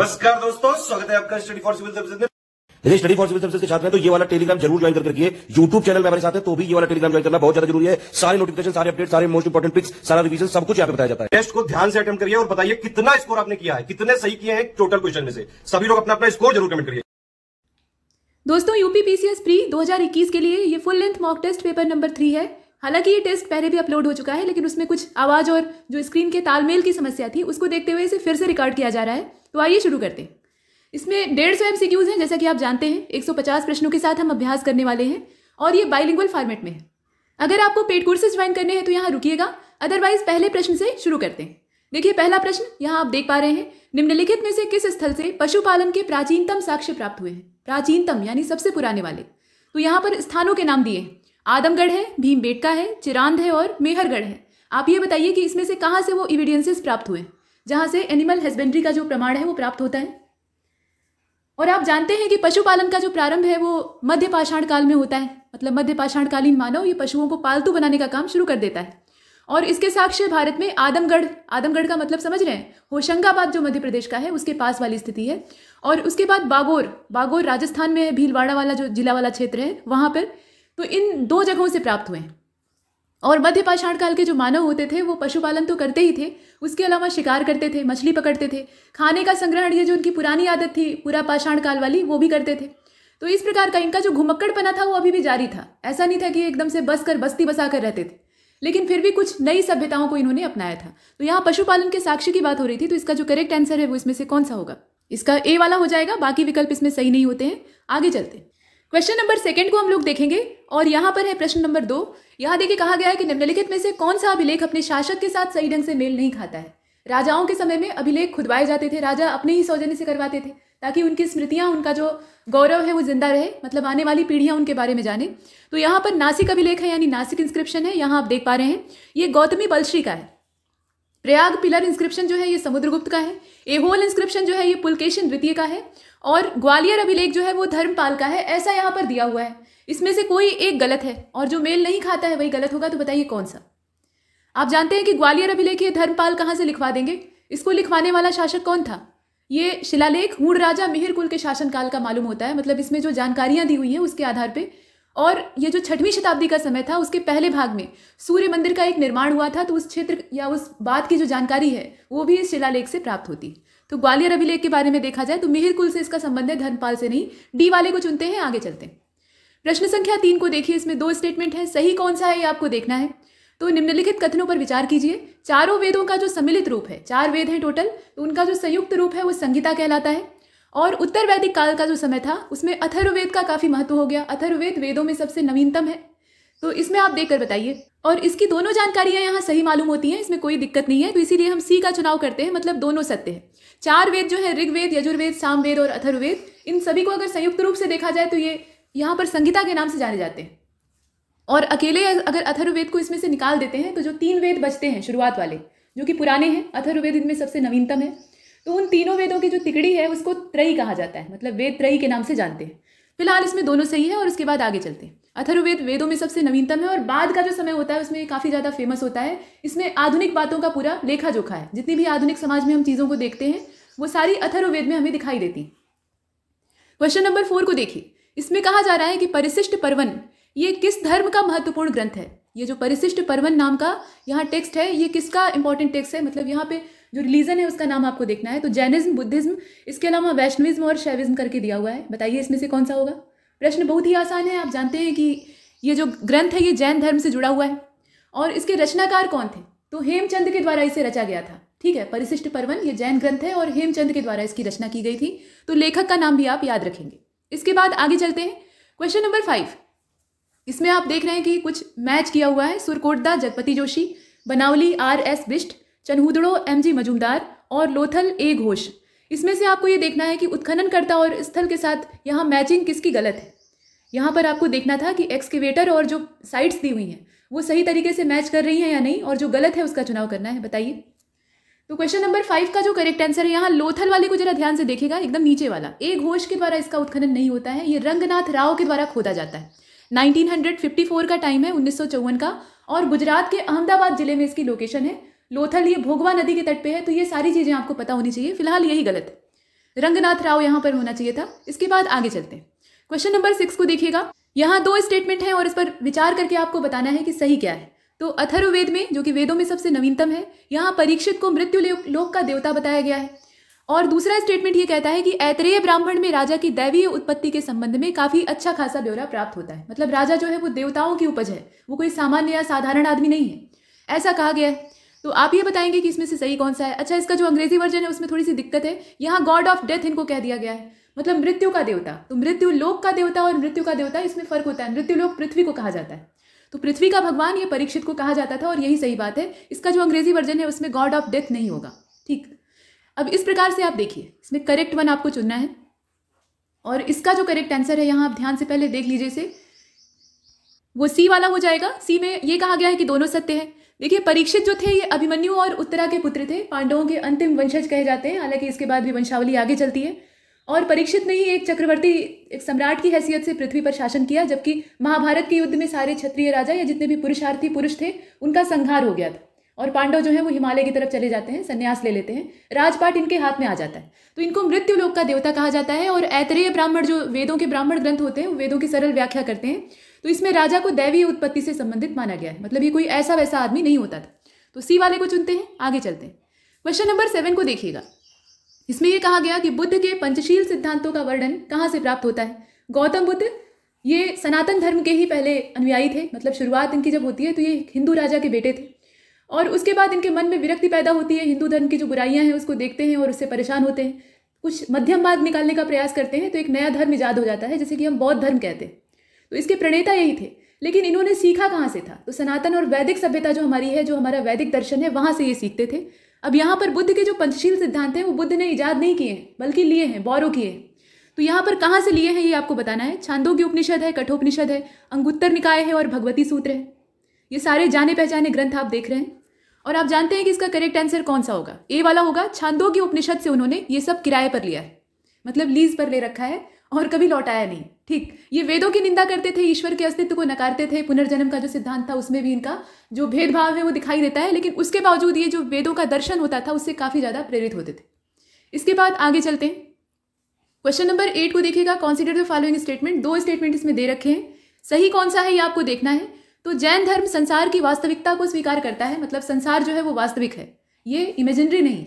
नमस्कार दोस्तों, स्वागत है आपका स्टडी फॉर सिविल सर्विसेज में। यदि स्टडी फॉर सिविल सर्विसेज के छात्र हैं तो ये वाला टेलीग्राम जरूर ज्वाइन करके रखिए। यूट्यूब चैनल में हमारे साथ है तो भी ये वाला टेलीग्राम ज्वाइन करना बहुत ज्यादा जरूरी है। सारे नोटिफिकेशन, सारे अपडेट, सारे मोस्ट इंपोर्टेंट पिक्स, सारा रिवीजन सब कुछ यहाँ पे बताया जाता है। टेस्ट को ध्यान से अटेम्प्ट करिए और बताइए कितना स्कोर आपने किया है, कितने सही किए हैं टोटल क्वेश्चन में से। सभी लोग अपना अपना स्कोर जरूर कमेंट करिए। दोस्तों, यूपी पीसीएस प्री 2021 के लिए ये full length mock test paper number 3 है। हालांकि ये टेस्ट पहले भी अपलोड हो चुका है, लेकिन उसमें कुछ आवाज और जो स्क्रीन के तालमेल की समस्या थी उसको देखते हुए इसे फिर से रिकॉर्ड किया जा रहा है। तो आइए शुरू करते हैं। इसमें 150 MCQs हैं, जैसा कि आप जानते हैं। 150 प्रश्नों के साथ हम अभ्यास करने वाले हैं और ये बाइलिंगुअल फॉर्मेट में है। अगर आपको पेड कोर्सेज ज्वाइन करने हैं तो यहाँ रुकिएगा, अदरवाइज पहले प्रश्न से शुरू करते हैं। देखिए, पहला प्रश्न यहाँ आप देख पा रहे हैं। निम्नलिखित में से किस स्थल से पशुपालन के प्राचीनतम साक्ष्य प्राप्त हुए हैं? प्राचीनतम यानी सबसे पुराने वाले। तो यहाँ पर स्थानों के नाम दिए हैं। आदमगढ़ है, भीमबेटका है, चिरांद है और मेहरगढ़ है। आप ये बताइए कि इसमें से कहाँ से वो एविडेंसेस प्राप्त हुए, जहाँ से एनिमल हस्बेंड्री का जो प्रमाण है वो प्राप्त होता है। और आप जानते हैं कि पशुपालन का जो प्रारंभ है वो मध्य पाषाण काल में होता है। मतलब मध्य पाषाणकालीन मानव ये पशुओं को पालतू बनाने का काम शुरू कर देता है। और इसके साक्ष्य भारत में आदमगढ़ का मतलब समझ रहे हैं, होशंगाबाद जो मध्य प्रदेश का है उसके पास वाली स्थिति है। और उसके बाद बागोर राजस्थान में है, भीलवाड़ा वाला जो जिला वाला क्षेत्र है वहाँ पर। तो इन 2 जगहों से प्राप्त हुए हैं। और मध्य पाषाण काल के जो मानव होते थे वो पशुपालन तो करते ही थे, उसके अलावा शिकार करते थे, मछली पकड़ते थे, खाने का संग्रहण, ये जो उनकी पुरानी आदत थी पूरा पाषाण काल वाली, वो भी करते थे। तो इस प्रकार का इनका जो घुमक्कड़पना था वो अभी भी जारी था। ऐसा नहीं था कि एकदम से बस्ती बसा कर रहते थे, लेकिन फिर भी कुछ नई सभ्यताओं को इन्होंने अपनाया था। तो यहाँ पशुपालन के साक्ष्य की बात हो रही थी, तो इसका जो करेक्ट आंसर है वो इसमें से कौन सा होगा? इसका ए वाला हो जाएगा, बाकी विकल्प इसमें सही नहीं होते हैं। आगे चलते हैं। क्वेश्चन नंबर 2 को हम लोग देखेंगे और यहाँ पर है प्रश्न नंबर 2। यहाँ देखिए कहा गया है कि निम्नलिखित में से कौन सा अभिलेख अपने शासक के साथ सही ढंग से मेल नहीं खाता है? राजाओं के समय में अभिलेख खुदवाए जाते थे, राजा अपने ही सौजन्य से करवाते थे ताकि उनकी स्मृतियां, उनका जो गौरव है वो जिंदा रहे, मतलब आने वाली पीढ़ियां उनके बारे में जाने। तो यहाँ पर नासिक अभिलेख है, यानी नासिक इंस्क्रिप्शन है। यहाँ आप देख पा रहे हैं ये गौतमी बलश्री का है। प्रयाग पिलर इंस्क्रिप्शन जो है ये समुद्रगुप्त का है। एहोल इंस्क्रिप्शन जो है ये पुलकेशिन द्वितीय का है। और ग्वालियर अभिलेख जो है वो धर्मपाल का है। ऐसा यहाँ पर दिया हुआ है। इसमें से कोई एक गलत है और जो मेल नहीं खाता है वही गलत होगा। तो बताइए कौन सा? आप जानते हैं कि ग्वालियर अभिलेख ये धर्मपाल कहाँ से लिखवा देंगे? इसको लिखवाने वाला शासक कौन था? ये शिलालेख हूण राजा मिहिर कुल के शासनकाल का मालूम होता है। मतलब इसमें जो जानकारियां दी हुई हैं उसके आधार पे। और ये जो 6वीं शताब्दी का समय था उसके पहले भाग में सूर्य मंदिर का एक निर्माण हुआ था। तो उस क्षेत्र या उस बात की जो जानकारी है वो भी इस शिलालेख से प्राप्त होती। तो ग्वालियर अभिलेख के बारे में देखा जाए तो मिहिर कुल से इसका संबंध है, धर्मपाल से नहीं। डी वाले को चुनते हैं। आगे चलते हैं। प्रश्न संख्या 3 को देखिए। इसमें 2 स्टेटमेंट है, सही कौन सा है ये आपको देखना है। तो निम्नलिखित कथनों पर विचार कीजिए। चारों वेदों का जो सम्मिलित रूप है, 4 वेद हैं टोटल, तो उनका जो संयुक्त रूप है वो संगीता कहलाता है। और उत्तर वैदिक काल का जो समय था उसमें अथर्ववेद का काफी महत्व हो गया। अथर्ववेद वेदों में सबसे नवीनतम है। तो इसमें आप देखकर बताइए। और इसकी दोनों जानकारियां यहाँ सही मालूम होती हैं, इसमें कोई दिक्कत नहीं है। तो इसीलिए हम सी का चुनाव करते हैं, मतलब दोनों सत्य है। 4 वेद जो है, ऋग्वेद, यजुर्वेद, सामवेद और अथर्ववेद, इन सभी को अगर संयुक्त रूप से देखा जाए तो ये यहाँ पर संगीता के नाम से जाने जाते हैं। और अकेले अगर अथर्ववेद को इसमें से निकाल देते हैं तो जो 3 वेद बचते हैं शुरुआत वाले, जो कि पुराने हैं, अथर्ववेद इनमें सबसे नवीनतम है। तो उन तीनों वेदों की जो तिकड़ी है उसको त्रयी कहा जाता है, मतलब वेद त्रयी के नाम से जानते हैं। फिलहाल इसमें दोनों सही है। और उसके बाद आगे चलते हैं। अथर्ववेद वेदों में सबसे नवीनतम है और बाद का जो समय होता है उसमें काफ़ी ज़्यादा फेमस होता है। इसमें आधुनिक बातों का पूरा लेखा जोखा है। जितनी भी आधुनिक समाज में हम चीज़ों को देखते हैं वो सारी अथर्ववेद में हमें दिखाई देती। क्वेश्चन नंबर 4 को देखिए। इसमें कहा जा रहा है कि परिशिष्ट पर्वन ये किस धर्म का महत्वपूर्ण ग्रंथ है? ये जो परिशिष्ट पर्वन नाम का यहाँ टेक्स्ट है ये किसका इंपॉर्टेंट टेक्स्ट है? मतलब यहाँ पे जो रिलीजन है उसका नाम आपको देखना है। तो जैनिज्म, बुद्धिज्म, इसके अलावा वैष्णविज्म और शैविज्म करके दिया हुआ है। बताइए इसमें से कौन सा होगा? प्रश्न बहुत ही आसान है। आप जानते हैं कि ये जो ग्रंथ है ये जैन धर्म से जुड़ा हुआ है। और इसके रचनाकार कौन थे? तो हेमचंद के द्वारा इसे रचा गया था। ठीक है, परिशिष्ट पर्वन ये जैन ग्रंथ है और हेमचंद के द्वारा इसकी रचना की गई थी। तो लेखक का नाम भी आप याद रखेंगे। इसके बाद आगे चलते हैं। Question number 5। इसमें आप देख रहे हैं कि कुछ मैच किया हुआ है। सुरकोटदा जगपति जोशी, बनावली RS बिष्ट, चनहुदड़ो MG मजूमदार और लोथल A घोष। इसमें से आपको ये देखना है कि उत्खननकर्ता और स्थल के साथ यहाँ मैचिंग किसकी गलत है। यहाँ पर आपको देखना था कि एक्सकेवेटर और जो साइट्स दी हुई हैं वो सही तरीके से मैच कर रही हैं या नहीं, और जो गलत है उसका चुनाव करना है। बताइए। तो क्वेश्चन नंबर 5 का जो करेक्ट आंसर है, यहाँ लोथल वाले को जरा ध्यान से देखिएगा, एकदम नीचे वाला। A घोष के द्वारा इसका उत्खनन नहीं होता है, ये रंगनाथ राव के द्वारा खोदा जाता है। 1954 का टाइम है, 1954 का। और गुजरात के अहमदाबाद जिले में इसकी लोकेशन है। लोथल ये भोगवा नदी के तट पे है। तो ये सारी चीजें आपको पता होनी चाहिए। फिलहाल यही गलत है। रंगनाथ राव यहाँ पर होना चाहिए था। इसके बाद आगे चलते हैं। क्वेश्चन नंबर 6 को देखिएगा। यहाँ 2 स्टेटमेंट हैं और इस पर विचार करके आपको बताना है कि सही क्या है। तो अथर्ववेद में, जो कि वेदों में सबसे नवीनतम है, यहाँ परीक्षित को मृत्यु लोक का देवता बताया गया है। और दूसरा स्टेटमेंट ये कहता है कि ऐतरेय ब्राह्मण में राजा की दैवीय उत्पत्ति के संबंध में काफी अच्छा खासा ब्यौरा प्राप्त होता है। मतलब राजा जो है वो देवताओं की उपज है, वो कोई सामान्य या साधारण आदमी नहीं है, ऐसा कहा गया है। तो आप ये बताएंगे कि इसमें से सही कौन सा है। अच्छा, इसका जो अंग्रेजी वर्जन है उसमें थोड़ी सी दिक्कत है। यहाँ गॉड ऑफ डेथ इनको कह दिया गया है, मतलब मृत्यु का देवता। तो मृत्यु लोक का देवता और मृत्यु का देवता, इसमें फर्क होता है। मृत्यु लोक पृथ्वी को कहा जाता है, तो पृथ्वी का भगवान ये परीक्षित को कहा जाता था और यही सही बात है। इसका जो अंग्रेजी वर्जन है उसमें गॉड ऑफ डेथ नहीं होगा। ठीक, अब इस प्रकार से आप देखिए, इसमें करेक्ट वन आपको चुनना है और इसका जो करेक्ट आंसर है यहाँ आप ध्यान से पहले देख लीजिए इसे, वो सी वाला हो जाएगा। सी में ये कहा गया है कि दोनों सत्य है। देखिए, परीक्षित जो थे ये अभिमन्यु और उत्तरा के पुत्र थे, पांडवों के अंतिम वंशज कहे जाते हैं। हालांकि इसके बाद भी वंशावली आगे चलती है। और परीक्षित ने ही एक चक्रवर्ती, एक सम्राट की हैसियत से पृथ्वी पर शासन किया, जबकि महाभारत के युद्ध में सारे क्षत्रिय राजा या जितने भी पुरुषार्थी पुरुष थे उनका संहार हो गया था और पांडव जो है वो हिमालय की तरफ चले जाते हैं, संन्यास ले लेते हैं, राजपाट इनके हाथ में आ जाता है। तो इनको मृत्यु लोक का देवता कहा जाता है। और ऐतरेय ब्राह्मण, जो वेदों के ब्राह्मण ग्रंथ होते हैं, वो वेदों की सरल व्याख्या करते हैं। तो इसमें राजा को दैवीय उत्पत्ति से संबंधित माना गया है, मतलब ये कोई ऐसा वैसा आदमी नहीं होता था। तो सी वाले को चुनते हैं, आगे चलते हैं। क्वेश्चन नंबर 7 को देखिएगा। इसमें यह कहा गया कि बुद्ध के पंचशील सिद्धांतों का वर्णन कहाँ से प्राप्त होता है। गौतम बुद्ध ये सनातन धर्म के ही पहले अनुयायी थे, मतलब शुरुआत इनकी जब होती है तो ये हिंदू राजा के बेटे थे और उसके बाद इनके मन में विरक्ति पैदा होती है, हिंदू धर्म की जो बुराइयां हैं उसको देखते हैं और उससे परेशान होते हैं, कुछ मध्यम मार्ग निकालने का प्रयास करते हैं, तो एक नया धर्म इजाद हो जाता है जिसे कि हम बौद्ध धर्म कहते हैं। तो इसके प्रणेता यही थे, लेकिन इन्होंने सीखा कहाँ से था, तो सनातन और वैदिक सभ्यता जो हमारी है, जो हमारा वैदिक दर्शन है, वहाँ से ये सीखते थे। अब यहाँ पर बुद्ध के जो पंचशील सिद्धांत हैं वो बुद्ध ने इजाद नहीं किए हैं, बल्कि लिए हैं, बोरो किए हैं। तो यहाँ पर कहाँ से लिए हैं ये आपको बताना है। छांदोग्य उपनिषद है, कठोपनिषद है, अंगुत्तर निकाय है और भगवती सूत्र है। ये सारे जाने पहचाने ग्रंथ आप देख रहे हैं और आप जानते हैं कि इसका करेक्ट आंसर कौन सा होगा। ए वाला होगा। छांदोग्य उपनिषद से उन्होंने ये सब किराए पर लिया है, मतलब लीज पर ले रखा है और कभी लौटाया नहीं। ठीक, ये वेदों की निंदा करते थे, ईश्वर के अस्तित्व को नकारते थे, पुनर्जन्म का जो सिद्धांत था उसमें भी इनका जो भेदभाव है वो दिखाई देता है, लेकिन उसके बावजूद ये जो वेदों का दर्शन होता था उससे काफी ज्यादा प्रेरित होते थे। इसके बाद आगे चलते हैं। क्वेश्चन नंबर 8 को देखिएगा। Consider the following statement. 2 statement इसमें दे रखे हैं, सही कौन सा है ये आपको देखना है। तो जैन धर्म संसार की वास्तविकता को स्वीकार करता है, मतलब संसार जो है वो वास्तविक है, ये इमेजिनरी नहीं।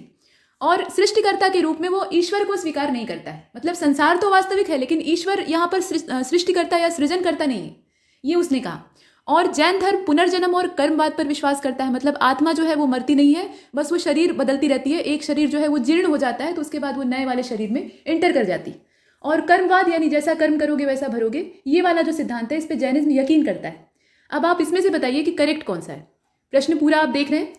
और सृष्टिकर्ता के रूप में वो ईश्वर को स्वीकार नहीं करता है, मतलब संसार तो वास्तविक है लेकिन ईश्वर यहाँ पर सृष्टिकर्ता या सृजनकर्ता नहीं है, ये उसने कहा। और जैन धर्म पुनर्जन्म और कर्मवाद पर विश्वास करता है, मतलब आत्मा जो है वो मरती नहीं है, बस वो शरीर बदलती रहती है। एक शरीर जो है वो जीर्ण हो जाता है तो उसके बाद वो नए वाले शरीर में एंटर कर जाती है। और कर्मवाद यानी जैसा कर्म करोगे वैसा भरोगे, ये वाला जो सिद्धांत है इस पर जैनिज्म यकीन करता है। अब आप इसमें से बताइए कि करेक्ट कौन सा है। प्रश्न पूरा आप देख रहे हैं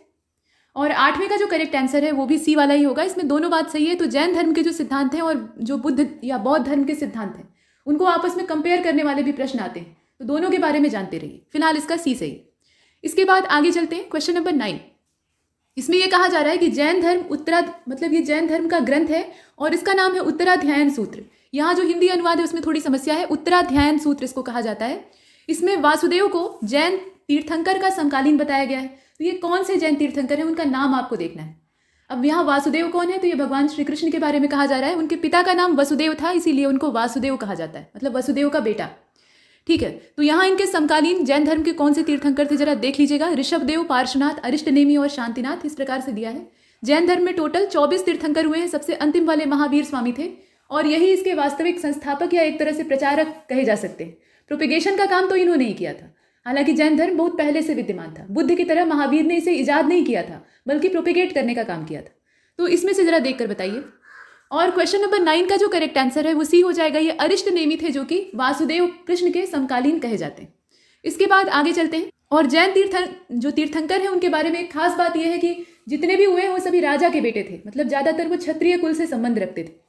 और 8वें का जो करेक्ट आंसर है वो भी सी वाला ही होगा। इसमें दोनों बात सही है। तो जैन धर्म के जो सिद्धांत हैं और जो बुद्ध या बौद्ध धर्म के सिद्धांत हैं उनको आपस में कंपेयर करने वाले भी प्रश्न आते हैं, तो दोनों के बारे में जानते रहिए। फिलहाल इसका सी सही। इसके बाद आगे चलते हैं। Question number 9। इसमें यह कहा जा रहा है कि जैन धर्म मतलब ये जैन धर्म का ग्रंथ है और इसका नाम है उत्तराध्यायन सूत्र। यहाँ जो हिंदी अनुवाद है उसमें थोड़ी समस्या है, उत्तराध्यायन सूत्र इसको कहा जाता है। इसमें वासुदेव को जैन तीर्थंकर का समकालीन बताया गया है। तो ये कौन से जैन तीर्थंकर हैं उनका नाम आपको देखना है। अब यहाँ वासुदेव कौन है, तो ये भगवान श्री कृष्ण के बारे में कहा जा रहा है। उनके पिता का नाम वसुदेव था, इसीलिए उनको वासुदेव कहा जाता है, मतलब वसुदेव का बेटा। ठीक है, तो यहाँ इनके समकालीन जैन धर्म के कौन से तीर्थंकर थे जरा देख लीजिएगा। ऋषभदेव, पार्श्वनाथ, अरिष्टनेमी और शांतिनाथ, इस प्रकार से दिया है। जैन धर्म में टोटल 24 तीर्थंकर हुए हैं। सबसे अंतिम वाले महावीर स्वामी थे और यही इसके वास्तविक संस्थापक या एक तरह से प्रचारक कहे जा सकते हैं। प्रोपेगेशन का काम तो इन्होंने ही किया था। हालांकि जैन धर्म बहुत पहले से विद्यमान था, बुद्ध की तरह महावीर ने इसे इजाद नहीं किया था बल्कि प्रोपेगेट करने का काम किया था। तो इसमें से जरा देखकर बताइए। और क्वेश्चन नंबर 9 का जो करेक्ट आंसर है वो सी हो जाएगा। ये अरिष्टनेमी थे जो कि वासुदेव कृष्ण के समकालीन कहे जाते हैं। इसके बाद आगे चलते हैं। और जैन तीर्थंकर हैं उनके बारे में एक खास बात यह है कि जितने भी हुए हैं वो सभी राजा के बेटे थे, मतलब ज्यादातर वो क्षत्रिय कुल से संबंध रखते थे।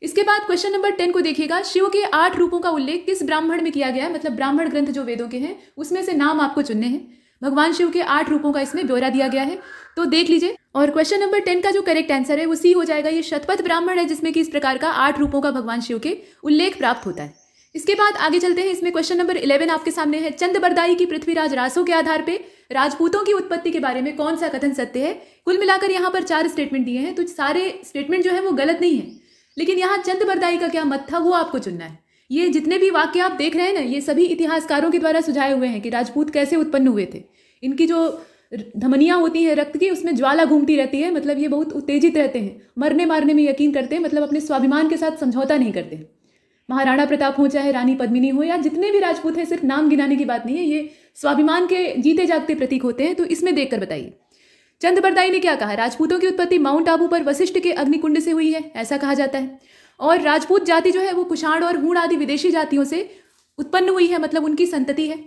इसके बाद क्वेश्चन नंबर 10 को देखिएगा। शिव के 8 रूपों का उल्लेख किस ब्राह्मण में किया गया है, मतलब ब्राह्मण ग्रंथ जो वेदों के हैं उसमें से नाम आपको चुनने हैं। भगवान शिव के 8 रूपों का इसमें ब्यौरा दिया गया है, तो देख लीजिए। और क्वेश्चन नंबर 10 का जो करेक्ट आंसर है वो सी हो जाएगा। ये शतपथ ब्राह्मण है जिसमें कि इस प्रकार का 8 रूपों का भगवान शिव के उल्लेख प्राप्त होता है। इसके बाद आगे चलते हैं। इसमें क्वेश्चन नंबर 11 आपके सामने है। चंदबरदाई की पृथ्वीराज रासों के आधार पर राजपूतों की उत्पत्ति के बारे में कौन सा कथन सत्य है। कुल मिलाकर यहाँ पर 4 स्टेटमेंट दिए हैं, तो सारे स्टेटमेंट जो है वो गलत नहीं है। लेकिन यहाँ चंद का क्या मत था वो आपको चुनना है। ये जितने भी वाक्य आप देख रहे हैं ना, ये सभी इतिहासकारों के द्वारा सुझाए हुए हैं कि राजपूत कैसे उत्पन्न हुए थे। इनकी जो धमनियाँ होती हैं रक्त की, उसमें ज्वाला घूमती रहती है, मतलब ये बहुत उत्तेजित रहते हैं, मरने मारने में यकीन करते हैं, मतलब अपने स्वाभिमान के साथ समझौता नहीं करते। महाराणा प्रताप हो चाहे रानी पद्मिनी हो या जितने भी राजपूत हैं, सिर्फ नाम गिनाने की बात नहीं है, ये स्वाभिमान के जीते जागते प्रतीक होते हैं। तो इसमें देखकर बताइए चंद बरदाई ने क्या कहा। राजपूतों की उत्पत्ति माउंट आबू पर वशिष्ठ के अग्निकुंड से हुई है, ऐसा कहा जाता है। और राजपूत जाति जो है वो कुषाण और हूण आदि विदेशी जातियों से उत्पन्न हुई है, मतलब उनकी संतति है।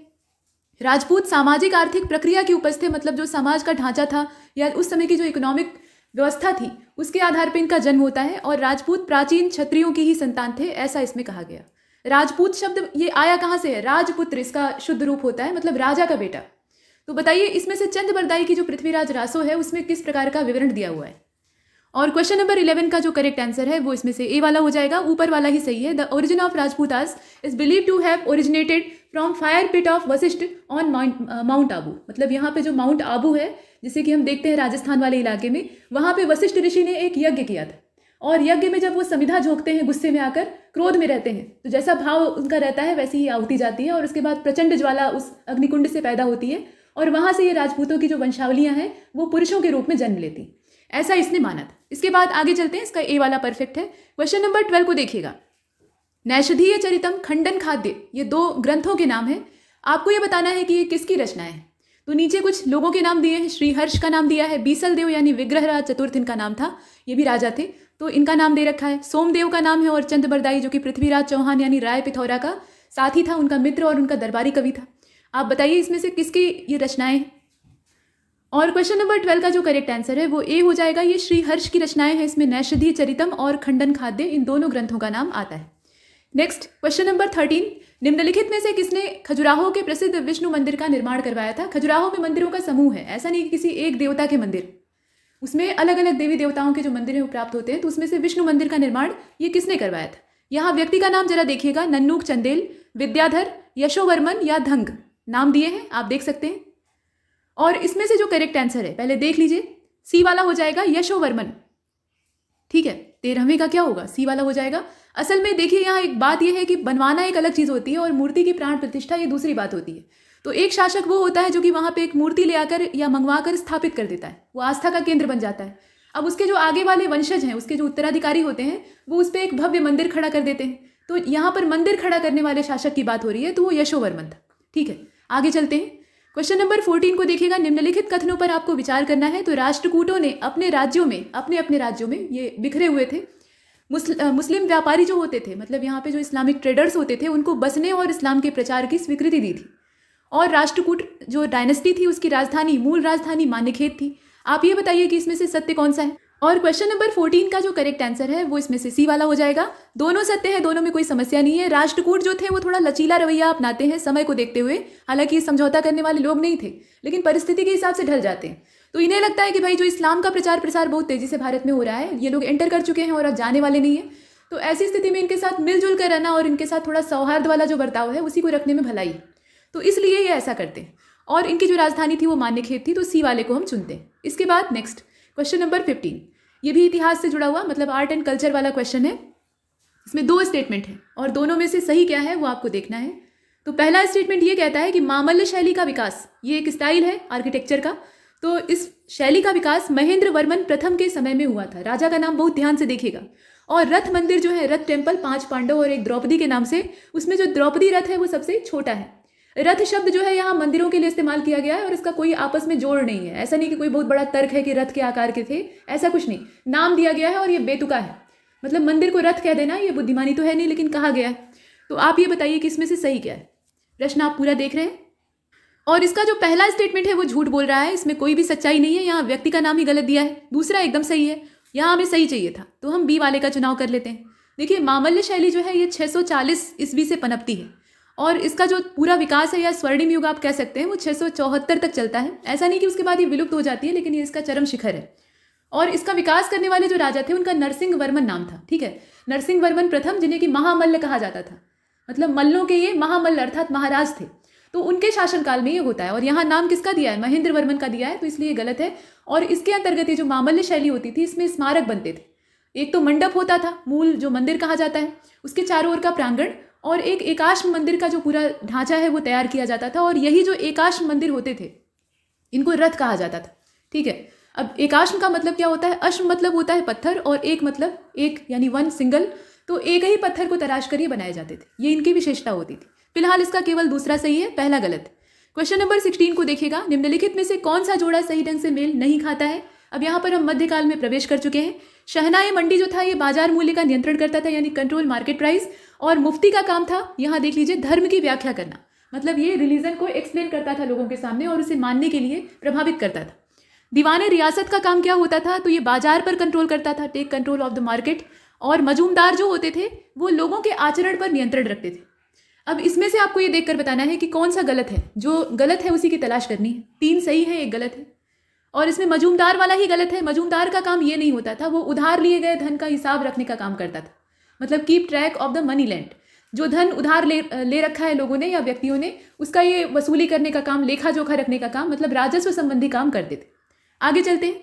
राजपूत सामाजिक आर्थिक प्रक्रिया की उपज थे, मतलब जो समाज का ढांचा था या उस समय की जो इकोनॉमिक व्यवस्था थी उसके आधार पर इनका जन्म होता है। और राजपूत प्राचीन क्षत्रियों की ही संतान थे, ऐसा इसमें कहा गया। राजपूत शब्द ये आया कहाँ से है? राजपुत्र इसका शुद्ध रूप होता है, मतलब राजा का बेटा। तो बताइए इसमें से चंद बरदाई की जो पृथ्वीराज रासो है उसमें किस प्रकार का विवरण दिया हुआ है। और क्वेश्चन नंबर 11 का जो करेक्ट आंसर है वो इसमें से ए वाला हो जाएगा, ऊपर वाला ही सही है। The origin of Rajputas is believe to have originated from fire pit of Vashishtha on mount Abu. मतलब यहाँ पे जो माउंट आबू है, जिसे कि हम देखते हैं राजस्थान वाले इलाके में, वहाँ पे वशिष्ठ ऋषि ने एक यज्ञ किया था। और यज्ञ में जब वो समिधा झोंकते हैं, गुस्से में आकर क्रोध में रहते हैं, तो जैसा भाव उनका रहता है वैसी ही आहुति जाती है और उसके बाद प्रचंड ज्वाला उस अग्निकुंड से पैदा होती है और वहां से ये राजपूतों की जो वंशावलियां हैं वो पुरुषों के रूप में जन्म लेती, ऐसा इसने माना था। इसके बाद आगे चलते हैं, इसका ए वाला परफेक्ट है। क्वेश्चन नंबर 12 को देखिएगा। नैषधीय चरितम, खंडन खाद्य, ये 2 ग्रंथों के नाम है। आपको ये बताना है कि ये किसकी रचना है। तो नीचे कुछ लोगों के नाम दिए हैं। श्रीहर्ष का नाम दिया है, बीसल देव यानी विग्रहराज चतुर्थ इनका नाम था, ये भी राजा थे, तो इनका नाम दे रखा है। सोमदेव का नाम है और चंद बरदाई जो कि पृथ्वीराज चौहान यानी राय पिथौरा का साथी था, उनका मित्र और उनका दरबारी कवि था। आप बताइए इसमें से किसकी ये रचनाएं हैं। और क्वेश्चन नंबर 12 का जो करेक्ट आंसर है वो ए हो जाएगा। ये श्रीहर्ष की रचनाएं हैं, इसमें नैषधीय चरितम और खंडन खाद्य इन दोनों ग्रंथों का नाम आता है। नेक्स्ट क्वेश्चन नंबर 13, निम्नलिखित में से किसने खजुराहो के प्रसिद्ध विष्णु मंदिर का निर्माण करवाया था। खजुराहो में मंदिरों का समूह है, ऐसा नहीं कि किसी एक देवता के मंदिर, उसमें अलग अलग देवी देवताओं के जो मंदिर हैं वो प्राप्त होते हैं। तो उसमें से विष्णु मंदिर का निर्माण ये किसने करवाया था। यहाँ व्यक्ति का नाम जरा देखिएगा, नन्नूक चंदेल, विद्याधर, यशोवर्मन या धंग नाम दिए हैं, आप देख सकते हैं। और इसमें से जो करेक्ट आंसर है पहले देख लीजिए, सी वाला हो जाएगा, यशोवर्मन। ठीक है, 13वें का क्या होगा, सी वाला हो जाएगा। असल में देखिए यहाँ एक बात यह है कि बनवाना एक अलग चीज होती है और मूर्ति की प्राण प्रतिष्ठा ये दूसरी बात होती है। तो एक शासक वो होता है जो कि वहां पे एक मूर्ति ले आकर या मंगवाकर स्थापित कर देता है, वो आस्था का केंद्र बन जाता है। अब उसके जो आगे वाले वंशज हैं, उसके जो उत्तराधिकारी होते हैं, वो उस पर एक भव्य मंदिर खड़ा कर देते हैं। तो यहाँ पर मंदिर खड़ा करने वाले शासक की बात हो रही है, तो वो यशोवर्मन था। ठीक है, आगे चलते हैं। क्वेश्चन नंबर 14 को देखिएगा। निम्नलिखित कथनों पर आपको विचार करना है। तो राष्ट्रकूटों ने अपने राज्यों में, अपने राज्यों में ये बिखरे हुए थे, मुस्लिम व्यापारी जो होते थे, मतलब यहाँ पे जो इस्लामिक ट्रेडर्स होते थे, उनको बसने और इस्लाम के प्रचार की स्वीकृति दी थी। और राष्ट्रकूट जो डायनेस्टी थी उसकी राजधानी, मूल राजधानी मान्यखेत थी। आप ये बताइए कि इसमें से सत्य कौन सा है। और क्वेश्चन नंबर 14 का जो करेक्ट आंसर है वो इसमें से सी वाला हो जाएगा। दोनों सत्य है, दोनों में कोई समस्या नहीं है। राष्ट्रकूट जो थे वो थोड़ा लचीला रवैया अपनाते हैं समय को देखते हुए, हालांकि समझौता करने वाले लोग नहीं थे, लेकिन परिस्थिति के हिसाब से ढल जाते हैं। तो इन्हें लगता है कि भाई जो इस्लाम का प्रचार प्रसार बहुत तेजी से भारत में हो रहा है, ये लोग एंटर कर चुके हैं और अब जाने वाले नहीं है। तो ऐसी स्थिति में इनके साथ मिलजुल कर रहना और इनके साथ थोड़ा सौहार्द वाला जो बर्ताव है उसी को रखने में भलाई है, तो इसलिए ये ऐसा करते हैं। और इनकी जो राजधानी थी वो मान्यखेत थी, तो सी वाले को हम चुनते हैं। इसके बाद नेक्स्ट क्वेश्चन नंबर 15, ये भी इतिहास से जुड़ा हुआ, मतलब आर्ट एंड कल्चर वाला क्वेश्चन है। इसमें 2 स्टेटमेंट है और दोनों में से सही क्या है वो आपको देखना है। तो पहला स्टेटमेंट ये कहता है कि मामल्य शैली का विकास, ये एक स्टाइल है आर्किटेक्चर का, तो इस शैली का विकास महेंद्र वर्मन प्रथम के समय में हुआ था। राजा का नाम बहुत ध्यान से देखिएगा। और रथ मंदिर जो है, रथ टेम्पल, 5 पांडव और एक द्रौपदी के नाम से, उसमें जो द्रौपदी रथ है वो सबसे छोटा है। रथ शब्द जो है यहाँ मंदिरों के लिए इस्तेमाल किया गया है और इसका कोई आपस में जोड़ नहीं है। ऐसा नहीं कि कोई बहुत बड़ा तर्क है कि रथ के आकार के थे, ऐसा कुछ नहीं। नाम दिया गया है और ये बेतुका है, मतलब मंदिर को रथ कह देना ये बुद्धिमानी तो है नहीं, लेकिन कहा गया है। तो आप ये बताइए कि इसमें से सही क्या है। प्रश्न आप पूरा देख रहे हैं। और इसका जो पहला स्टेटमेंट है वो झूठ बोल रहा है, इसमें कोई भी सच्चाई नहीं है, यहाँ व्यक्ति का नाम ही गलत दिया है। दूसरा एकदम सही है, यहाँ हमें सही चाहिए था, तो हम बी वाले का चुनाव कर लेते हैं। देखिए मामल्य शैली जो है ये 640 ईस्वी से पनपती है और इसका जो पूरा विकास है या स्वर्णिम युग आप कह सकते हैं वो 674 तक चलता है। ऐसा नहीं कि उसके बाद ये विलुप्त हो जाती है, लेकिन ये इसका चरम शिखर है। और इसका विकास करने वाले जो राजा थे उनका नरसिंह वर्मन नाम था। ठीक है, नरसिंह वर्मन प्रथम, जिन्हें कि महामल्ल कहा जाता था, मतलब मल्लों के ये महामल्ल अर्थात महाराज थे। तो उनके शासनकाल में ये होता है और यहाँ नाम किसका दिया है, महेंद्र वर्मन का दिया है, तो इसलिए गलत है। और इसके अंतर्गत ये जो मामल्य शैली होती थी इसमें स्मारक बनते थे। एक तो मंडप होता था, मूल जो मंदिर कहा जाता है, उसके चारों ओर का प्रांगण, और एक एकाश्म मंदिर का जो पूरा ढांचा है वो तैयार किया जाता था। और यही जो एकाश्म मंदिर होते थे इनको रथ कहा जाता था। ठीक है, अब एकाश्म का मतलब क्या होता है? अश्म मतलब होता है पत्थर, और एक मतलब एक, यानी वन, सिंगल। तो एक ही पत्थर को तराश कर ये बनाए जाते थे, ये इनकी विशेषता होती थी। फिलहाल इसका केवल दूसरा सही है, पहला गलत। क्वेश्चन नंबर 16 को देखिएगा, निम्नलिखित में से कौन सा जोड़ा सही ढंग से मेल नहीं खाता है? अब यहाँ पर हम मध्यकाल में प्रवेश कर चुके हैं। शहनाई मंडी जो था ये बाजार मूल्य का नियंत्रण करता था, यानी कंट्रोल मार्केट प्राइस। और मुफ्ती का काम था, यहाँ देख लीजिए, धर्म की व्याख्या करना, मतलब ये रिलीजन को एक्सप्लेन करता था लोगों के सामने और उसे मानने के लिए प्रभावित करता था। दीवाने रियासत का काम क्या होता था? तो ये बाजार पर कंट्रोल करता था, take control of the market. और मजूमदार जो होते थे वो लोगों के आचरण पर नियंत्रण रखते थे। अब इसमें से आपको ये देखकर बताना है कि कौन सा गलत है। जो गलत है उसी की तलाश करनी है। 3 सही है, 1 गलत है, और इसमें मजूमदार वाला ही गलत है। मजूमदार का काम ये नहीं होता था, वो उधार लिए गए धन का हिसाब रखने का काम करता था, मतलब keep track of the money land. जो धन उधार ले रखा है लोगों ने या व्यक्तियों ने, उसका ये वसूली करने का काम, लेखा जोखा रखने का काम, मतलब राजस्व संबंधी काम करते थे। आगे चलते हैं,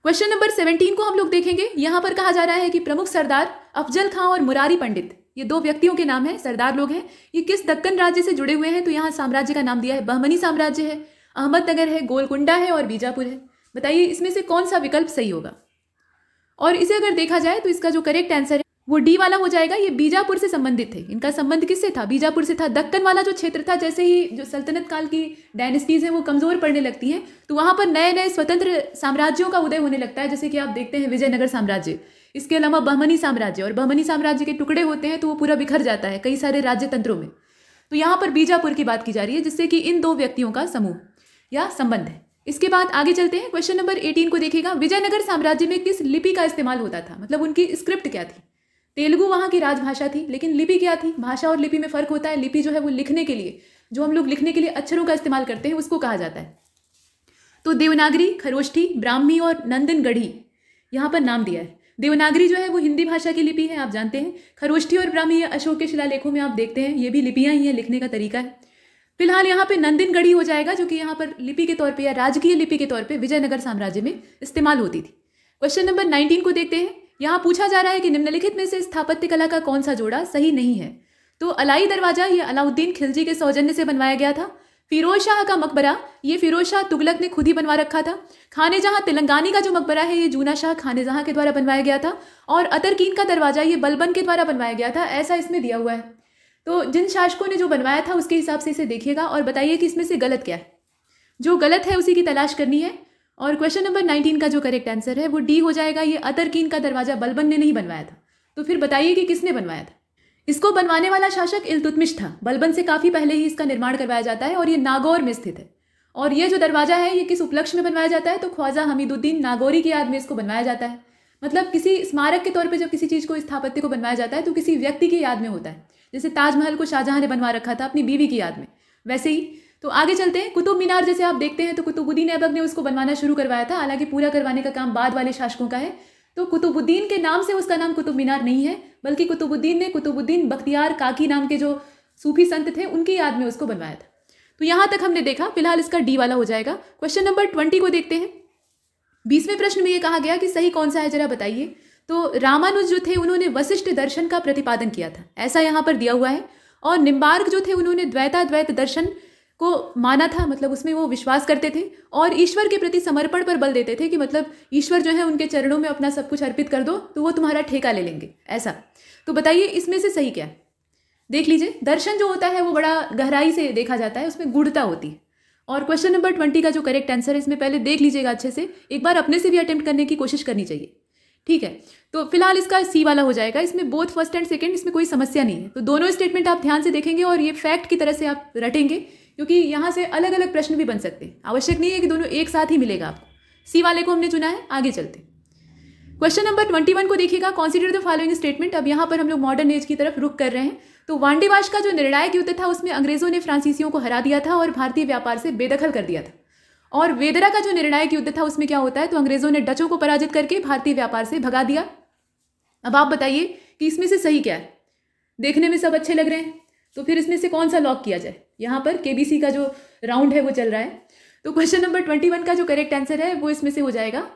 क्वेश्चन नंबर 17 को हम लोग देखेंगे। यहाँ पर कहा जा रहा है कि प्रमुख सरदार अफजल खां और मुरारी पंडित, ये 2 व्यक्तियों के नाम हैं, सरदार लोग हैं। ये किस दक्कन राज्य से जुड़े हुए हैं? तो यहाँ साम्राज्य का नाम दिया है, बहमनी साम्राज्य है, अहमदनगर है, गोलकुंडा है और बीजापुर है। बताइए इसमें से कौन सा विकल्प सही होगा? और इसे अगर देखा जाए तो इसका जो करेक्ट आंसर है वो डी वाला हो जाएगा। ये बीजापुर से संबंधित थे। इनका संबंध किससे था? बीजापुर से था। दक्कन वाला जो क्षेत्र था, जैसे ही जो सल्तनत काल की डायनेस्टीज हैं वो कमजोर पड़ने लगती हैं, तो वहां पर नए नए स्वतंत्र साम्राज्यों का उदय होने लगता है। जैसे कि आप देखते हैं विजयनगर साम्राज्य, इसके अलावा बहमनी साम्राज्य, और बहमनी साम्राज्य के टुकड़े होते हैं तो वो पूरा बिखर जाता है कई सारे राज्य तंत्रों में। तो यहाँ पर बीजापुर की बात की जा रही है, जिससे कि इन 2 व्यक्तियों का समूह या संबंध है। इसके बाद आगे चलते हैं, क्वेश्चन नंबर 18 को देखिएगा। विजयनगर साम्राज्य में किस लिपि का इस्तेमाल होता था? मतलब उनकी स्क्रिप्ट क्या थी? तेलुगु वहाँ की राजभाषा थी, लेकिन लिपि क्या थी? भाषा और लिपि में फर्क होता है। लिपि जो है वो लिखने के लिए, जो हम लोग लिखने के लिए अक्षरों का इस्तेमाल करते हैं, उसको कहा जाता है। तो देवनागरी, खरोष्ठी, ब्राह्मी और नंदनगढ़ी यहाँ पर नाम दिया है। देवनागरी जो है वो हिंदी भाषा की लिपि है, आप जानते हैं। खरोष्ठी और ब्राह्मी अशोक के शिलालेखों में आप देखते हैं, ये भी लिपियां ही हैं, लिखने का तरीका है। फिलहाल यहाँ पे नंदनगढ़ी हो जाएगा, जो कि यहाँ पर लिपि के तौर पे या राजकीय लिपि के तौर पे विजयनगर साम्राज्य में इस्तेमाल होती थी। क्वेश्चन नंबर 19 को देखते हैं। यहाँ पूछा जा रहा है कि निम्नलिखित में से स्थापत्य कला का कौन सा जोड़ा सही नहीं है? तो अलाई दरवाजा ये अलाउद्दीन खिलजी के सौजन्य से बनवाया गया था। फिरोज शाह का मकबरा ये फिरोज शाह तुगलक ने खुद ही बनवा रखा था। खाने जहां तेलंगानी का जो मकबरा है ये जूना शाह खाने जहां के द्वारा बनवाया गया था। और अतरकीन का दरवाजा ये बलबन के द्वारा बनवाया गया था, ऐसा इसमें दिया हुआ है। तो जिन शासकों ने जो बनवाया था उसके हिसाब से इसे देखिएगा और बताइए कि इसमें से गलत क्या है। जो गलत है उसी की तलाश करनी है। और क्वेश्चन नंबर 19 का जो करेक्ट आंसर है वो डी हो जाएगा। ये अतरकीन का दरवाजा बलबन ने नहीं बनवाया था। तो फिर बताइए कि किसने बनवाया था। इसको बनवाने वाला शासक इल्तुतमिश था। बलबन से काफ़ी पहले ही इसका निर्माण करवाया जाता है और ये नागौर में स्थित है। और ये जो दरवाजा है ये किस उपलक्ष्य में बनवाया जाता है? तो ख्वाजा हमीदुद्दीन नागौरी की याद में इसको बनवाया जाता है। मतलब किसी स्मारक के तौर पे जब किसी चीज़ को, स्थापत्य को बनवाया जाता है तो किसी व्यक्ति की याद में होता है। जैसे ताजमहल को शाहजहां ने बनवा रखा था अपनी बीवी की याद में, वैसे ही। तो आगे चलते हैं। कुतुब मीनार जैसे आप देखते हैं तो कुतुबुद्दीन ऐबक ने उसको बनवाना शुरू करवाया था, हालांकि पूरा करवाने का काम बाद वाले शासकों का है। तो कुतुबुद्दीन के नाम से उसका नाम कुतुब मीनार नहीं है, बल्कि कुतुबुद्दीन ने कुतुबुद्दीन बख्तियार काकी नाम के जो सूफी संत थे उनकी याद में उसको बनवाया था। तो यहाँ तक हमने देखा। फिलहाल इसका डी वाला हो जाएगा। क्वेश्चन नंबर 20 को देखते हैं। 20वें प्रश्न में ये कहा गया कि सही कौन सा है, जरा बताइए। तो रामानुज जो थे उन्होंने वशिष्ठ दर्शन का प्रतिपादन किया था, ऐसा यहाँ पर दिया हुआ है। और निम्बार्क जो थे उन्होंने द्वैताद्वैत दर्शन को माना था, मतलब उसमें वो विश्वास करते थे और ईश्वर के प्रति समर्पण पर बल देते थे कि मतलब ईश्वर जो है उनके चरणों में अपना सब कुछ अर्पित कर दो तो वो तुम्हारा ठेका ले लेंगे, ऐसा। तो बताइए इसमें से सही क्या है। देख लीजिए, दर्शन जो होता है वो बड़ा गहराई से देखा जाता है, उसमें गूढ़ता होती है। और क्वेश्चन नंबर 20 का जो करेक्ट आंसर है इसमें पहले देख लीजिएगा अच्छे से, एक बार अपने से भी अटेम्प्ट करने की कोशिश करनी चाहिए, ठीक है। तो फिलहाल इसका सी वाला हो जाएगा। इसमें बोथ फर्स्ट एंड सेकंड, इसमें कोई समस्या नहीं है। तो दोनों स्टेटमेंट आप ध्यान से देखेंगे और ये फैक्ट की तरह से आप रटेंगे, क्योंकि यहाँ से अलग अलग प्रश्न भी बन सकते हैं। आवश्यक नहीं है कि दोनों एक साथ ही मिलेगा आपको। सी वाले को हमने चुना है। आगे चलते क्वेश्चन नंबर 21 को देखिएगा। Consider the following statement. अब यहाँ पर हम लोग मॉडर्न एज की तरफ रुख कर रहे हैं। तो वांडीवाश का जो निर्णायक युद्ध था उसमें अंग्रेजों ने फ्रांसीसियों को हरा दिया था और भारतीय व्यापार से बेदखल कर दिया था। और वेदरा का जो निर्णायक युद्ध था उसमें क्या होता है, तो अंग्रेजों ने डचों को पराजित करके भारतीय व्यापार से भगा दिया। अब आप बताइए कि इसमें से सही क्या है। देखने में सब अच्छे लग रहे हैं, तो फिर इसमें से कौन सा लॉक किया जाए। यहाँ पर केबीसी का जो राउंड है वो चल रहा है। तो क्वेश्चन नंबर 21 का जो करेक्ट आंसर है वो इसमें से हो जाएगा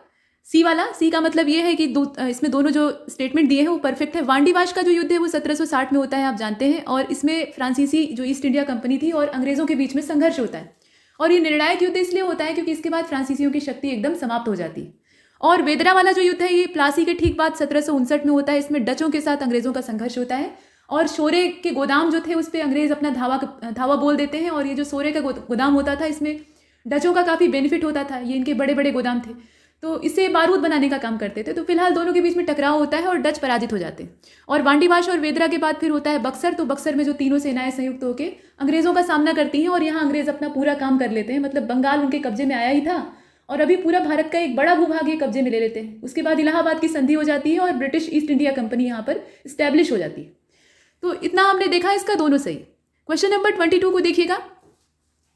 सी वाला, सी का मतलब ये है कि इसमें दोनों जो स्टेटमेंट दिए हैं वो परफेक्ट है। वांडीवाश का जो युद्ध है वो 1760 में होता है, आप जानते हैं, और इसमें फ्रांसीसी जो ईस्ट इंडिया कंपनी थी और अंग्रेजों के बीच में संघर्ष होता है। और ये निर्णायक युद्ध इसलिए होता है क्योंकि इसके बाद फ्रांसीसियों की शक्ति एकदम समाप्त हो जाती है। और वेदरा वाला जो युद्ध है ये प्लासी के ठीक बाद 1759 में होता है। इसमें डचों के साथ अंग्रेजों का संघर्ष होता है और सोरे के गोदाम जो थे उस पर अंग्रेज अपना धावा बोल देते हैं। और ये जो सोरे का गोदाम होता था इसमें डचों का काफ़ी बेनिफिट होता था, ये इनके बड़े बड़े गोदाम थे, तो इससे बारूद बनाने का काम करते थे। तो फिलहाल दोनों के बीच में टकराव होता है और डच पराजित हो जाते हैं। और वांडीवाश और वेदरा के बाद फिर होता है बक्सर। तो बक्सर में जो तीनों सेनाएं संयुक्त होकर अंग्रेजों का सामना करती हैं और यहाँ अंग्रेज अपना पूरा काम कर लेते हैं। मतलब बंगाल उनके कब्जे में आया ही था और अभी पूरा भारत का एक बड़ा भूभाग ये कब्जे में ले लेते हैं। उसके बाद इलाहाबाद की संधि हो जाती है और ब्रिटिश ईस्ट इंडिया कंपनी यहाँ पर स्टैब्लिश हो जाती है। तो इतना हमने देखा, इसका दोनों सही। क्वेश्चन नंबर 22 को देखिएगा।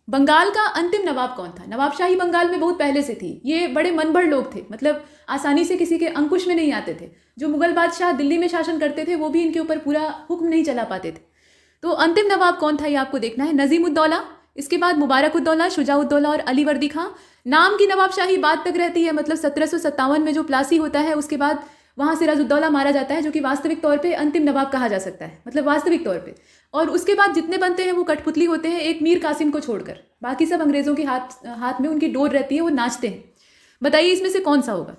बंगाल का अंतिम नवाब कौन था? नवाबशाही बंगाल में बहुत पहले से थी। ये बड़े मनबड़ लोग थे, मतलब आसानी से किसी के अंकुश में नहीं आते थे। जो मुगल बादशाह दिल्ली में शासन करते थे वो भी इनके ऊपर पूरा हुक्म नहीं चला पाते थे। तो अंतिम नवाब कौन था ये आपको देखना है। नजीमुद्दौला, इसके बाद मुबारकुद्दौला, शुजाउद्दौला और अलीवर्दी खां। नाम की नवाबशाही बाद तक रहती है, मतलब 1757 में जो प्लासी होता है उसके बाद वहाँ सिराजुद्दौला मारा जाता है, जो कि वास्तविक तौर पे अंतिम नवाब कहा जा सकता है, मतलब वास्तविक तौर पे। और उसके बाद जितने बनते हैं वो कठपुतली होते हैं, एक मीर कासिम को छोड़कर। बाकी सब अंग्रेजों के हाथ में उनकी डोर रहती है, वो नाचते हैं। बताइए इसमें से कौन सा होगा।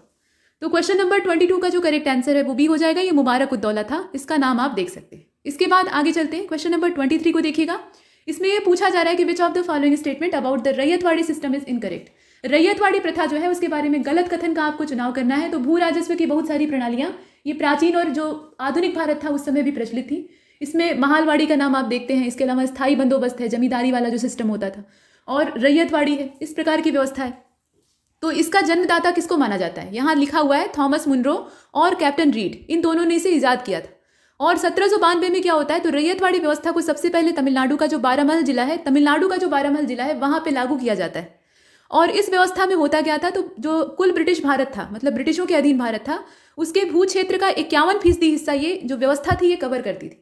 तो क्वेश्चन नंबर 22 का जो करेक्ट आंसर है वो भी हो जाएगा, ये मुबारकुद्दौला था। इसका नाम आप देख सकते हैं। इसके बाद आगे चलते हैं। क्वेश्चन नंबर 23 को देखिएगा। इसमें यह पूछा जा रहा है कि which of the following statement about the ryotwari system is incorrect. Ryotwari प्रथा जो है उसके बारे में गलत कथन का आपको चुनाव करना है। तो भू राजस्व की बहुत सारी प्रणालियां ये प्राचीन और जो आधुनिक भारत था उस समय भी प्रचलित थी। इसमें महालवाड़ी का नाम आप देखते हैं। इसके अलावा स्थायी बंदोबस्त है, जमींदारी वाला जो सिस्टम होता था, और रैयतवाड़ी है, इस प्रकार की व्यवस्था है। तो इसका जन्मदाता किसको माना जाता है? यहाँ लिखा हुआ है थॉमस मुनरो और कैप्टन रीड, इन दोनों ने इसे ईजाद किया था। और 1792 में क्या होता है, तो रैयतवाड़ी व्यवस्था को सबसे पहले तमिलनाडु का जो बारामहल जिला है वहां पे लागू किया जाता है। और इस व्यवस्था में होता क्या था, तो जो कुल ब्रिटिश भारत था, मतलब ब्रिटिशों के अधीन भारत था, उसके भू क्षेत्र का 51% हिस्सा ये जो व्यवस्था थी ये कवर करती थी।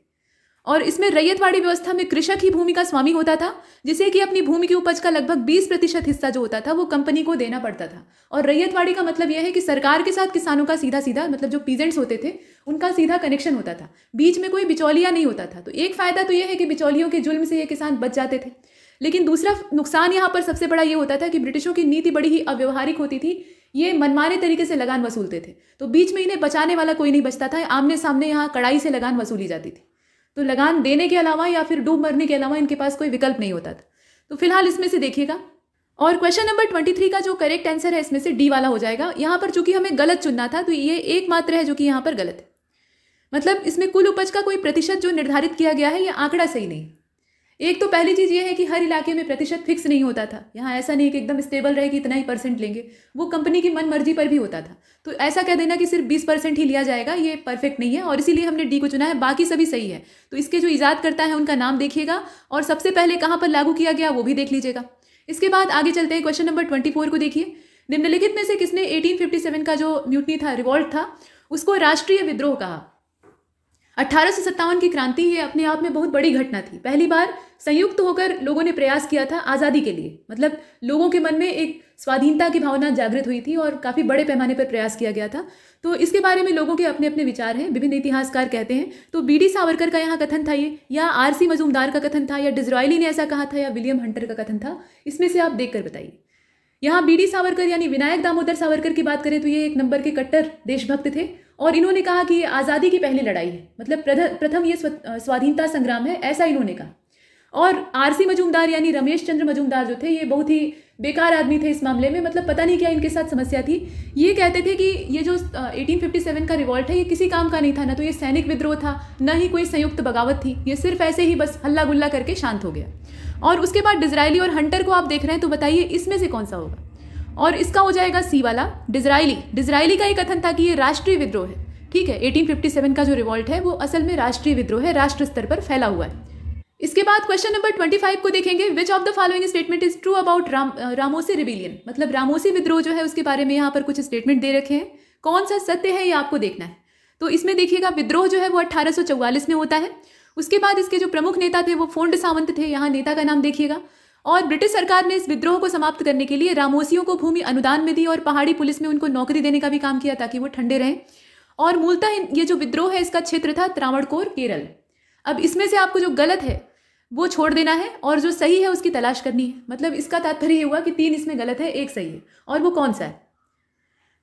और इसमें रैयतवाड़ी व्यवस्था में कृषक ही भूमि का स्वामी होता था, जिसे कि अपनी भूमि की उपज का लगभग 20% हिस्सा जो होता था वो कंपनी को देना पड़ता था। और रैयतवाड़ी का मतलब यह है कि सरकार के साथ किसानों का सीधा सीधा, मतलब जो पीजेंट्स होते थे उनका सीधा कनेक्शन होता था, बीच में कोई बिचौलिया नहीं होता था। तो एक फायदा तो यह है कि बिचौलियों के जुल्म से ये किसान बच जाते थे। लेकिन दूसरा नुकसान यहाँ पर सबसे बड़ा ये होता था कि ब्रिटिशों की नीति बड़ी ही अव्यवहारिक होती थी। ये मनमाने तरीके से लगान वसूलते थे, तो बीच में इन्हें बचाने वाला कोई नहीं बचता था। आमने सामने यहाँ कड़ाई से लगान वसूली जाती थी। तो लगान देने के अलावा या फिर डूब मरने के अलावा इनके पास कोई विकल्प नहीं होता था। तो फिलहाल इसमें से देखिएगा। और क्वेश्चन नंबर 23 का जो करेक्ट आंसर है इसमें से डी वाला हो जाएगा। यहाँ पर चूंकि हमें गलत चुनना था तो ये एकमात्र है जो कि यहाँ पर गलत है। मतलब इसमें कुल उपज का कोई प्रतिशत जो निर्धारित किया गया है ये आंकड़ा सही नहीं। एक तो पहली चीज ये है कि हर इलाके में प्रतिशत फिक्स नहीं होता था। यहाँ ऐसा नहीं कि एकदम स्टेबल रहे कि इतना ही % लेंगे, वो कंपनी की मन मर्जी पर भी होता था। तो ऐसा कह देना कि सिर्फ 20% ही लिया जाएगा ये परफेक्ट नहीं है, और इसीलिए हमने डी को चुना है। बाकी सभी सही है। तो इसके जो ईजाद करता है उनका नाम देखिएगा और सबसे पहले कहाँ पर लागू किया गया वो भी देख लीजिएगा। इसके बाद आगे चलते हैं। क्वेश्चन नंबर 24 को देखिए। निम्नलिखित में से किसने 1857 का जो म्यूटनी था, रिवॉल्ट था, उसको राष्ट्रीय विद्रोह कहा? 1857 की क्रांति ये अपने आप में बहुत बड़ी घटना थी। पहली बार संयुक्त होकर लोगों ने प्रयास किया था आज़ादी के लिए। मतलब लोगों के मन में एक स्वाधीनता की भावना जागृत हुई थी और काफ़ी बड़े पैमाने पर प्रयास किया गया था। तो इसके बारे में लोगों के अपने अपने विचार हैं, विभिन्न इतिहासकार कहते हैं। तो बीडी सावरकर का यहाँ कथन था ये, या आरसी मजूमदार का कथन था, या डिज़रायली ने ऐसा कहा था, या विलियम हंटर का कथन था? इसमें से आप देख कर बताइए। यहाँ बीडी सावरकर यानी विनायक दामोदर सावरकर की बात करें तो ये एक नंबर के कट्टर देशभक्त थे और इन्होंने कहा कि ये आज़ादी की पहली लड़ाई है, मतलब प्रथम ये स्वाधीनता संग्राम है, ऐसा इन्होंने कहा। और आरसी मजूमदार यानी रमेश चंद्र मजूमदार जो थे ये बहुत ही बेकार आदमी थे इस मामले में, मतलब पता नहीं क्या इनके साथ समस्या थी। ये कहते थे कि ये जो 1857 का रिवॉल्ट है ये किसी काम का नहीं था, ना तो ये सैनिक विद्रोह था, ना ही कोई संयुक्त बगावत थी, ये सिर्फ ऐसे ही बस हल्ला गुल्ला करके शांत हो गया। और उसके बाद डिज़रायली और हंटर को आप देख रहे हैं, तो बताइए इसमें से कौन सा होगा? और इसका हो जाएगा सी वाला, डिज़रायली का एक कथन था कि ये राष्ट्रीय विद्रोह है। ठीक है, 1857 का जो रिवॉल्ट है वो असल में राष्ट्रीय विद्रोह है, राष्ट्र स्तर पर फैला हुआ है। इसके बाद क्वेश्चन नंबर 25 को देखेंगे। विच of the following statement is true about Ramoshi rebellion? मतलब रामोसी विद्रोह जो है उसके बारे में यहाँ पर कुछ स्टेटमेंट दे रखे हैं, कौन सा सत्य है ये आपको देखना है। तो इसमें देखिएगा, विद्रोह जो है वो 1844 में होता है। उसके बाद इसके जो प्रमुख नेता थे वो फोंड सावंत थे, यहाँ नेता का नाम देखिएगा। और ब्रिटिश सरकार ने इस विद्रोह को समाप्त करने के लिए रामोसियों को भूमि अनुदान में दी और पहाड़ी पुलिस में उनको नौकरी देने का भी काम किया ताकि वो ठंडे रहें। और मूलतः ये जो विद्रोह है इसका क्षेत्र था त्रावणकोर, केरल। अब इसमें से आपको जो गलत है वो छोड़ देना है और जो सही है उसकी तलाश करनी है। मतलब इसका तात्पर्य ये हुआ कि 3 इसमें गलत है, 1 सही है, और वो कौन सा है।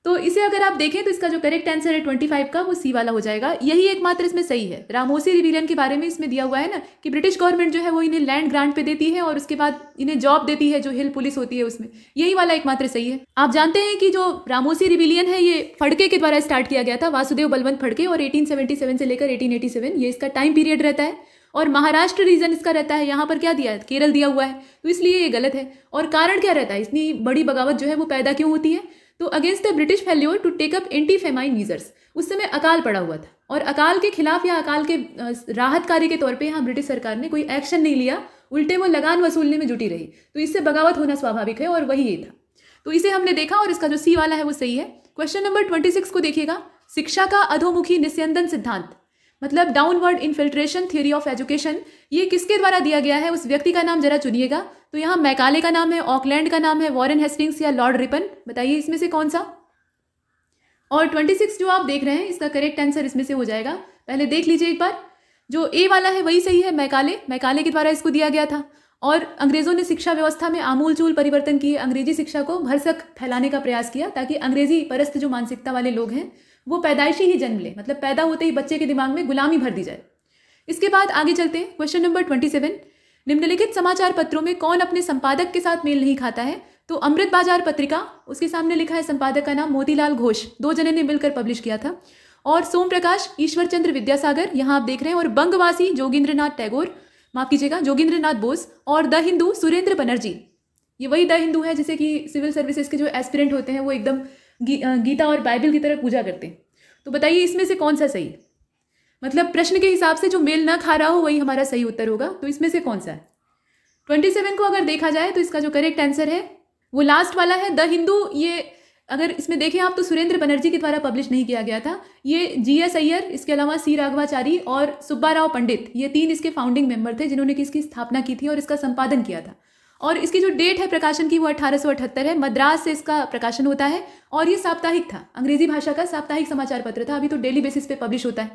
तो इसे अगर आप देखें तो इसका जो करेक्ट आंसर है 25 का, वो सी वाला हो जाएगा। यही एकमात्र इसमें सही है। रामोसी रिबेलियन के बारे में इसमें दिया हुआ है ना कि ब्रिटिश गवर्नमेंट जो है वो इन्हें लैंड ग्रांट पे देती है और उसके बाद इन्हें जॉब देती है जो हिल पुलिस होती है उसमें, यही वाला एकमात्र सही है। आप जानते हैं कि जो रामोसी रिबेलियन है ये फड़के के द्वारा स्टार्ट किया गया था, वासुदेव बलवंत फड़के, और 1877 से लेकर 1887 ये इसका टाइम पीरियड रहता है। और महाराष्ट्र रीजन इसका रहता है, यहाँ पर क्या दिया है, केरल दिया हुआ है, तो इसलिए ये गलत है। और कारण क्या रहता है, इतनी बड़ी बगावत जो है वो पैदा क्यों होती है, तो against the British failure to take up anti famine measures. उस समय अकाल पड़ा हुआ था और अकाल के खिलाफ या अकाल के राहत कार्य के तौर पे यहाँ ब्रिटिश सरकार ने कोई एक्शन नहीं लिया, उल्टे वो लगान वसूलने में जुटी रही, तो इससे बगावत होना स्वाभाविक है और वही ये था। तो इसे हमने देखा और इसका जो सी वाला है वो सही है। क्वेश्चन नंबर 26 को देखिएगा, शिक्षा का अधोमुखी निस्यंदन सिद्धांत मतलब downward infiltration theory of education, ये किसके द्वारा दिया गया है, उस व्यक्ति का नाम जरा चुनिएगा। तो यहाँ मैकाले का नाम है, ऑकलैंड का नाम है, वॉरेन हेस्टिंग्स या लॉर्ड रिपन, बताइए इसमें से कौन सा। और 26 जो आप देख रहे हैं इसका करेक्ट आंसर इसमें से हो जाएगा। पहले देख लीजिए एक बार, जो ए वाला है वही सही है, मैकाले के द्वारा इसको दिया गया था। और अंग्रेजों ने शिक्षा व्यवस्था में आमूलचूल परिवर्तन किए, अंग्रेजी शिक्षा को भरसक फैलाने का प्रयास किया ताकि अंग्रेजी परस्त जो मानसिकता वाले लोग हैं वो पैदाइशी ही जन्म ले, मतलब पैदा होते ही बच्चे के दिमाग में गुलामी भर दी जाए। इसके बाद आगे चलते हैं। क्वेश्चन नंबर 27, निम्नलिखित समाचार पत्रों में कौन अपने संपादक के साथ मेल नहीं खाता है। तो अमृत बाजार पत्रिका, उसके सामने लिखा है संपादक का नाम मोतीलाल घोष, 2 जने ने मिलकर पब्लिश किया था। और सोम प्रकाश, ईश्वर चंद्र विद्यासागर, यहाँ आप देख रहे हैं, और बंगवासी जोगिंद्रनाथ टैगोर, माफ कीजिएगा जोगिंद्रनाथ बोस, और द हिंदू सुरेंद्र बनर्जी। ये वही द हिंदू है जिसे कि सिविल सर्विसेज के जो एस्पिरेंट होते हैं वो एकदम गीता और बाइबल की तरह पूजा करते हैं। तो बताइए इसमें से कौन सा सही है, मतलब प्रश्न के हिसाब से जो मेल ना खा रहा हो वही हमारा सही उत्तर होगा। तो इसमें से कौन सा है। 27 को अगर देखा जाए तो इसका जो करेक्ट आंसर है वो लास्ट वाला है, द हिंदू। ये अगर इसमें देखें आप तो सुरेंद्र बनर्जी के द्वारा पब्लिश नहीं किया गया था, ये GS अय्यर, इसके अलावा C राघवाचारी और सुब्बाराव पंडित, ये 3 इसके फाउंडिंग मेंबर थे जिन्होंने इसकी स्थापना की थी और इसका संपादन किया था। और इसकी जो डेट है प्रकाशन की वो 1878 है, मद्रास से इसका प्रकाशन होता है और ये साप्ताहिक था, अंग्रेजी भाषा का साप्ताहिक समाचार पत्र था। अभी तो डेली बेसिस पे पब्लिश होता है,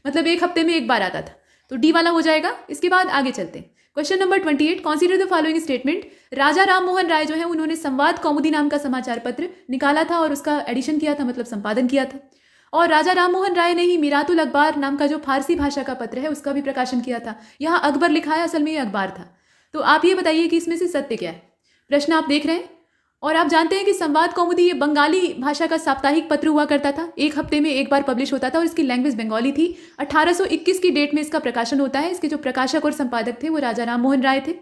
मतलब 1 हफ्ते में 1 बार आता था, तो डी वाला हो जाएगा। इसके बाद आगे चलते हैं। Question number 28, consider the following statement. Raja Ram Mohan Roy जो है उन्होंने संवाद कौमुदी नाम का समाचार पत्र निकाला था और उसका एडिशन किया था, मतलब संपादन किया था। और राजा राम मोहन राय ने ही मीरातुल अखबार नाम का जो फारसी भाषा का पत्र है उसका भी प्रकाशन किया था। यहाँ अकबर लिखा है, असल में ये अखबार था। तो आप ये बताइए कि इसमें से सत्य क्या है। प्रश्न आप देख रहे हैं और आप जानते हैं कि संवाद कौमुदी ये बंगाली भाषा का साप्ताहिक पत्र हुआ करता था, 1 हफ्ते में 1 बार पब्लिश होता था और इसकी लैंग्वेज बंगाली थी। 1821 की डेट में इसका प्रकाशन होता है। इसके जो प्रकाशक और संपादक थे वो राजा राम मोहन राय थे।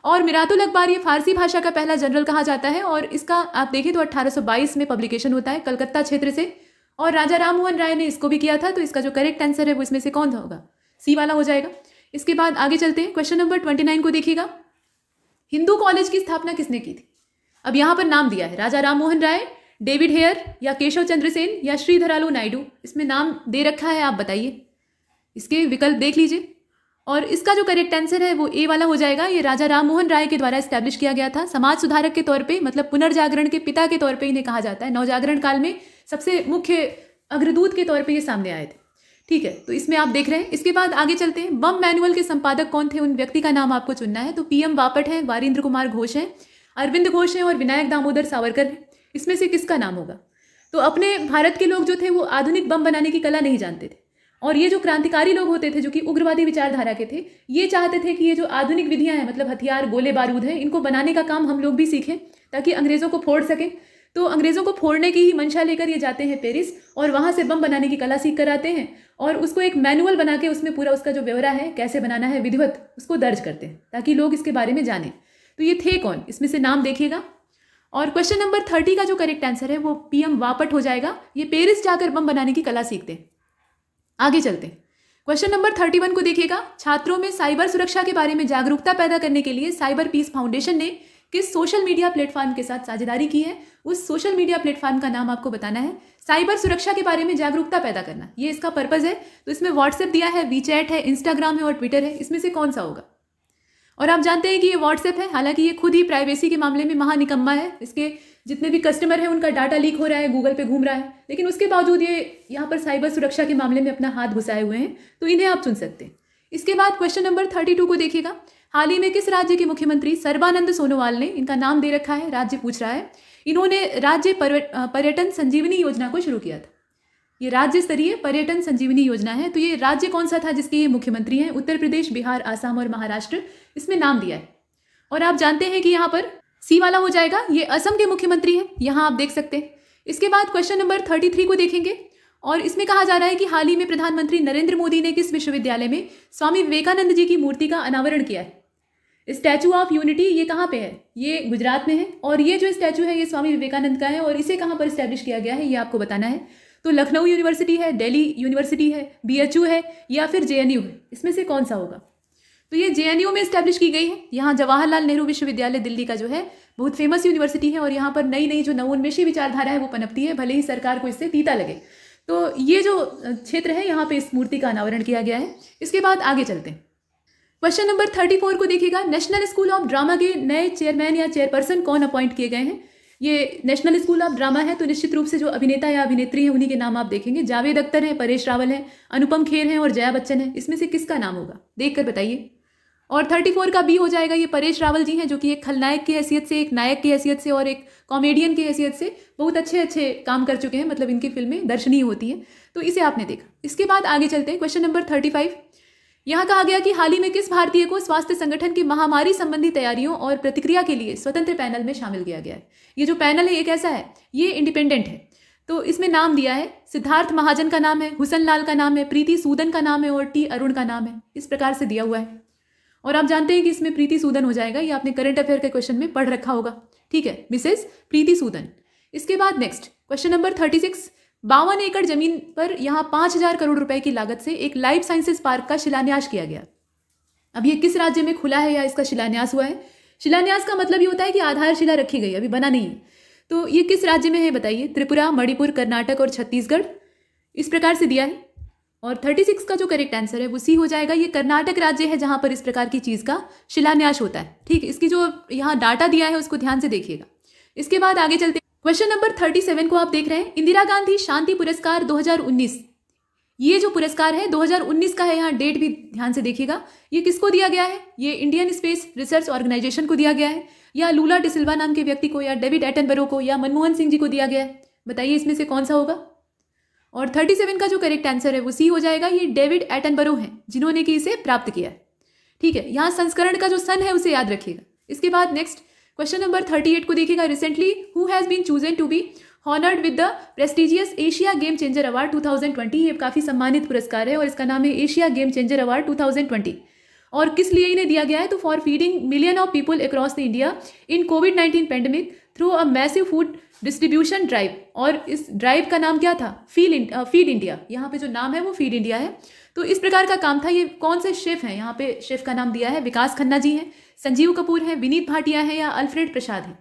और मीरातुल अखबार ये फारसी भाषा का पहला जनरल कहा जाता है और इसका आप देखें तो 1822 में पब्लिकेशन होता है कलकत्ता क्षेत्र से, और राजा राम मोहन राय ने इसको भी किया था। तो इसका जो करेक्ट आंसर है वो इसमें से कौन सा होगा, सी वाला हो जाएगा। इसके बाद आगे चलते हैं। क्वेश्चन नंबर 29 को देखिएगा, हिंदू कॉलेज की स्थापना किसने की थी। अब यहाँ पर नाम दिया है राजा राम मोहन राय, डेविड हेयर या केशव चंद्र सेन या श्रीधरालू नायडू, इसमें नाम दे रखा है, आप बताइए। इसके विकल्प देख लीजिए और इसका जो करेक्ट आंसर है वो ए वाला हो जाएगा। ये राजा राम मोहन राय के द्वारा एस्टैब्लिश किया गया था, समाज सुधारक के तौर पे, मतलब पुनर्जागरण के पिता के तौर पे इन्हें कहा जाता है। नवजागरण काल में सबसे मुख्य अग्रदूत के तौर पे ये सामने आए थे। ठीक है, तो इसमें आप देख रहे हैं। इसके बाद आगे चलते हैं। बम मैनुअल के संपादक कौन थे, उन व्यक्ति का नाम आपको चुनना है। तो PM बापट है, वारिंद्र कुमार घोष है, अरविंद घोष है और विनायक दामोदर सावरकर है। इसमें से किसका नाम होगा। तो अपने भारत के लोग जो थे वो आधुनिक बम बनाने की कला नहीं जानते थे, और ये जो क्रांतिकारी लोग होते थे जो कि उग्रवादी विचारधारा के थे, ये चाहते थे कि ये जो आधुनिक विधियां हैं, मतलब हथियार, गोले बारूद हैं, इनको बनाने का काम हम लोग भी सीखें ताकि अंग्रेजों को फोड़ सकें। तो अंग्रेजों को फोड़ने की ही मंशा लेकर ये जाते हैं पेरिस और वहां से बम बनाने की कला सीख कर आते हैं और उसको एक मैनुअल बना के उसमें पूरा उसका जो ब्यौरा है कैसे बनाना है विधिवत, उसको दर्ज करते हैं ताकि लोग इसके बारे में जानें। तो ये थे कौन, इसमें से नाम देखिएगा। और क्वेश्चन नंबर 30 का जो करेक्ट आंसर है वो PM बापट हो जाएगा। ये पेरिस जाकर बम बनाने की कला सीखते हैं। आगे चलते हैं। क्वेश्चन नंबर 31 को देखिएगा, छात्रों में साइबर सुरक्षा के बारे में जागरूकता पैदा करने के लिए साइबर पीस फाउंडेशन ने किस सोशल मीडिया प्लेटफॉर्म के साथ साझेदारी की है। उस सोशल मीडिया प्लेटफॉर्म का नाम आपको बताना है। साइबर सुरक्षा के बारे में जागरूकता पैदा करना, ये इसका पर्पज है। तो इसमें व्हाट्सएप दिया है, वीचैट है, इंस्टाग्राम है और ट्विटर है। इसमें से कौन सा होगा। और आप जानते हैं कि ये व्हाट्सएप है, हालांकि ये खुद ही प्राइवेसी के मामले में महानिकम्मा है। इसके जितने भी कस्टमर हैं उनका डाटा लीक हो रहा है, गूगल पे घूम रहा है, लेकिन उसके बावजूद ये यहाँ पर साइबर सुरक्षा के मामले में अपना हाथ घुसाए हुए हैं, तो इन्हें आप चुन सकते हैं। इसके बाद क्वेश्चन नंबर 32 को देखिएगा। हाल ही में किस राज्य के मुख्यमंत्री सर्बानंद सोनोवाल ने, इनका नाम दे रखा है, राज्य पूछ रहा है, इन्होंने राज्य पर्यटन संजीवनी योजना को शुरू किया था। ये राज्य स्तरीय पर्यटन संजीवनी योजना है। तो ये राज्य कौन सा था जिसके ये मुख्यमंत्री हैं? उत्तर प्रदेश, बिहार, आसाम और महाराष्ट्र, इसमें नाम दिया है। और आप जानते हैं कि यहाँ पर सी वाला हो जाएगा, ये असम के मुख्यमंत्री हैं, यहाँ आप देख सकते हैं। इसके बाद क्वेश्चन नंबर 33 को देखेंगे और इसमें कहा जा रहा है कि हाल ही में प्रधानमंत्री नरेंद्र मोदी ने किस विश्वविद्यालय में स्वामी विवेकानंद जी की मूर्ति का अनावरण किया है? स्टैचू ऑफ यूनिटी, ये कहाँ पे है? ये गुजरात में है। और ये जो स्टैचू है ये स्वामी विवेकानंद का है और इसे कहाँ पर स्टैब्लिश किया गया है ये आपको बताना है। तो लखनऊ यूनिवर्सिटी है, दिल्ली यूनिवर्सिटी है, बीएचयू है या फिर जेएनयू है, इसमें से कौन सा होगा? तो ये जेएनयू में स्टैब्लिश की गई है। यहाँ जवाहरलाल नेहरू विश्वविद्यालय दिल्ली का जो है बहुत फेमस यूनिवर्सिटी है और यहाँ पर नई नई जो नवोन्मेषी विचारधारा है वो पनपती है, भले ही सरकार को इससे तीता लगे। तो ये जो क्षेत्र है यहाँ पे इस मूर्ति का अनावरण किया गया है। इसके बाद आगे चलते हैं। क्वेश्चन नंबर 34 को देखिएगा। नेशनल स्कूल ऑफ ड्रामा के नए चेयरमैन या चेयरपर्सन कौन अपॉइंट किए गए हैं? ये नेशनल स्कूल ऑफ ड्रामा है तो निश्चित रूप से जो अभिनेता या अभिनेत्री हैं उन्हीं के नाम आप देखेंगे। जावेद अख्तर हैं, परेश रावल हैं, अनुपम खेर हैं और जया बच्चन है। इसमें से किसका नाम होगा देख कर बताइए। और 34 का बी हो जाएगा। ये परेश रावल जी हैं जो कि एक खलनायक की हैसियत से, एक नायक की हैसियत से और एक कॉमेडियन की हैसियत से बहुत अच्छे अच्छे काम कर चुके हैं, मतलब इनकी फिल्में दर्शनीय होती हैं, तो इसे आपने देखा। इसके बाद आगे चलते हैं। क्वेश्चन नंबर 35, यहाँ कहा गया कि हाल ही में किस भारतीय को स्वास्थ्य संगठन की महामारी संबंधी तैयारियों और प्रतिक्रिया के लिए स्वतंत्र पैनल में शामिल किया गया है? ये जो पैनल है ये कैसा है? ये इंडिपेंडेंट है। तो इसमें नाम दिया है सिद्धार्थ महाजन का नाम है, हुसन लाल का नाम है, प्रीति सूदन का नाम है और टी अरुण का नाम है। इस प्रकार से दिया हुआ है। और आप जानते हैं कि इसमें प्रीति सूदन हो जाएगा, ये आपने करंट अफेयर के क्वेश्चन में पढ़ रखा होगा, ठीक है, मिसेस प्रीति सूदन। इसके बाद नेक्स्ट क्वेश्चन नंबर 36, 52 एकड़ जमीन पर यहाँ 5000 करोड़ रुपए की लागत से एक लाइफ साइंसेज पार्क का शिलान्यास किया गया। अब ये किस राज्य में खुला है या इसका शिलान्यास हुआ है? शिलान्यास का मतलब ये होता है कि आधारशिला रखी गई, अभी बना नहीं है। तो ये किस राज्य में है बताइए? त्रिपुरा, मणिपुर, कर्नाटक और छत्तीसगढ़, इस प्रकार से दिया है। और 36 का जो करेक्ट आंसर है वो सी हो जाएगा। ये कर्नाटक राज्य है जहां पर इस प्रकार की चीज का शिलान्यास होता है, ठीक है। इसकी जो यहाँ डाटा दिया है उसको ध्यान से देखिएगा। इसके बाद आगे चलते हैं। क्वेश्चन नंबर 37 को आप देख रहे हैं। इंदिरा गांधी शांति पुरस्कार 2019, ये जो पुरस्कार है 2019 का है, यहाँ डेट भी ध्यान से देखिएगा। ये किसको दिया गया है? ये इंडियन स्पेस रिसर्च ऑर्गेनाइजेशन को दिया गया है या लूला डिसिल्वा नाम के व्यक्ति को या डेविड एटनबरो को या मनमोहन सिंह जी को दिया गया है? बताइए इसमें से कौन सा होगा। और 37 का जो करेक्ट आंसर है वो सी हो जाएगा। ये डेविड एटनबरो हैं जिन्होंने कि इसे प्राप्त किया है, ठीक है। यहाँ संस्करण का जो सन है उसे याद रखिएगा। इसके बाद नेक्स्ट क्वेश्चन नंबर 38 को देखिएगा। Recently who has been chosen to be honoured with the prestigious Asia game changer award 2020। ये काफी सम्मानित पुरस्कार है और इसका नाम है एशिया गेम चेंजर अवार्ड 2020। और किस लिए इन्हें दिया गया है? तो for feeding million of people across the India in covid pandemic through a massive food distribution drive. और इस ड्राइव का नाम क्या था? Feed India. यहाँ पे जो नाम है वो फीड इंडिया है। तो इस प्रकार का काम था। ये कौन से शेफ हैं? यहाँ पे शेफ का नाम दिया है विकास खन्ना जी हैं, संजीव कपूर हैं, विनीत भाटिया हैं या अल्फ्रेड प्रसाद हैं।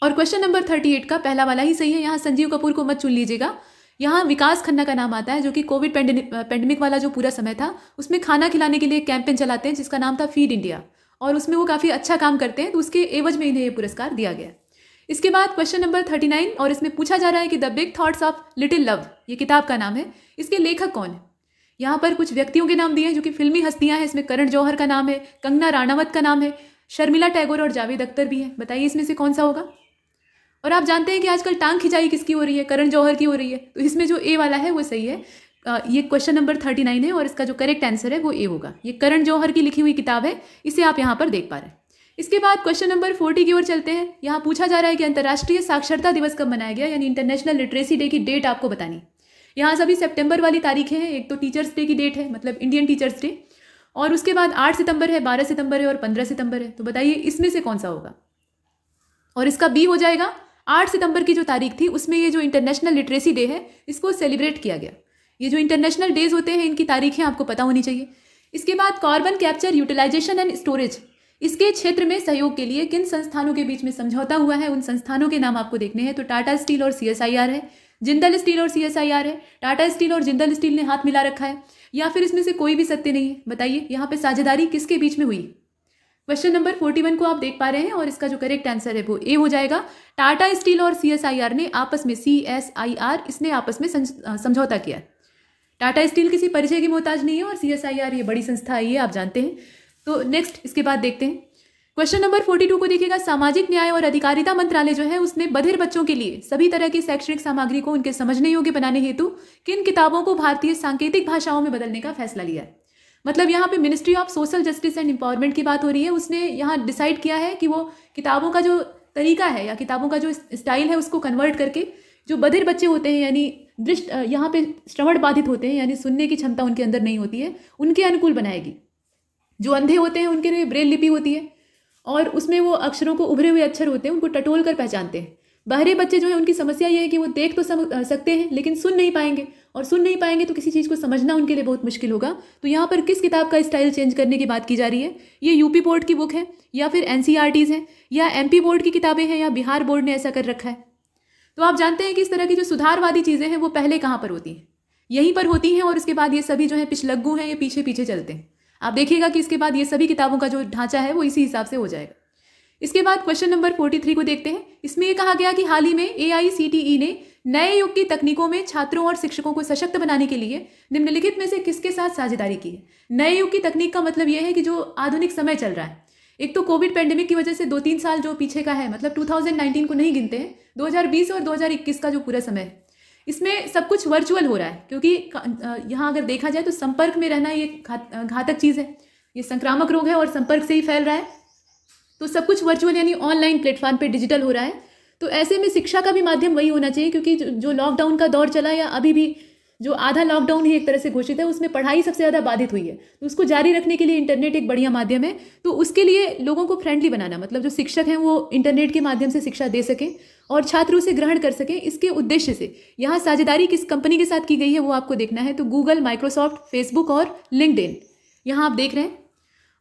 और क्वेश्चन नंबर 38 का पहला वाला ही सही है। यहाँ संजीव कपूर को मत चुन लीजिएगा। यहाँ विकास खन्ना का नाम आता है जो कि कोविड पेंडेमिक वाला जो पूरा समय था उसमें खाना खिलाने के लिए कैंपेन चलाते हैं जिसका नाम था फीड इंडिया, और उसमें वो काफ़ी अच्छा काम करते हैं, तो उसके एवज में इन्हें ये पुरस्कार दिया गया। इसके बाद क्वेश्चन नंबर 39 और इसमें पूछा जा रहा है कि the big thoughts of little love, ये किताब का नाम है, इसके लेखक कौन है? यहाँ पर कुछ व्यक्तियों के नाम दिए हैं जो कि फिल्मी हस्तियां हैं। इसमें करण जौहर का नाम है, कंगना राणावत का नाम है, शर्मिला टैगोर और जावेद अख्तर भी है। बताइए इसमें से कौन सा होगा। और आप जानते हैं कि आजकल टांग खिंचाई किसकी हो रही है? करण जौहर की हो रही है। तो इसमें जो ए वाला है वो सही है। ये क्वेश्चन नंबर 39 है और इसका जो करेक्ट आंसर है वो ए होगा। ये करण जौहर की लिखी हुई किताब है, इसे आप यहाँ पर देख पा रहे हैं। इसके बाद क्वेश्चन नंबर 40 की ओर चलते हैं। यहाँ पूछा जा रहा है कि अंतर्राष्ट्रीय साक्षरता दिवस कब मनाया गया, यानी इंटरनेशनल लिटरेसी डे की डेट आपको बतानी। यहाँ सभी सितंबर वाली तारीखें हैं। एक तो टीचर्स डे की डेट है, मतलब इंडियन टीचर्स डे, और उसके बाद 8 सितंबर है, 12 सितंबर है और 15 सितंबर है। तो बताइए इसमें से कौन सा होगा। और इसका बी हो जाएगा। 8 सितंबर की जो तारीख थी उसमें ये जो इंटरनेशनल लिटरेसी डे है इसको सेलिब्रेट किया गया। ये जो इंटरनेशनल डेज होते हैं इनकी तारीखें आपको पता होनी चाहिए। इसके बाद carbon capture utilisation and storage, इसके क्षेत्र में सहयोग के लिए किन संस्थानों के बीच में समझौता हुआ है, उन संस्थानों के नाम आपको देखने हैं। तो टाटा स्टील और CSIR है, जिंदल स्टील और CSIR है, टाटा स्टील और जिंदल स्टील ने हाथ मिला रखा है, या फिर इसमें से कोई भी सत्य नहीं है? बताइए यहाँ पे साझेदारी किसके बीच में हुई? क्वेश्चन नंबर 41 को आप देख पा रहे हैं और इसका जो करेक्ट आंसर है वो ए हो जाएगा। टाटा स्टील और CSIR ने आपस में CSIR इसने आपस में समझौता किया। टाटा स्टील किसी परिचय की मोहताज नहीं है और CSIR ये बड़ी संस्था है, ये आप जानते हैं। तो नेक्स्ट इसके बाद देखते हैं क्वेश्चन नंबर 42 को देखिएगा। सामाजिक न्याय और अधिकारिता मंत्रालय जो है उसने बधिर बच्चों के लिए सभी तरह की शैक्षणिक सामग्री को उनके समझने योग्य बनाने हेतु किन किताबों को भारतीय सांकेतिक भाषाओं में बदलने का फैसला लिया है? मतलब यहाँ पे ministry of social justice and empowerment की बात हो रही है। उसने यहाँ डिसाइड किया है कि वो किताबों का जो तरीका है या किताबों का जो स्टाइल है उसको कन्वर्ट करके जो बधिर बच्चे होते हैं यानी यहाँ पे श्रवण बाधित होते हैं यानी सुनने की क्षमता उनके अंदर नहीं होती है, उनके अनुकूल बनाएगी। जो अंधे होते हैं उनके लिए ब्रेल लिपि होती है और उसमें वो अक्षरों को उभरे हुए अक्षर होते हैं, उनको टटोल कर पहचानते हैं। बहरे बच्चे जो है उनकी समस्या ये है कि वो देख तो सकते हैं लेकिन सुन नहीं पाएंगे, और सुन नहीं पाएंगे तो किसी चीज़ को समझना उनके लिए बहुत मुश्किल होगा। तो यहाँ पर किस किताब का स्टाइल चेंज करने की बात की जा रही है? ये यूपी बोर्ड की बुक है या फिर NCERTs हैं या MP बोर्ड की किताबें हैं या बिहार बोर्ड ने ऐसा कर रखा है? तो आप जानते हैं कि इस तरह की जो सुधारवादी चीज़ें हैं वो पहले कहाँ पर होती हैं? यहीं पर होती हैं और इसके बाद ये सभी जो है पिछलग्गू हैं, ये पीछे पीछे चलते हैं। आप देखिएगा कि इसके बाद ये सभी किताबों का जो ढांचा है वो इसी हिसाब से हो जाएगा। इसके बाद क्वेश्चन नंबर 43 को देखते हैं। इसमें यह कहा गया कि हाल ही में AICTE ने नए युग की तकनीकों में छात्रों और शिक्षकों को सशक्त बनाने के लिए निम्नलिखित में से किसके साथ साझेदारी की है? नए युग की तकनीक का मतलब यह है कि जो आधुनिक समय चल रहा है। एक तो कोविड पैंडेमिक की वजह से 2-3 साल जो पीछे का है, मतलब 2019 को नहीं गिनते हैं, 2020 और 2021 का जो पूरा समय है, इसमें सब कुछ वर्चुअल हो रहा है। क्योंकि यहाँ अगर देखा जाए तो संपर्क में रहना ये घातक चीज़ है, ये संक्रामक रोग है और संपर्क से ही फैल रहा है। तो सब कुछ वर्चुअल यानी ऑनलाइन प्लेटफॉर्म पे डिजिटल हो रहा है। तो ऐसे में शिक्षा का भी माध्यम वही होना चाहिए, क्योंकि जो लॉकडाउन का दौर चला या अभी भी जो आधा लॉकडाउन ही एक तरह से घोषित है उसमें पढ़ाई सबसे ज़्यादा बाधित हुई है। तो उसको जारी रखने के लिए इंटरनेट एक बढ़िया माध्यम है। तो उसके लिए लोगों को फ्रेंडली बनाना, मतलब जो शिक्षक हैं वो इंटरनेट के माध्यम से शिक्षा दे सकें और छात्र उसे ग्रहण कर सकें, इसके उद्देश्य से यहाँ साझेदारी किस कंपनी के साथ की गई है वो आपको देखना है। तो गूगल, माइक्रोसॉफ्ट, फेसबुक और लिंक्डइन यहाँ आप देख रहे हैं।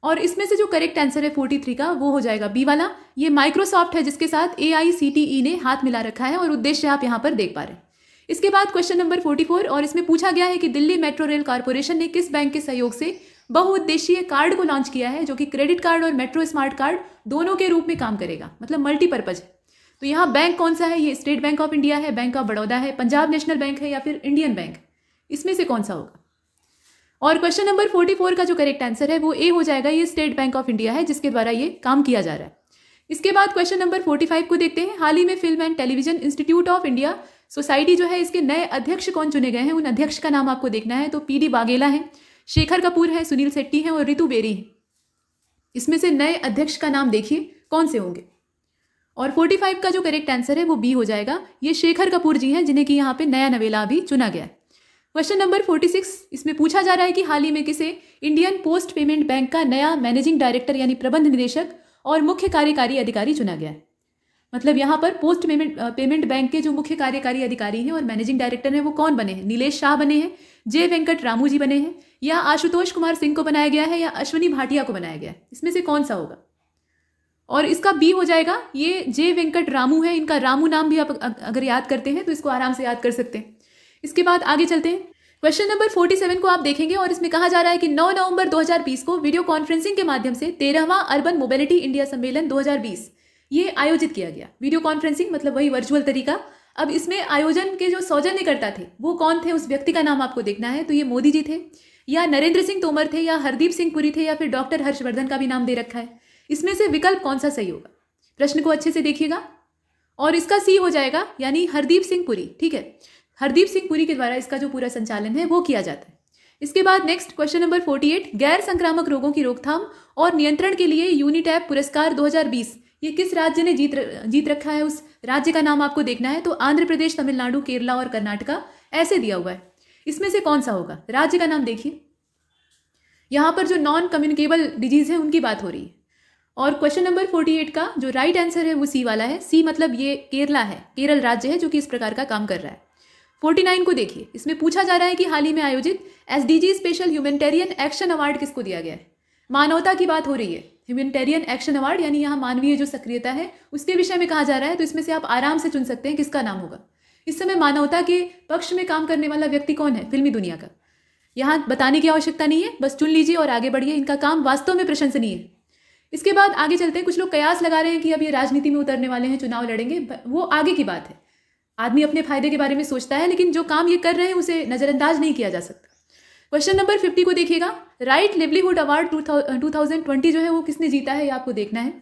और इसमें से जो करेक्ट आंसर है 43 का वो हो जाएगा बी वाला। ये माइक्रोसॉफ्ट है जिसके साथ AICTE ने हाथ मिला रखा है और उद्देश्य आप यहाँ पर देख पा रहे हैं। इसके बाद क्वेश्चन नंबर 44 और इसमें पूछा गया है कि दिल्ली मेट्रो रेल कॉर्पोरेशन ने किस बैंक के सहयोग से बहुउद्देशीय कार्ड को लॉन्च किया है जो कि क्रेडिट कार्ड और मेट्रो स्मार्ट कार्ड दोनों के रूप में काम करेगा, मतलब मल्टीपर्पज है। तो यहाँ बैंक कौन सा है? ये स्टेट बैंक ऑफ इंडिया है, बैंक ऑफ बड़ौदा है, पंजाब नेशनल बैंक है या फिर इंडियन बैंक? इसमें से कौन सा होगा? और क्वेश्चन नंबर 44 का जो करेक्ट आंसर है वो ए हो जाएगा। ये स्टेट बैंक ऑफ इंडिया है जिसके द्वारा ये काम किया जा रहा है। इसके बाद क्वेश्चन नंबर 45 को देखते हैं। हाल ही में film and television institute of India society जो है इसके नए अध्यक्ष कौन चुने गए हैं? उन अध्यक्ष का नाम आपको देखना है। तो PD बाघेला है, शेखर कपूर है, सुनील शेट्टी है और रितु बेरी है। इसमें से नए अध्यक्ष का नाम देखिए कौन से होंगे। और 45 का जो करेक्ट आंसर है वो बी हो जाएगा। ये शेखर कपूर जी हैं जिन्हें कि यहाँ पे नया नवेला अभी चुना गया है। क्वेश्चन नंबर 46 इसमें पूछा जा रहा है कि हाल ही में किसे इंडियन पोस्ट पेमेंट बैंक का नया मैनेजिंग डायरेक्टर यानी प्रबंध निदेशक और मुख्य कार्यकारी अधिकारी चुना गया है। मतलब यहाँ पर पोस्ट पेमेंट बैंक के जो मुख्य कार्यकारी अधिकारी हैं और मैनेजिंग डायरेक्टर हैं वो कौन बने हैं? नीलेश शाह बने हैं, जे वेंकट रामू जी बने हैं या आशुतोष कुमार सिंह को बनाया गया है या अश्विनी भाटिया को बनाया गया है? इसमें से कौन सा होगा? और इसका बी हो जाएगा। ये जे वेंकट रामू है, इनका रामू नाम भी आप अगर याद करते हैं तो इसको आराम से याद कर सकते हैं। इसके बाद आगे चलते हैं। क्वेश्चन नंबर 47 को आप देखेंगे और इसमें कहा जा रहा है कि 9 नवंबर 2020 को वीडियो कॉन्फ्रेंसिंग के माध्यम से 13वां अर्बन मोबिलिटी इंडिया सम्मेलन 2020 ये आयोजित किया गया। वीडियो कॉन्फ्रेंसिंग मतलब वही वर्चुअल तरीका। अब इसमें आयोजन के जो सौजन्यकर्ता थे वो कौन थे? उस व्यक्ति का नाम आपको देखना है। तो ये मोदी जी थे या नरेंद्र सिंह तोमर थे या हरदीप सिंह पुरी थे या फिर डॉक्टर हर्षवर्धन का भी नाम दे रखा है। इसमें से विकल्प कौन सा सही होगा? प्रश्न को अच्छे से देखिएगा। और इसका सी हो जाएगा यानी हरदीप सिंह पुरी। ठीक है, हरदीप सिंह पुरी के द्वारा इसका जो पूरा संचालन है वो किया जाता है। इसके बाद नेक्स्ट क्वेश्चन नंबर 48 गैर संक्रामक रोगों की रोकथाम और नियंत्रण के लिए यूनिटैप पुरस्कार 2020 ये किस राज्य ने जीत रखा है? उस राज्य का नाम आपको देखना है। तो आंध्र प्रदेश, तमिलनाडु, केरला और कर्नाटका ऐसे दिया हुआ है। इसमें से कौन सा होगा? राज्य का नाम देखिए। यहाँ पर जो नॉन कम्युनिकेबल डिजीज है उनकी बात हो रही है। और क्वेश्चन नंबर 48 का जो राइट आंसर है वो सी वाला है। सी मतलब ये केरला है, केरल राज्य है जो कि इस प्रकार का काम कर रहा है। 49 को देखिए। इसमें पूछा जा रहा है कि हाल ही में आयोजित SDG special humanitarian action award किसको दिया गया है? मानवता की बात हो रही है। ह्यूमैनिटेरियन एक्शन अवार्ड यानी यहाँ मानवीय जो सक्रियता है उसके विषय में कहा जा रहा है। तो इसमें से आप आराम से चुन सकते हैं किसका नाम होगा। इस समय मानवता के पक्ष में काम करने वाला व्यक्ति कौन है फिल्मी दुनिया का? यहाँ बताने की आवश्यकता नहीं है, बस चुन लीजिए और आगे बढ़िए। इनका काम वास्तव में प्रशंसनीय है। इसके बाद आगे चलते हैं। कुछ लोग कयास लगा रहे हैं कि अब ये राजनीति में उतरने वाले हैं, चुनाव लड़ेंगे, वो आगे की बात है। आदमी अपने फायदे के बारे में सोचता है, लेकिन जो काम ये कर रहे हैं उसे नजरअंदाज नहीं किया जा सकता। क्वेश्चन नंबर 50 को देखिएगा। राइट लिवलीहुड अवार्ड 2020 जो है वो किसने जीता है, ये आपको देखना है।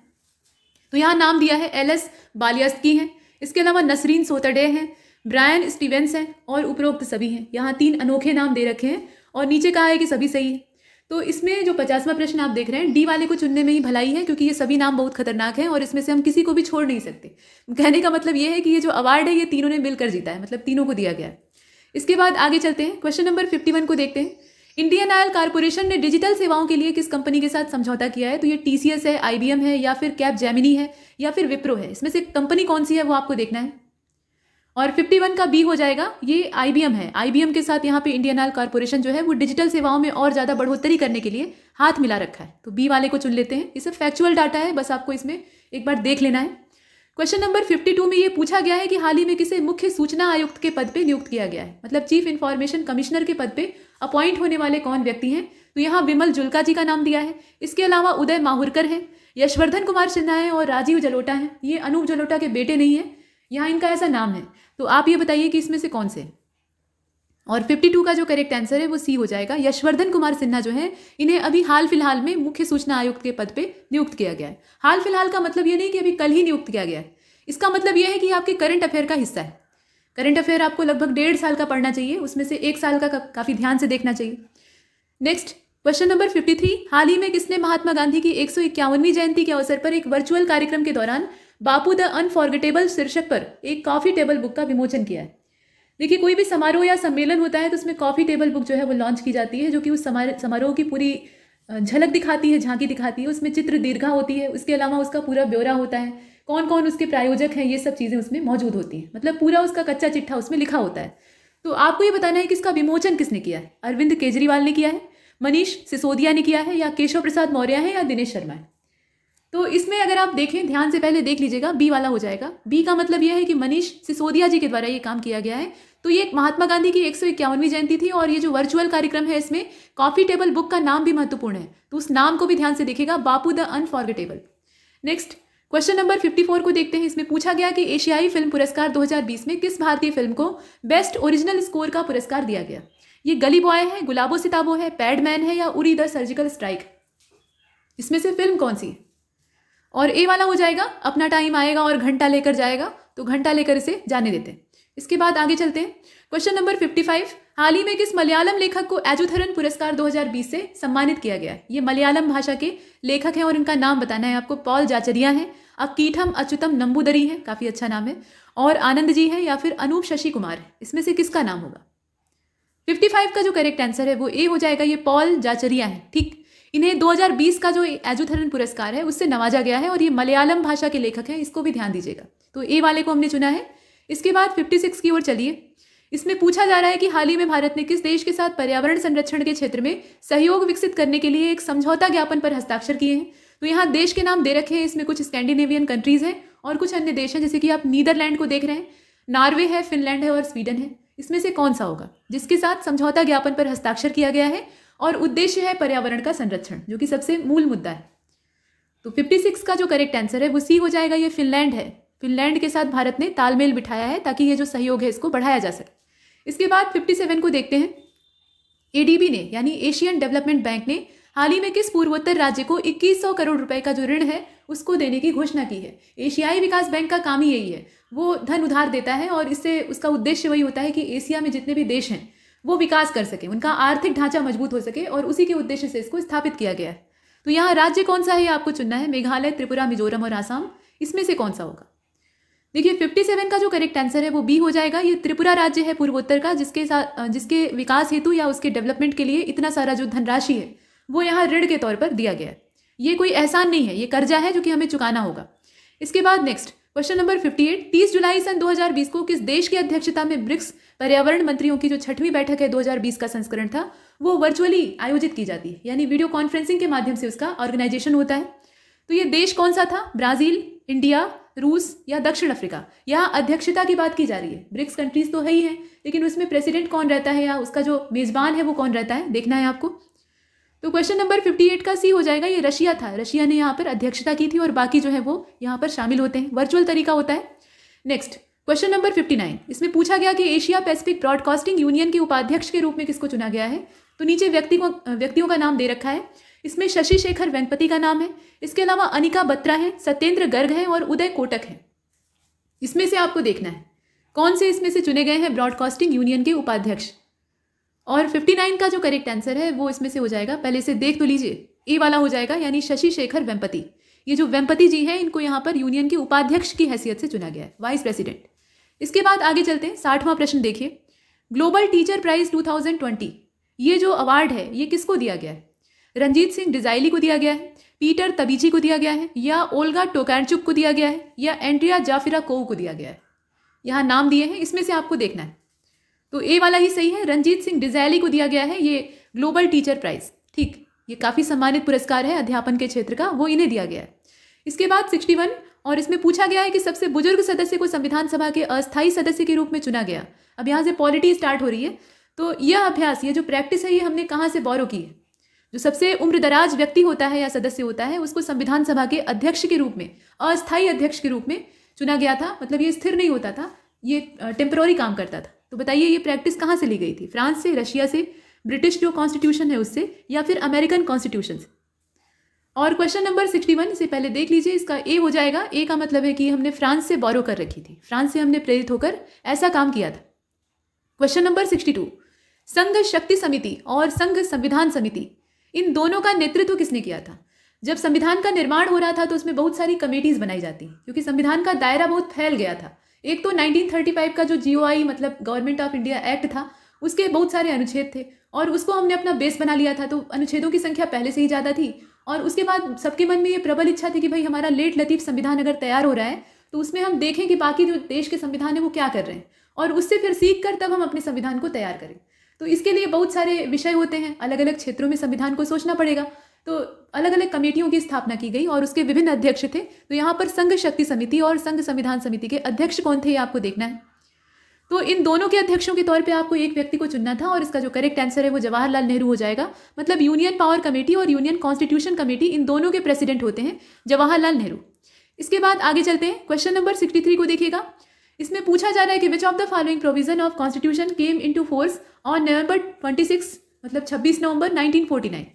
तो यहाँ नाम दिया है एलएस बालियास्की हैं, इसके अलावा नसरीन सोतडे हैं, ब्रायन स्टीवेंस हैं और उपरोक्त सभी हैं। यहाँ 3 अनोखे नाम दे रखे हैं और नीचे कहा है कि सभी सही है। तो इसमें जो 50वां प्रश्न आप देख रहे हैं, डी वाले को चुनने में ही भलाई है, क्योंकि ये सभी नाम बहुत खतरनाक हैं और इसमें से हम किसी को भी छोड़ नहीं सकते। कहने का मतलब ये है कि ये जो अवार्ड है ये तीनों ने मिलकर जीता है, मतलब तीनों को दिया गया है। इसके बाद आगे चलते हैं। क्वेश्चन नंबर 51 को देखते हैं। इंडियन ऑयल कारपोरेशन ने डिजिटल सेवाओं के लिए किस कंपनी के साथ समझौता किया है? तो ये टीसीएस है, आईबीएम है, या फिर कैपजेमिनी है, या फिर विप्रो है। इसमें से कंपनी कौन सी है वो आपको देखना है। और 51 का बी हो जाएगा, ये आईबीएम है। आईबीएम के साथ यहाँ पे इंडियन ऑयल कारपोरेशन जो है वो डिजिटल सेवाओं में और ज़्यादा बढ़ोतरी करने के लिए हाथ मिला रखा है। तो बी वाले को चुन लेते हैं। ये सब फैक्चुअल डाटा है, बस आपको इसमें एक बार देख लेना है। क्वेश्चन नंबर 52 में ये पूछा गया है कि हाल ही में किसे मुख्य सूचना आयुक्त के पद पे नियुक्त किया गया है, मतलब चीफ इंफॉर्मेशन कमिश्नर के पद पे अपॉइंट होने वाले कौन व्यक्ति हैं? तो यहाँ विमल जुल्का जी का नाम दिया है। इसके अलावा उदय माहुरकर हैं, यशवर्धन कुमार सिन्हा है और राजीव जलोटा हैं। ये अनूप जलोटा के बेटे नहीं है, यहाँ इनका ऐसा नाम है। तो आप ये बताइए कि इसमें से कौन से। और 52 का जो करेक्ट आंसर है वो सी हो जाएगा। यशवर्धन कुमार सिन्हा जो है, इन्हें अभी हाल फिलहाल में मुख्य सूचना आयुक्त के पद पे नियुक्त किया गया है। हाल फिलहाल का मतलब ये नहीं कि अभी कल ही नियुक्त किया गया है, इसका मतलब ये है कि आपके करंट अफेयर का हिस्सा है। करंट अफेयर आपको लगभग 1.5 साल का पढ़ना चाहिए, उसमें से 1 साल का काफी ध्यान से देखना चाहिए। Next question number 53। हाल ही में किसने महात्मा गांधी की 151वीं जयंती के अवसर पर एक वर्चुअल कार्यक्रम के दौरान बापू द अनफॉरगेटेबल शीर्षक पर एक कॉफी टेबल बुक का विमोचन किया है? देखिए, कोई भी समारोह या सम्मेलन होता है तो उसमें कॉफी टेबल बुक जो है वो लॉन्च की जाती है, जो कि उस समारोह की पूरी झलक दिखाती है, झांकी दिखाती है। उसमें चित्र दीर्घा होती है, उसके अलावा उसका पूरा ब्यौरा होता है, कौन कौन उसके प्रायोजक हैं, ये सब चीज़ें उसमें मौजूद होती हैं। मतलब पूरा उसका कच्चा चिट्ठा उसमें लिखा होता है। तो आपको ये बताना है कि इसका विमोचन किसने किया है। अरविंद केजरीवाल ने किया है, मनीष सिसोदिया ने किया है, या केशव प्रसाद मौर्य है, या दिनेश शर्मा है। तो इसमें अगर आप देखें, ध्यान से पहले देख लीजिएगा, बी वाला हो जाएगा। बी का मतलब यह है कि मनीष सिसोदिया जी के द्वारा ये काम किया गया है। तो ये महात्मा गांधी की 151वीं जयंती थी और ये जो वर्चुअल कार्यक्रम है इसमें कॉफी टेबल बुक का नाम भी महत्वपूर्ण है, तो उस नाम को भी ध्यान से देखिएगा, Bapu the unforgettable. Next question number 54 को देखते हैं। इसमें पूछा गया कि एशियाई फिल्म पुरस्कार 2020 में किस भारतीय फिल्म को बेस्ट ओरिजिनल स्कोर का पुरस्कार दिया गया? ये गली बॉय है, गुलाबो सिताबो है, पैडमैन है, या उरी द सर्जिकल स्ट्राइक? इसमें से फिल्म कौन सी है? और ए वाला हो जाएगा, अपना टाइम आएगा और घंटा लेकर जाएगा, तो घंटा लेकर इसे जाने देते हैं। इसके बाद आगे चलते हैं। Question number 55। हाल ही में किस मलयालम लेखक को एजुथरन पुरस्कार 2020 से सम्मानित किया गया है? ये मलयालम भाषा के लेखक हैं और इनका नाम बताना है आपको। पॉल जाचरिया हैं, अकीठम अच्युतम नंबूदरी है, काफी अच्छा नाम है, और आनंद जी है, या फिर अनूप शशि कुमार है। इसमें से किसका नाम होगा? 55 का जो करेक्ट आंसर है वो ए हो जाएगा, ये पॉल जाचरिया है। ठीक, इन्हें 2020 का जो एजुथरन पुरस्कार है उससे नवाजा गया है और ये मलयालम भाषा के लेखक हैं, इसको भी ध्यान दीजिएगा। तो ए वाले को हमने चुना है। इसके बाद 56 की ओर चलिए। इसमें पूछा जा रहा है कि हाल ही में भारत ने किस देश के साथ पर्यावरण संरक्षण के क्षेत्र में सहयोग विकसित करने के लिए एक समझौता ज्ञापन पर हस्ताक्षर किए हैं? तो यहाँ देश के नाम दे रखे हैं, इसमें कुछ स्कैंडिनेवियन कंट्रीज हैं और कुछ अन्य देश हैं, जैसे कि आप नीदरलैंड को देख रहे हैं, नॉर्वे है, फिनलैंड है और स्वीडन है। इसमें से कौन सा होगा जिसके साथ समझौता ज्ञापन पर हस्ताक्षर किया गया है और उद्देश्य है पर्यावरण का संरक्षण, जो कि सबसे मूल मुद्दा है? तो 56 का जो करेक्ट आंसर है वो सी हो जाएगा, ये फिनलैंड है। फिनलैंड के साथ भारत ने तालमेल बिठाया है ताकि ये जो सहयोग है इसको बढ़ाया जा सके। इसके बाद 57 को देखते हैं। एडीबी ने, यानी एशियन डेवलपमेंट बैंक ने हाल ही में किस पूर्वोत्तर राज्य को 2100 करोड़ रुपए का जो ऋण है उसको देने की घोषणा की है? एशियाई विकास बैंक का काम ही यही है, वो धन उधार देता है और इससे उसका उद्देश्य वही होता है कि एशिया में जितने भी देश हैं वो विकास कर सके, उनका आर्थिक ढांचा मजबूत हो सके, और उसी के उद्देश्य से इसको स्थापित किया गया है। तो यहाँ राज्य कौन सा है आपको चुनना है, मेघालय, त्रिपुरा, मिजोरम और आसाम। इसमें से कौन सा होगा? देखिए 57 का जो करेक्ट आंसर है वो बी हो जाएगा। ये त्रिपुरा राज्य है पूर्वोत्तर का, जिसके विकास हेतु या उसके डेवलपमेंट के लिए इतना सारा जो धनराशि है वो यहाँ ऋण के तौर पर दिया गया है। ये कोई एहसान नहीं है, ये कर्जा है जो कि हमें चुकाना होगा। इसके बाद नेक्स्ट क्वेश्चन नंबर 58। 30 जुलाई सन 2020 को किस देश की अध्यक्षता में ब्रिक्स पर्यावरण मंत्रियों की जो 6वीं बैठक है 2020 का संस्करण था वो वर्चुअली आयोजित की जाती है, यानी वीडियो कॉन्फ्रेंसिंग के माध्यम से उसका ऑर्गेनाइजेशन होता है। तो ये देश कौन सा था? ब्राजील, इंडिया, रूस या दक्षिण अफ्रीका? यहाँ अध्यक्षता की बात की जा रही है। ब्रिक्स कंट्रीज तो है ही हैं, लेकिन उसमें प्रेसिडेंट कौन रहता है या उसका जो मेजबान है वो कौन रहता है, देखना है आपको। तो क्वेश्चन नंबर 58 का सी हो जाएगा। ये रशिया था, रशिया ने यहाँ पर अध्यक्षता की थी और बाकी जो है वो यहाँ पर शामिल होते हैं, वर्चुअल तरीका होता है। नेक्स्ट क्वेश्चन नंबर 59, इसमें पूछा गया कि एशिया पैसिफिक ब्रॉडकास्टिंग यूनियन के उपाध्यक्ष के रूप में किसको चुना गया है? तो नीचे व्यक्तियों का नाम दे रखा है। इसमें शशि शेखर वेम्पति का नाम है, इसके अलावा अनिका बत्रा है, सत्येंद्र गर्ग है और उदय कोटक है। इसमें से आपको देखना है कौन से इसमें से चुने गए हैं ब्रॉडकास्टिंग यूनियन के उपाध्यक्ष। और 59 का जो करेक्ट आंसर है वो इसमें से हो जाएगा, पहले से देख तो लीजिए, ए वाला हो जाएगा, यानी शशि शेखर वेम्पति। ये जो वेम्पति जी हैं इनको यहाँ पर यूनियन के उपाध्यक्ष की हैसियत से चुना गया है, वाइस प्रेसिडेंट। इसके बाद आगे चलते हैं, 60वां प्रश्न देखिए। ग्लोबल टीचर प्राइज 2020 ये जो अवार्ड है ये किसको दिया गया है? रंजीत सिंह डिजाइली को दिया गया है, पीटर तबीची को दिया गया है, या ओल्गा टोकार्चुक को दिया गया है, या एंड्रिया जाफिराकोव को दिया गया है? यहाँ नाम दिए हैं, इसमें से आपको देखना है। तो ए वाला ही सही है, रंजीत सिंह डिजाइली को दिया गया है ये ग्लोबल टीचर प्राइज। ठीक, ये काफ़ी सम्मानित पुरस्कार है अध्यापन के क्षेत्र का, वो इन्हें दिया गया है। इसके बाद 61, और इसमें पूछा गया है कि सबसे बुजुर्ग सदस्य को संविधान सभा के अस्थायी सदस्य के रूप में चुना गया। अब यहाँ से पॉलिटी स्टार्ट हो रही है। तो यह अभ्यास, ये जो प्रैक्टिस है, ये हमने कहाँ से बोरो की है? जो सबसे उम्रदराज व्यक्ति होता है या सदस्य होता है उसको संविधान सभा के अध्यक्ष के रूप में, अस्थायी अध्यक्ष के रूप में चुना गया था। मतलब ये स्थिर नहीं होता था, ये टेम्पररी काम करता था। तो बताइए ये प्रैक्टिस कहाँ से ली गई थी? फ्रांस से, रशिया से, ब्रिटिश जो कॉन्स्टिट्यूशन है उससे, या फिर अमेरिकन कॉन्स्टिट्यूशन से? और क्वेश्चन नंबर 61 से पहले देख लीजिए, इसका ए हो जाएगा। ए का मतलब है कि हमने फ्रांस से बोरो कर रखी थी, फ्रांस से हमने प्रेरित होकर ऐसा काम किया था। क्वेश्चन नंबर 62, संघ शक्ति समिति और संघ संविधान समिति, इन दोनों का नेतृत्व किसने किया था? जब संविधान का निर्माण हो रहा था तो उसमें बहुत सारी कमेटीज बनाई जाती, क्योंकि संविधान का दायरा बहुत फैल गया था। एक तो 1935 का जो GOI मतलब गवर्नमेंट ऑफ इंडिया एक्ट था, उसके बहुत सारे अनुच्छेद थे और उसको हमने अपना बेस बना लिया था। तो अनुच्छेदों की संख्या पहले से ही ज़्यादा थी और उसके बाद सबके मन में ये प्रबल इच्छा थी कि भाई हमारा लेट लतीफ़ संविधान अगर तैयार हो रहा है तो उसमें हम देखें कि बाकी जो देश के संविधान है वो क्या कर रहे हैं और उससे फिर सीख कर तब हम अपने संविधान को तैयार करें। तो इसके लिए बहुत सारे विषय होते हैं, अलग अलग क्षेत्रों में संविधान को सोचना पड़ेगा। तो अलग अलग कमेटियों की स्थापना की गई और उसके विभिन्न अध्यक्ष थे। तो यहाँ पर संघ शक्ति समिति और संघ संविधान समिति के अध्यक्ष कौन थे ये आपको देखना है। तो इन दोनों के अध्यक्षों के तौर पे आपको एक व्यक्ति को चुनना था और इसका जो करेक्ट आंसर है वो जवाहरलाल नेहरू हो जाएगा। मतलब यूनियन पावर कमेटी और यूनियन कॉन्स्टिट्यूशन कमेटी, इन दोनों के प्रेसिडेंट होते हैं जवाहरलाल नेहरू। इसके बाद आगे चलते हैं, क्वेश्चन नंबर 63 को देखिएगा। इसमें पूछा जा रहा है कि which of the following provision of constitution came into force on November 26 मतलब 26 नवंबर 1949।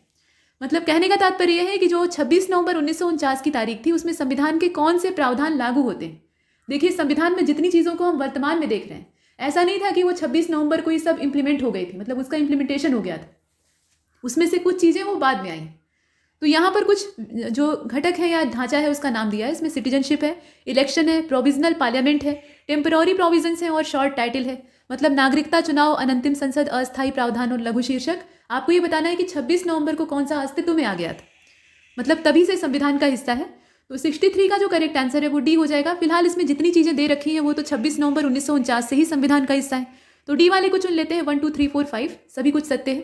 मतलब कहने का तात्पर्य यह है कि जो 26 नवंबर 1949 की तारीख थी उसमें संविधान के कौन से प्रावधान लागू होते हैं। देखिए संविधान में जितनी चीज़ों को हम वर्तमान में देख रहे हैं, ऐसा नहीं था कि वो 26 नवंबर को ये सब इंप्लीमेंट हो गई थी, मतलब उसका इंप्लीमेंटेशन हो गया था। उसमें से कुछ चीज़ें वो बाद में आई। तो यहाँ पर कुछ जो घटक है या ढांचा है उसका नाम दिया है। इसमें सिटीजनशिप है, इलेक्शन है, प्रोविजनल पार्लियामेंट है, टेम्पररी प्रोविजंस हैं और शॉर्ट टाइटल है। मतलब नागरिकता, चुनाव, अनंतिम संसद, अस्थायी प्रावधान और लघु शीर्षक। आपको ये बताना है कि 26 नवंबर को कौन सा अस्तित्व में आ गया था, मतलब तभी से संविधान का हिस्सा है। तो 63 का जो करेक्ट आंसर है वो डी हो जाएगा। फिलहाल इसमें जितनी चीज़ें दे रखी हैं वो तो 26 नवंबर 1949 से ही संविधान का हिस्सा है। तो डी वाले को चुन लेते हैं। 1 2 3 4 5 सभी कुछ सत्य है।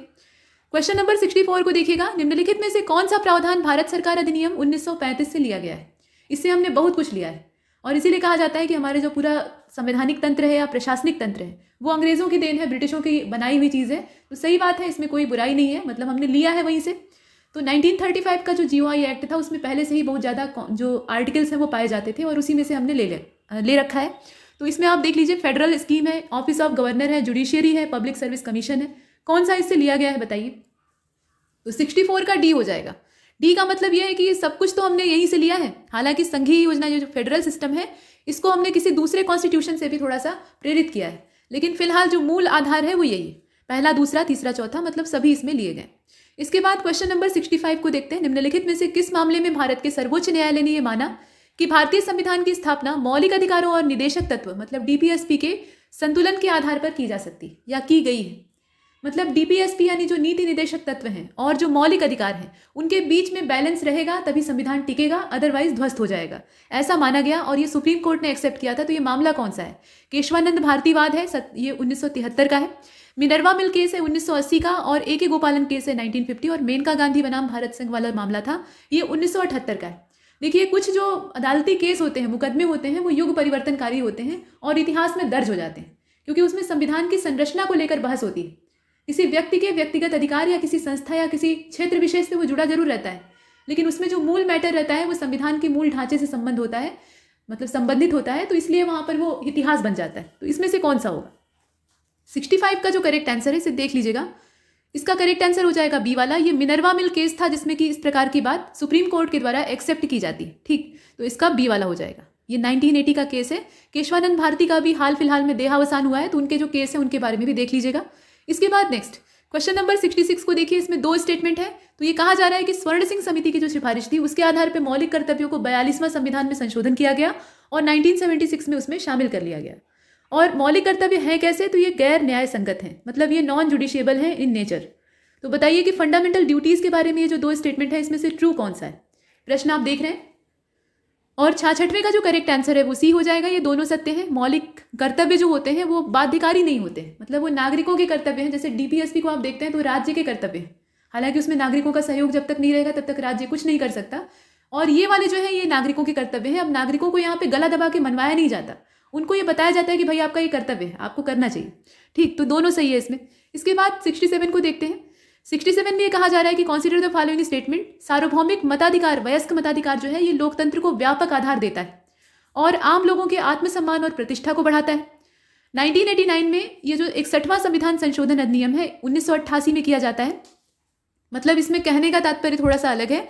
क्वेश्चन नंबर 64 को देखिएगा। निम्नलिखित में से कौन सा प्रावधान भारत सरकार अधिनियम 1935 से लिया गया है? इससे हमने बहुत कुछ लिया है और इसीलिए कहा जाता है कि हमारे जो पूरा संवैधानिक तंत्र है या प्रशासनिक तंत्र है वो अंग्रेजों की देन है, ब्रिटिशों की बनाई हुई चीज़ है। तो सही बात है, इसमें कोई बुराई नहीं है, मतलब हमने लिया है वहीं से। तो 1935 का जो GOI एक्ट था उसमें पहले से ही बहुत ज़्यादा जो आर्टिकल्स हैं वो पाए जाते थे और उसी में से हमने ले रखा है। तो इसमें आप देख लीजिए, फेडरल स्कीम है, ऑफिस ऑफ गवर्नर है, जुडिशियरी है, पब्लिक सर्विस कमीशन है। कौन सा इससे लिया गया है बताइए? तो 64 का डी हो जाएगा। डी का मतलब यह है कि ये सब कुछ तो हमने यहीं से लिया है। हालांकि संघीय योजना जो फेडरल सिस्टम है इसको हमने किसी दूसरे कॉन्स्टिट्यूशन से भी थोड़ा सा प्रेरित किया है, लेकिन फिलहाल जो मूल आधार है वो यही है। पहला, दूसरा, तीसरा, चौथा, मतलब सभी इसमें लिए गए। इसके बाद क्वेश्चन नंबर 65 को देखते हैं। निम्नलिखित में से किस मामले में भारत के सर्वोच्च न्यायालय ने यह माना कि भारतीय संविधान की स्थापना मौलिक अधिकारों और निदेशक तत्व मतलब DPSP के संतुलन के आधार पर की जा सकती या की गई है? मतलब DPSP यानी जो नीति निदेशक तत्व हैं और जो मौलिक अधिकार हैं उनके बीच में बैलेंस रहेगा तभी संविधान टिकेगा, अदरवाइज ध्वस्त हो जाएगा, ऐसा माना गया और ये सुप्रीम कोर्ट ने एक्सेप्ट किया था। तो ये मामला कौन सा है? केशवानंद भारतीवाद है, ये 1973 का है। मिनर्वा मिल केस है 1980 का और AK गोपालन केस है 1950 और मेनका गांधी बनाम भारत संघ वाला मामला था, ये 1978 का है। देखिए, कुछ जो अदालती केस होते हैं, मुकदमे होते हैं, वो युग परिवर्तनकारी होते हैं और इतिहास में दर्ज हो जाते हैं, क्योंकि उसमें संविधान की संरचना को लेकर बहस होती है। किसी व्यक्ति के व्यक्तिगत अधिकार या किसी संस्था या किसी क्षेत्र विशेष से वो जुड़ा जरूर रहता है, लेकिन उसमें जो मूल मैटर रहता है वो संविधान के मूल ढांचे से संबंध होता है, मतलब संबंधित होता है, तो इसलिए वहां पर वो इतिहास बन जाता है। तो इसमें से कौन सा होगा? 65 का जो करेक्ट आंसर है इसे देख लीजिएगा। इसका करेक्ट आंसर हो जाएगा बी वाला। ये मिनर्वा मिल केस था जिसमें कि इस प्रकार की बात सुप्रीम कोर्ट के द्वारा एक्सेप्ट की जाती है। ठीक, तो इसका बी वाला हो जाएगा। ये 1980 का केस है। केशवानंद भारती का भी हाल फिलहाल में देहावसान हुआ है, तो उनके जो केस है उनके बारे में भी देख लीजिएगा। इसके बाद नेक्स्ट क्वेश्चन नंबर 66 को देखिए। इसमें 2 स्टेटमेंट है। तो ये कहा जा रहा है कि स्वर्ण सिंह समिति की जो सिफारिश थी उसके आधार पर मौलिक कर्तव्यों को 42वां संविधान में संशोधन किया गया और 1976 में उसमें शामिल कर लिया गया। और मौलिक कर्तव्य हैं कैसे? तो ये गैर न्याय संगत हैं, मतलब ये नॉन जुडिशिएबल हैं इन नेचर। तो बताइए कि फंडामेंटल ड्यूटीज के बारे में ये जो 2 स्टेटमेंट है इसमें से ट्रू कौन सा है? प्रश्न आप देख रहे हैं। और 66वें का जो करेक्ट आंसर है वो सी हो जाएगा। ये दोनों सत्य हैं। मौलिक कर्तव्य जो होते हैं वो बाध्यकारी नहीं होते हैं, मतलब वो नागरिकों के कर्तव्य हैं। जैसे डीपीएसपी को आप देखते हैं तो राज्य के कर्तव्य हैं, हालांकि उसमें नागरिकों का सहयोग जब तक नहीं रहेगा तब तक राज्य कुछ नहीं कर सकता। और ये वाले जो है ये नागरिकों के कर्तव्य हैं। अब नागरिकों को यहाँ पे गला दबा के मनवाया नहीं जाता, उनको ये बताया जाता है कि भाई आपका ये कर्तव्य है, आपको करना चाहिए। ठीक, तो दोनों सही है इसमें। इसके बाद 67 को देखते हैं। 67 में ये कहा जा रहा है कि कॉन्सिडर द फॉलोइंग स्टेटमेंट। सार्वभौमिक मताधिकार, वयस्क मताधिकार जो है ये लोकतंत्र को व्यापक आधार देता है और आम लोगों के आत्मसम्मान और प्रतिष्ठा को बढ़ाता है। 1989 में ये जो 61वां संविधान संशोधन अधिनियम है 1988 में किया जाता है। मतलब इसमें कहने का तात्पर्य थोड़ा सा अलग है।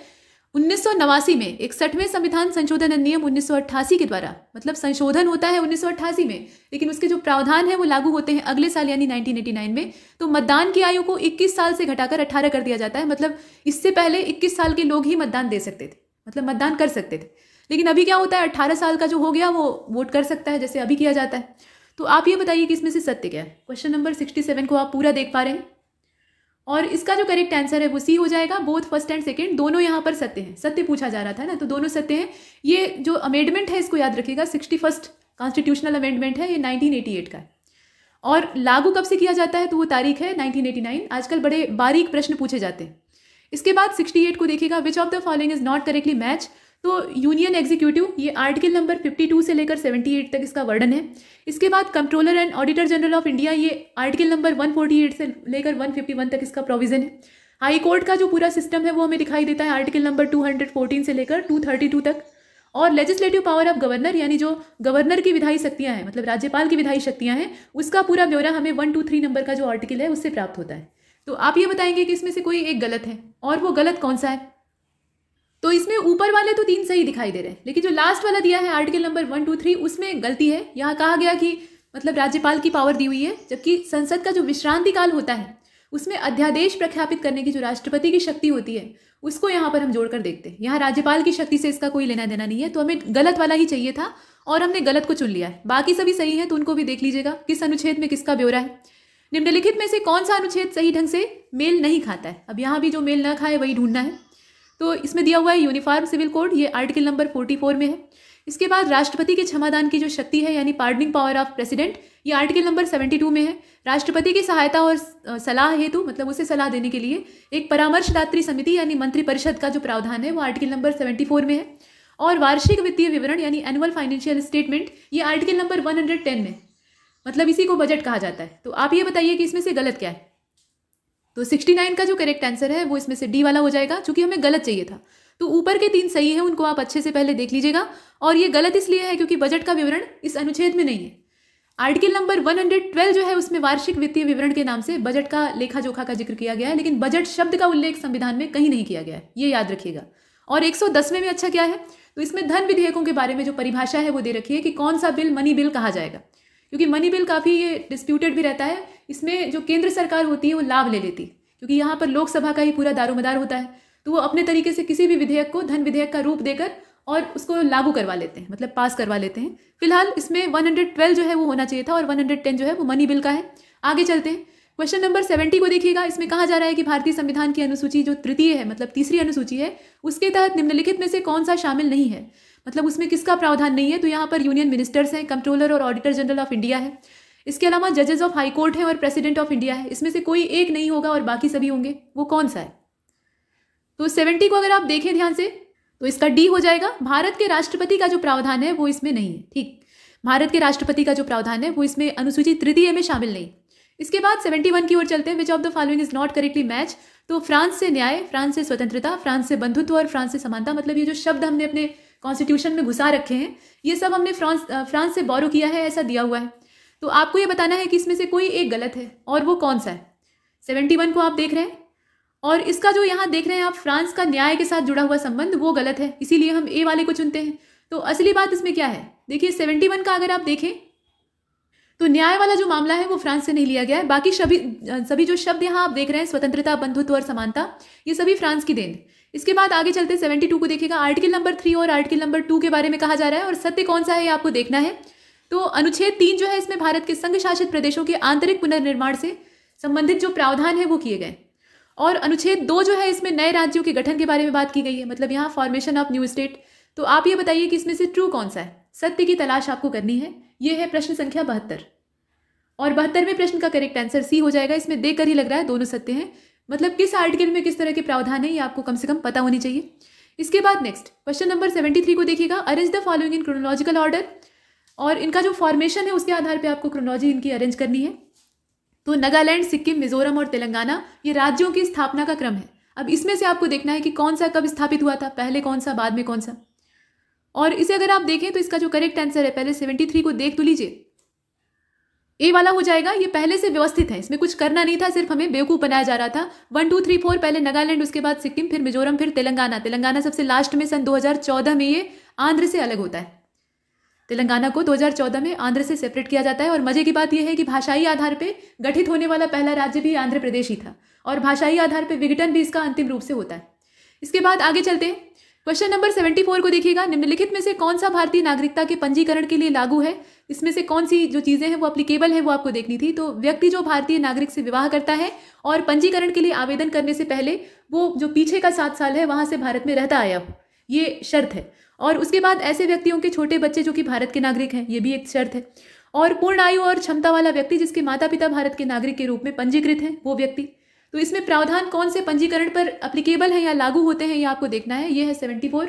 1989 में 61वें संविधान संशोधन अधिनियम 1988 के द्वारा, मतलब संशोधन होता है 1988 में, लेकिन उसके जो प्रावधान है वो लागू होते हैं अगले साल यानी 1989 में। तो मतदान की आयु को 21 साल से घटाकर 18 कर दिया जाता है। मतलब इससे पहले 21 साल के लोग ही मतदान दे सकते थे, मतलब मतदान कर सकते थे। लेकिन अभी क्या होता है, 18 साल का जो हो गया वो वोट कर सकता है, जैसे अभी किया जाता है। तो आप ये बताइए कि इसमें से सत्य क्या है? क्वेश्चन नंबर 67 को आप पूरा देख पा रहे हैं और इसका जो करेक्ट आंसर है वो सी हो जाएगा। बोथ फर्स्ट एंड सेकंड दोनों यहाँ पर सत्य हैं। सत्य पूछा जा रहा था ना, तो दोनों सत्य हैं। ये जो अमेंडमेंट है इसको याद रखिएगा, 61st कॉन्स्टिट्यूशनल अमेंडमेंट है, ये 1988 का है। और लागू कब से किया जाता है तो वो तारीख है 1989। आजकल बड़े बारीक प्रश्न पूछे जाते हैं। इसके बाद 68 को देखिएगा। Which of the following is not correctly match. तो यूनियन एग्जीक्यूटिव, ये आर्टिकल नंबर 52 से लेकर 78 तक इसका वर्णन है। इसके बाद controller and auditor general of India, ये आर्टिकल नंबर 148 से लेकर 151 तक इसका प्रोविजन है। हाई कोर्ट का जो पूरा सिस्टम है वो हमें दिखाई देता है आर्टिकल नंबर 214 से लेकर 232 तक। और लेजिस्लेटिव पावर ऑफ गवर्नर, यानी जो गवर्नर की विधायी शक्तियां हैं, मतलब राज्यपाल की विधायी शक्तियां हैं, उसका पूरा ब्यौरा हमें 1, 2, 3 नंबर का जो आर्टिकल है उससे प्राप्त होता है। तो आप ये बताएंगे कि इसमें से कोई एक गलत है, और वो गलत कौन सा है? तो इसमें ऊपर वाले तो 3 सही दिखाई दे रहे हैं, लेकिन जो लास्ट वाला दिया है आर्टिकल नंबर 1, 2, 3 उसमें गलती है। यहाँ कहा गया कि मतलब राज्यपाल की पावर दी हुई है, जबकि संसद का जो विश्रांति काल होता है उसमें अध्यादेश प्रख्यापित करने की जो राष्ट्रपति की शक्ति होती है उसको यहाँ पर हम जोड़कर देखते हैं। यहाँ राज्यपाल की शक्ति से इसका कोई लेना देना नहीं है, तो हमें गलत वाला ही चाहिए था और हमने गलत को चुन लिया है। बाकी सभी सही है, तो उनको भी देख लीजिएगा किस अनुच्छेद में किसका ब्यौरा है। निम्नलिखित में से कौन सा अनुच्छेद सही ढंग से मेल नहीं खाता है? अब यहाँ भी जो मेल ना खाए वही ढूंढना है। तो इसमें दिया हुआ है यूनिफॉर्म सिविल कोड, ये आर्टिकल नंबर 44 में है। इसके बाद राष्ट्रपति के क्षमादान की जो शक्ति है यानी पार्डनिंग पावर ऑफ प्रेसिडेंट, ये आर्टिकल नंबर 72 में है। राष्ट्रपति की सहायता और सलाह हेतु, मतलब उसे सलाह देने के लिए एक परामर्शदात्री समिति यानी मंत्रिपरिषद का जो प्रावधान है वो आर्टिकल नंबर 74 में है। और वार्षिक वित्तीय विवरण यानी एनुअल फाइनेंशियल स्टेटमेंट, ये आर्टिकल नंबर 110 में, मतलब इसी को बजट कहा जाता है। तो आप ये बताइए कि इसमें से गलत क्या है? तो 69 का जो करेक्ट आंसर है वो इसमें से डी वाला हो जाएगा, क्योंकि हमें गलत चाहिए था। तो ऊपर के 3 सही है, उनको आप अच्छे से पहले देख लीजिएगा। और ये गलत इसलिए है क्योंकि बजट का विवरण इस अनुच्छेद में नहीं है। आर्टिकल नंबर 112 जो है उसमें वार्षिक वित्तीय विवरण के नाम से बजट का लेखा जोखा का जिक्र किया गया है, लेकिन बजट शब्द का उल्लेख संविधान में कहीं नहीं किया गया है, ये याद रखिएगा। और 110वें में अच्छा क्या है, तो इसमें धन विधेयकों के बारे में जो परिभाषा है वो दे रखी है कि कौन सा बिल मनी बिल कहा जाएगा, क्योंकि मनी बिल काफ़ी ये डिस्प्यूटेड भी रहता है। इसमें जो केंद्र सरकार होती है वो लाभ ले लेती है, क्योंकि यहाँ पर लोकसभा का ही पूरा दारोमदार होता है, तो वो अपने तरीके से किसी भी विधेयक को धन विधेयक का रूप देकर और उसको लागू करवा लेते हैं, मतलब पास करवा लेते हैं। फिलहाल इसमें 112 जो है वो होना चाहिए था और 110 जो है वो मनी बिल का है। आगे चलते हैं, क्वेश्चन नंबर 70 को देखिएगा। इसमें कहा जा रहा है कि भारतीय संविधान की अनुसूची जो तृतीय है, मतलब तीसरी अनुसूची है, उसके तहत निम्नलिखित में से कौन सा शामिल नहीं है, मतलब उसमें किसका प्रावधान नहीं है? तो यहाँ पर यूनियन मिनिस्टर्स हैं, कंट्रोलर और ऑडिटर जनरल ऑफ इंडिया है, इसके अलावा जजेस ऑफ हाई कोर्ट है और प्रेसिडेंट ऑफ इंडिया है। इसमें से कोई एक नहीं होगा और बाकी सभी होंगे, वो कौन सा है? तो 70 को अगर आप देखें ध्यान से तो इसका डी हो जाएगा। भारत के राष्ट्रपति का जो प्रावधान है वो इसमें नहीं है। ठीक, भारत के राष्ट्रपति का जो प्रावधान है वो इसमें अनुसूची तृतीय में शामिल नहीं। इसके बाद 71 की ओर चलते हैं। Which of the following is not correctly match. तो फ्रांस से न्याय, फ्रांस से स्वतंत्रता, फ्रांस से बंधुत्व और फ्रांस से समानता, मतलब ये जो शब्द हमने अपने कॉन्स्टिट्यूशन में घुसा रखे हैं ये सब हमने फ्रांस से बोरो किया है, ऐसा दिया हुआ है। तो आपको ये बताना है कि इसमें से कोई एक गलत है और वो कौन सा है। 71 को आप देख रहे हैं और इसका जो यहाँ देख रहे हैं आप फ्रांस का न्याय के साथ जुड़ा हुआ संबंध वो गलत है, इसीलिए हम ए वाले को चुनते हैं। तो असली बात इसमें क्या है, देखिए 71 का अगर आप देखें तो न्याय वाला जो मामला है वो फ्रांस से नहीं लिया गया है। बाकी सभी जो शब्द यहाँ आप देख रहे हैं, स्वतंत्रता, बंधुत्व और समानता, ये सभी फ्रांस की देन। इसके बाद आगे चलते 72 को देखिएगा। आर्टिकल नंबर 3 और आर्टिकल नंबर 2 के बारे में कहा जा रहा है और सत्य कौन सा है ये आपको देखना है। तो अनुच्छेद 3 जो है इसमें भारत के संघ शासित प्रदेशों के आंतरिक पुनर्निर्माण से संबंधित जो प्रावधान है वो किए गए। और अनुच्छेद 2 जो है इसमें नए राज्यों के गठन के बारे में बात की गई है, मतलब यहाँ फॉर्मेशन ऑफ न्यू स्टेट। तो आप ये बताइए कि इसमें से ट्रू कौन सा है, सत्य की तलाश आपको करनी है। ये है प्रश्न संख्या 72 और 72वें प्रश्न का करेक्ट आंसर सी हो जाएगा। इसमें देखकर ही लग रहा है दोनों सत्य हैं, मतलब किस आर्टिकल में किस तरह के प्रावधान है ये आपको कम से कम पता होनी चाहिए। इसके बाद नेक्स्ट क्वेश्चन नंबर 73 को देखिएगा। Arrange the following in chronological order, और इनका जो फॉर्मेशन है उसके आधार पर आपको क्रोनोलॉजी इनकी अरेंज करनी है। तो नागालैंड, सिक्किम, मिजोरम और तेलंगाना ये राज्यों की स्थापना का क्रम है। अब इसमें से आपको देखना है कि कौन सा कब स्थापित हुआ था, पहले कौन सा बाद में कौन सा। और इसे अगर आप देखें तो इसका जो करेक्ट आंसर है, पहले 73 को देख तो लीजिए, ए वाला हो जाएगा। ये पहले से व्यवस्थित है, इसमें कुछ करना नहीं था, सिर्फ हमें बेवकूफ़ बनाया जा रहा था। 1 2 3 4 पहले नागालैंड, उसके बाद सिक्किम, फिर मिजोरम, फिर तेलंगाना। तेलंगाना सबसे लास्ट में सन 2014 में ये आंध्र से अलग होता है। तेलंगाना को 2014 में आंध्र से सेपरेट किया जाता है। और मजे की बात यह है कि भाषाई आधार पर गठित होने वाला पहला राज्य भी आंध्र प्रदेश ही था और भाषाई आधार पर विघटन भी इसका अंतिम रूप से होता है। इसके बाद आगे चलते हैं। क्वेश्चन नंबर 74 को देखिएगा। निम्नलिखित में से कौन सा भारतीय नागरिकता के पंजीकरण के लिए लागू है, इसमें से कौन सी जो चीज़ें हैं वो अप्लीकेबल है वो आपको देखनी थी। तो व्यक्ति जो भारतीय नागरिक से विवाह करता है और पंजीकरण के लिए आवेदन करने से पहले वो जो पीछे का 7 साल है वहाँ से भारत में रहता आया हो, ये शर्त है। और उसके बाद ऐसे व्यक्तियों के छोटे बच्चे जो कि भारत के नागरिक हैं, ये भी एक शर्त है। और पूर्ण आयु और क्षमता वाला व्यक्ति जिसके माता पिता भारत के नागरिक के रूप में पंजीकृत हैं, वो व्यक्ति। तो इसमें प्रावधान कौन से पंजीकरण पर अप्लीकेबल है या लागू होते हैं ये आपको देखना है। ये है 74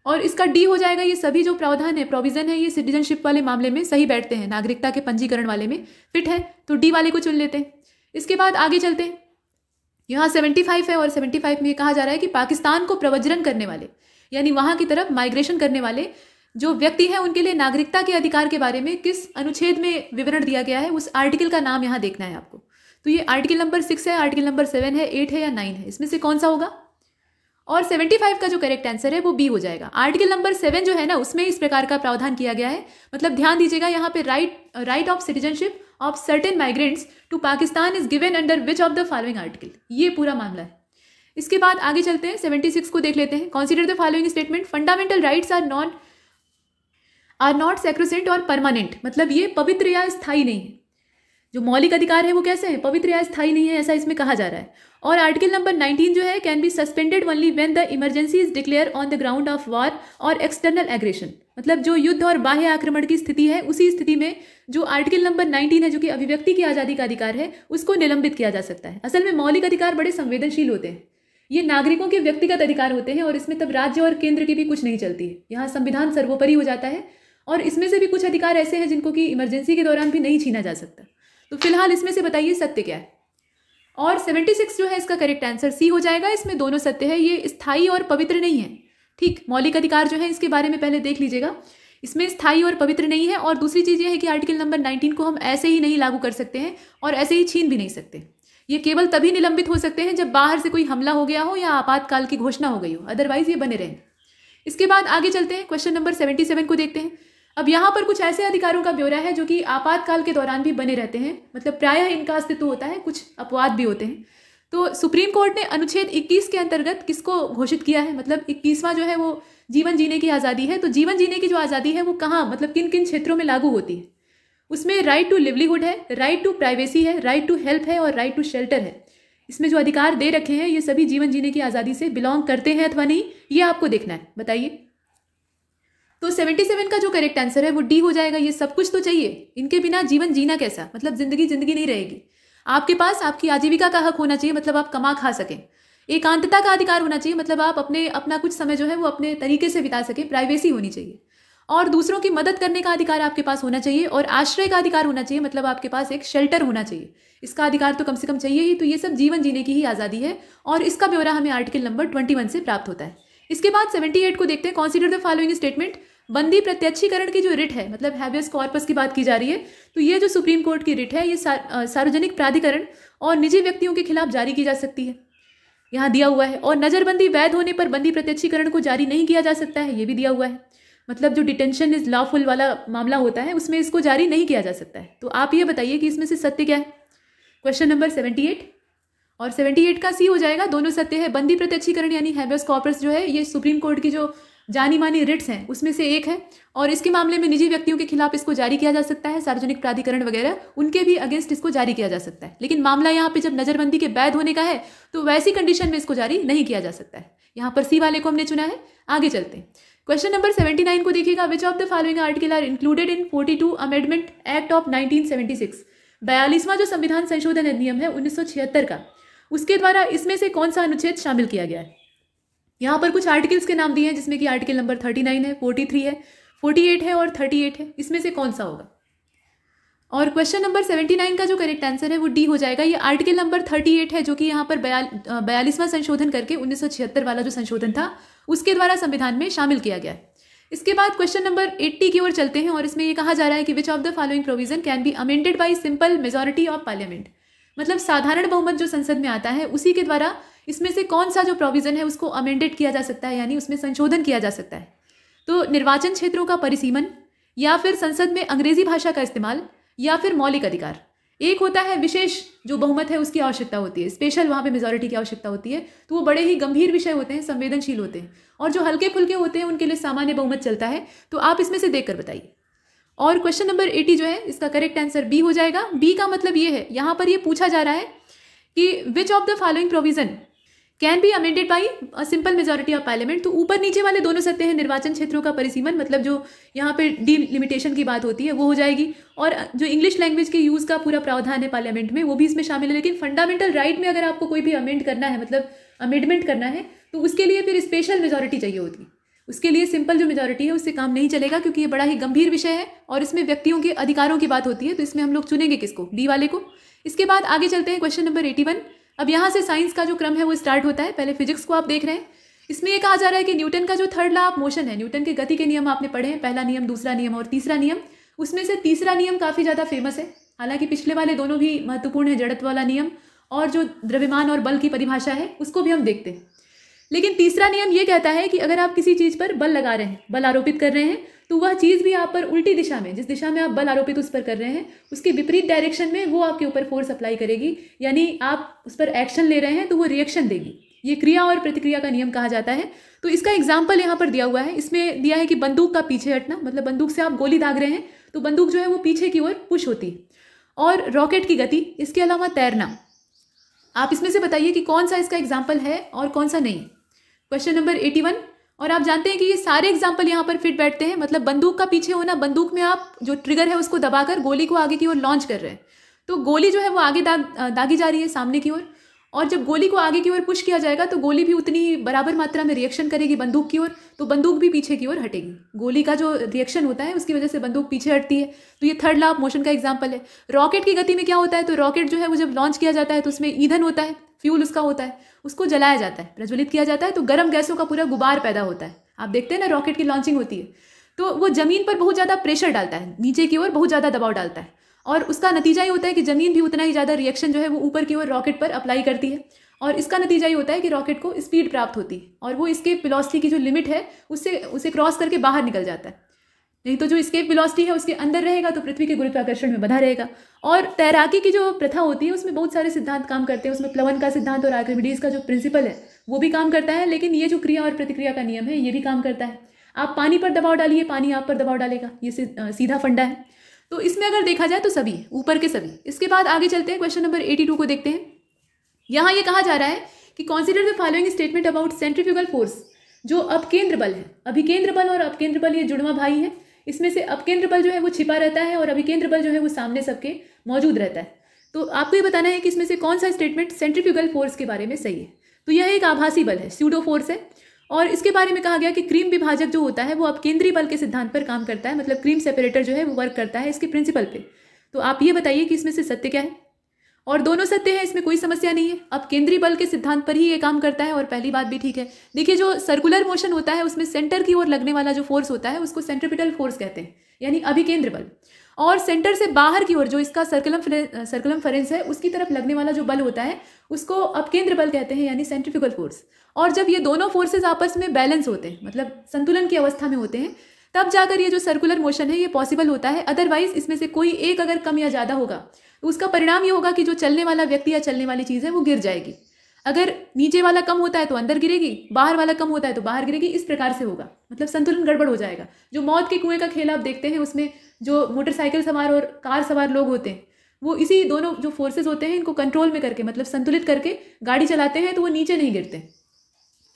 और इसका डी हो जाएगा। ये सभी जो प्रावधान है, प्रोविजन है, ये सिटीजनशिप वाले मामले में सही बैठते हैं, नागरिकता के पंजीकरण वाले में फिट है, तो डी वाले को चुन लेते हैं। इसके बाद आगे चलते हैं। यहाँ 75 है और 75 में ये कहा जा रहा है कि पाकिस्तान को प्रव्रजन करने वाले यानी वहाँ की तरफ माइग्रेशन करने वाले जो व्यक्ति हैं उनके लिए नागरिकता के अधिकार के बारे में किस अनुच्छेद में विवरण दिया गया है, उस आर्टिकल का नाम यहाँ देखना है आपको। तो ये आर्टिकल नंबर 6 है, आर्टिकल नंबर 7 है, 8 है या 9 है, इसमें से कौन सा होगा। और 75 का जो करेक्ट आंसर है वो बी हो जाएगा। आर्टिकल नंबर 7 जो है ना उसमें इस प्रकार का प्रावधान किया गया है, मतलब ध्यान दीजिएगा यहाँ पे right of citizenship of certain migrants to Pakistan is given under which of the following article, ये पूरा मामला है। इसके बाद आगे चलते हैं, 76 को देख लेते हैं। Consider the following statement, fundamental rights are not sacrosanct और परमानेंट, मतलब ये पवित्र या स्थायी नहीं है। जो मौलिक अधिकार है वो कैसे है, पवित्र या स्थायी नहीं है, ऐसा इसमें कहा जा रहा है। और आर्टिकल नंबर 19 जो है, can be suspended only when the emergency is declare on the ground of war और एक्सटर्नल एग्रेशन, मतलब जो युद्ध और बाह्य आक्रमण की स्थिति है उसी स्थिति में जो आर्टिकल नंबर 19 है जो कि अभिव्यक्ति की आज़ादी का अधिकार है उसको निलंबित किया जा सकता है। असल में मौलिक अधिकार बड़े संवेदनशील होते हैं, ये नागरिकों के व्यक्तिगत अधिकार होते हैं और इसमें तब राज्य और केंद्र की भी कुछ नहीं चलती है, यहाँ संविधान सर्वोपरि हो जाता है। और इसमें से भी कुछ अधिकार ऐसे हैं जिनको कि इमरजेंसी के दौरान भी नहीं छीना जा सकता। तो फिलहाल इसमें से बताइए सत्य क्या है। और 76 जो है इसका करेक्ट आंसर सी हो जाएगा, इसमें दोनों सत्य है, ये स्थायी और पवित्र नहीं है। ठीक, मौलिक अधिकार जो है इसके बारे में पहले देख लीजिएगा, इसमें स्थायी और पवित्र नहीं है। और दूसरी चीज़ ये है कि आर्टिकल नंबर 19 को हम ऐसे ही नहीं लागू कर सकते हैं और ऐसे ही छीन भी नहीं सकते। ये केवल तभी निलंबित हो सकते हैं जब बाहर से कोई हमला हो गया हो या आपातकाल की घोषणा हो गई हो, अदरवाइज ये बने रहेंगे। इसके बाद आगे चलते हैं, क्वेश्चन नंबर 77 को देखते हैं। अब यहाँ पर कुछ ऐसे अधिकारों का ब्यौरा है जो कि आपातकाल के दौरान भी बने रहते हैं, मतलब प्रायः इनका अस्तित्व होता है, कुछ अपवाद भी होते हैं। तो सुप्रीम कोर्ट ने अनुच्छेद 21 के अंतर्गत किसको घोषित किया है, मतलब 21वां जो है वो जीवन जीने की आज़ादी है। तो जीवन जीने की जो आज़ादी है वो कहाँ, मतलब किन किन क्षेत्रों में लागू होती है। उसमें राइट टू लिवलीहुड है, राइट टू प्राइवेसी है, राइट टू हेल्थ है और राइट टू शेल्टर है। इसमें जो अधिकार दे रखे हैं ये सभी जीवन जीने की आज़ादी से बिलोंग करते हैं अथवा नहीं, ये आपको देखना है, बताइए। तो 77 का जो करेक्ट आंसर है वो डी हो जाएगा। ये सब कुछ तो चाहिए, इनके बिना जीवन जीना कैसा, मतलब जिंदगी नहीं रहेगी। आपके पास आपकी आजीविका का हक होना चाहिए, मतलब आप कमा खा सकें। एकांतता का अधिकार होना चाहिए, मतलब आप अपना कुछ समय जो है वो अपने तरीके से बिता सके, प्राइवेसी होनी चाहिए। और दूसरों की मदद करने का अधिकार आपके पास होना चाहिए, और आश्रय का अधिकार होना चाहिए, मतलब आपके पास एक शेल्टर होना चाहिए, इसका अधिकार तो कम से कम चाहिए ही। तो ये सब जीवन जीने की ही आज़ादी है, और इसका ब्यौरा हमें आर्टिकल नंबर 21 से प्राप्त होता है। इसके बाद 78 को देखते हैं। Consider the following statement. बंदी प्रत्यक्षीकरण की जो रिट है, मतलब हैबियस कॉर्पस की बात की जा रही है, तो ये जो सुप्रीम कोर्ट की रिट है ये सार्वजनिक प्राधिकरण और निजी व्यक्तियों के खिलाफ जारी की जा सकती है, यहाँ दिया हुआ है। और नजरबंदी वैध होने पर बंदी प्रत्यक्षीकरण को जारी नहीं किया जा सकता है, ये भी दिया हुआ है। मतलब जो डिटेंशन इज लॉफुल वाला मामला होता है उसमें इसको जारी नहीं किया जा सकता है। तो आप ये बताइए कि इसमें से सत्य क्या है। क्वेश्चन नंबर 78 और 78 का सी हो जाएगा, दोनों सत्य है। बंदी प्रत्यक्षीकरण यानी हैबियस कॉर्पस जो है ये सुप्रीम कोर्ट की जो जानी मानी रिट्स हैं उसमें से एक है, और इसके मामले में निजी व्यक्तियों के खिलाफ इसको जारी किया जा सकता है, सार्वजनिक प्राधिकरण वगैरह उनके भी अगेंस्ट इसको जारी किया जा सकता है। लेकिन मामला यहाँ पे जब नजरबंदी के वैध होने का है तो वैसी कंडीशन में इसको जारी नहीं किया जा सकता है। यहाँ पर सी वाले को हमने चुना है। आगे चलते हैं। क्वेश्चन नंबर 79 को देखिएगा। Which of the following article are included in 42 amendment act of 1976। 42वां जो संविधान संशोधन अधिनियम है 1976 का, उसके द्वारा इसमें से कौन सा अनुच्छेद शामिल किया गया है। यहाँ पर कुछ आर्टिकल्स के नाम दिए हैं, जिसमें कि आर्टिकल नंबर 39 है, 43 है, 48 है और 38 है। इसमें से कौन सा होगा। और क्वेश्चन नंबर 79 का जो करेक्ट आंसर है वो डी हो जाएगा। ये आर्टिकल नंबर 38 है, जो कि यहाँ पर 42वां संशोधन करके 1976 वाला जो संशोधन था उसके द्वारा संविधान में शामिल किया गया है। इसके बाद क्वेश्चन नंबर 80 की ओर चलते हैं, और इसमें ये कहा जा रहा है कि which of the following provision can be amended by simple majority of parliament. मतलब साधारण बहुमत जो संसद में आता है उसी के द्वारा इसमें से कौन सा जो प्रोविजन है उसको अमेंडेड किया जा सकता है, यानी उसमें संशोधन किया जा सकता है। तो निर्वाचन क्षेत्रों का परिसीमन, या फिर संसद में अंग्रेजी भाषा का इस्तेमाल, या फिर मौलिक अधिकार। एक होता है विशेष जो बहुमत है उसकी आवश्यकता होती है, स्पेशल वहाँ पे मेजोरिटी की आवश्यकता होती है, तो वो बड़े ही गंभीर विषय होते हैं, संवेदनशील होते हैं। और जो हल्के फुल्के होते हैं उनके लिए सामान्य बहुमत चलता है। तो आप इसमें से देखकर बताइए। और क्वेश्चन नंबर 80 जो है इसका करेक्ट आंसर बी हो जाएगा। बी का मतलब ये है, यहाँ पर ये पूछा जा रहा है कि which of the following provision can be amended by simple majority of parliament. तो ऊपर नीचे वाले दोनों सत्य हैं। निर्वाचन क्षेत्रों का परिसीमन, मतलब जो यहाँ पे डिलिमिटेशन की बात होती है वो हो जाएगी, और जो इंग्लिश लैंग्वेज के यूज़ का पूरा प्रावधान है पार्लियामेंट में वो भी इसमें शामिल है। लेकिन फंडामेंटल राइट में अगर आपको कोई भी अमेंड करना है, मतलब अमेंडमेंट करना है, तो उसके लिए फिर स्पेशल मेजोरिटी चाहिए होती। उसके लिए सिंपल जो मेजोरिटी है उससे काम नहीं चलेगा, क्योंकि ये बड़ा ही गंभीर विषय है और इसमें व्यक्तियों के अधिकारों की बात होती है। तो इसमें हम लोग चुनेंगे किसको, बी वाले को। इसके बाद आगे चलते हैं क्वेश्चन नंबर 81। अब यहाँ से साइंस का जो क्रम है वो स्टार्ट होता है। पहले फिजिक्स को आप देख रहे हैं। इसमें ये कहा जा रहा है कि न्यूटन का जो थर्ड लॉ ऑफ मोशन है, न्यूटन के गति के नियम आपने पढ़े हैं, पहला नियम, दूसरा नियम और तीसरा नियम। उसमें से तीसरा नियम काफ़ी ज़्यादा फेमस है, हालांकि पिछले वाले दोनों भी महत्वपूर्ण है, जड़त्व वाला नियम और जो द्रव्यमान और बल की परिभाषा है उसको भी हम देखते हैं। लेकिन तीसरा नियम ये कहता है कि अगर आप किसी चीज़ पर बल लगा रहे हैं, बल आरोपित कर रहे हैं, तो वह चीज़ भी आप पर उल्टी दिशा में, जिस दिशा में आप बल आरोपित उस पर कर रहे हैं, उसके विपरीत डायरेक्शन में वो आपके ऊपर फोर्स अप्लाई करेगी। यानी आप उस पर एक्शन ले रहे हैं तो वो रिएक्शन देगी। ये क्रिया और प्रतिक्रिया का नियम कहा जाता है। तो इसका एग्जाम्पल यहाँ पर दिया हुआ है। इसमें दिया है कि बंदूक का पीछे हटना, मतलब बंदूक से आप गोली दाग रहे हैं तो बंदूक जो है वो पीछे की ओर पुश होती है। और रॉकेट की गति, इसके अलावा तैरना। आप इसमें से बताइए कि कौन सा इसका एग्जाम्पल है और कौन सा नहीं। Question number 81। और आप जानते हैं कि ये सारे एग्जाम्पल यहाँ पर फिट बैठते हैं। मतलब बंदूक का पीछे होना, बंदूक में आप जो ट्रिगर है उसको दबाकर गोली को आगे की ओर लॉन्च कर रहे हैं, तो गोली जो है वो आगे दागी जा रही है सामने की ओर। और जब गोली को आगे की ओर पुश किया जाएगा तो गोली भी उतनी ही बराबर मात्रा में रिएक्शन करेगी बंदूक की ओर, तो बंदूक भी पीछे की ओर हटेगी। गोली का जो रिएक्शन होता है उसकी वजह से बंदूक पीछे हटती है। तो ये थर्ड लॉ ऑफ मोशन का एग्जाम्पल है। रॉकेट की गति में क्या होता है, तो रॉकेट जो है वो जब लॉन्च किया जाता है तो उसमें ईंधन होता है, फ्यूल उसका होता है, उसको जलाया जाता है, प्रज्वलित किया जाता है, तो गर्म गैसों का पूरा गुबार पैदा होता है। आप देखते हैं ना, रॉकेट की लॉन्चिंग होती है तो वो जमीन पर बहुत ज़्यादा प्रेशर डालता है, नीचे की ओर बहुत ज़्यादा दबाव डालता है, और उसका नतीजा ये होता है कि जमीन भी उतना ही ज़्यादा रिएक्शन जो है वो ऊपर की ओर रॉकेट पर अप्लाई करती है, और इसका नतीजा ये होता है कि रॉकेट को स्पीड प्राप्त होती है और वो एस्केप वेलोसिटी की जो लिमिट है उसे क्रॉस करके बाहर निकल जाता है। नहीं तो जो एस्केप वेलोसिटी है उसके अंदर रहेगा तो पृथ्वी के गुरुत्वाकर्षण में बंधा रहेगा। और तैराकी की जो प्रथा होती है उसमें बहुत सारे सिद्धांत काम करते हैं। उसमें प्लवन का सिद्धांत और आर्किमिडीज का जो प्रिंसिपल है वो भी काम करता है, लेकिन ये जो क्रिया और प्रतिक्रिया का नियम है ये भी काम करता है। आप पानी पर दबाव डालिए, पानी आप पर दबाव डालेगा, ये सीधा फंडा है। तो इसमें अगर देखा जाए तो सभी ऊपर के सभी। इसके बाद आगे चलते हैं, क्वेश्चन नंबर 82 को देखते हैं। यहाँ ये कहा जा रहा है कि consider the following statement about centrifugal force. जो अपकेंद्र बल है, अभिकेंद्र बल और अपकेंद्र बल ये जुड़वा भाई है। इसमें से अपकेंद्र बल जो है वो छिपा रहता है और अभिकेंद्र बल जो है वो सामने सबके मौजूद रहता है। तो आपको ये बताना है कि इसमें से कौन सा स्टेटमेंट सेंट्रीफ्यूगल फोर्स के बारे में सही है। तो यह एक आभासी बल है, स्यूडो फोर्स है। और इसके बारे में कहा गया कि क्रीम विभाजक जो होता है वो अब केंद्रीय बल के सिद्धांत पर काम करता है, मतलब क्रीम सेपरेटर जो है वो वर्क करता है इसके प्रिंसिपल पे। तो आप ये बताइए कि इसमें से सत्य क्या है। और दोनों सत्य है, इसमें कोई समस्या नहीं है। अब केंद्रीय बल के सिद्धांत पर ही ये काम करता है और पहली बात भी ठीक है। देखिए, जो सर्कुलर मोशन होता है उसमें सेंटर की ओर लगने वाला जो फोर्स होता है उसको सेंट्रीपिटल फोर्स कहते हैं, यानी अभिकेंद्र बल। और सेंटर से बाहर की ओर जो इसका सर्कुलमफरेंस है उसकी तरफ लगने वाला जो बल होता है उसको अपकेंद्र बल कहते हैं, यानी सेंट्रीफ्यूगल फोर्स। और जब ये दोनों फोर्सेज आपस में बैलेंस होते हैं, मतलब संतुलन की अवस्था में होते हैं, तब जाकर ये जो सर्कुलर मोशन है ये पॉसिबल होता है। अदरवाइज इसमें से कोई एक अगर कम या ज़्यादा होगा तो उसका परिणाम ये होगा कि जो चलने वाला व्यक्ति या चलने वाली चीज़ है वो गिर जाएगी। अगर नीचे वाला कम होता है तो अंदर गिरेगी, बाहर वाला कम होता है तो बाहर गिरेगी, इस प्रकार से होगा, मतलब संतुलन गड़बड़ हो जाएगा। जो मौत के कुएं का खेल आप देखते हैं उसमें जो मोटरसाइकिल सवार और कार सवार लोग होते हैं वो इसी दोनों जो फोर्सेज होते हैं इनको कंट्रोल में करके, मतलब संतुलित करके गाड़ी चलाते हैं, तो वो नीचे नहीं गिरते।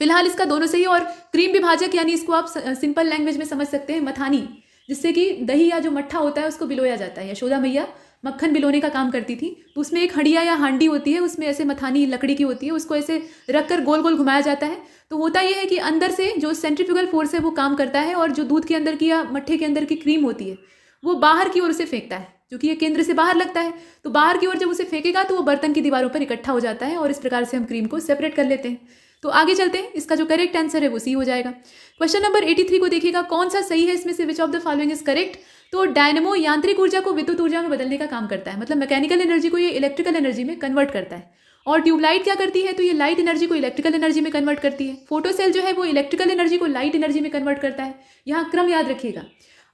फिलहाल इसका दोनों सही है। और क्रीम विभाजक यानी इसको आप सिंपल लैंग्वेज में समझ सकते हैं मथानी, जिससे कि दही या जो मट्ठा होता है उसको बिलोया जाता है। यशोदा मैया मक्खन बिलोने का काम करती थी, तो उसमें एक हंडिया या हांडी होती है, उसमें ऐसे मथानी लकड़ी की होती है, उसको ऐसे रखकर गोल गोल घुमाया जाता है। तो होता यह है कि अंदर से जो सेंट्रीफ्यूगल फोर्स है वो काम करता है और जो दूध के अंदर की या मट्ठे के अंदर की क्रीम होती है वो बाहर की ओर उसे फेंकता है, जो कि ये केंद्र से बाहर लगता है। तो बाहर की ओर जब उसे फेंकेगा तो वो बर्तन की दीवारों पर इकट्ठा हो जाता है और इस प्रकार से हम क्रीम को सेपरेट कर लेते हैं। तो आगे चलते हैं, इसका जो करेक्ट आंसर है वो सी हो जाएगा। क्वेश्चन नंबर 83 को देखिएगा, कौन सा सही है इसमें से, विच of the following is correct. तो डायनेमो यांत्रिक ऊर्जा को विद्युत ऊर्जा में बदलने का काम करता है, मतलब मैकेनिकल एनर्जी को ये इलेक्ट्रिकल एनर्जी में कन्वर्ट करता है। और ट्यूबलाइट क्या करती है, तो ये लाइट एनर्जी को इलेक्ट्रिकल एनर्जी में कन्वर्ट करती है। फोटोसेल जो है वो इलेक्ट्रिकल एनर्जी को लाइट एनर्जी में कन्वर्ट करता है, यहाँ क्रम याद रखिएगा।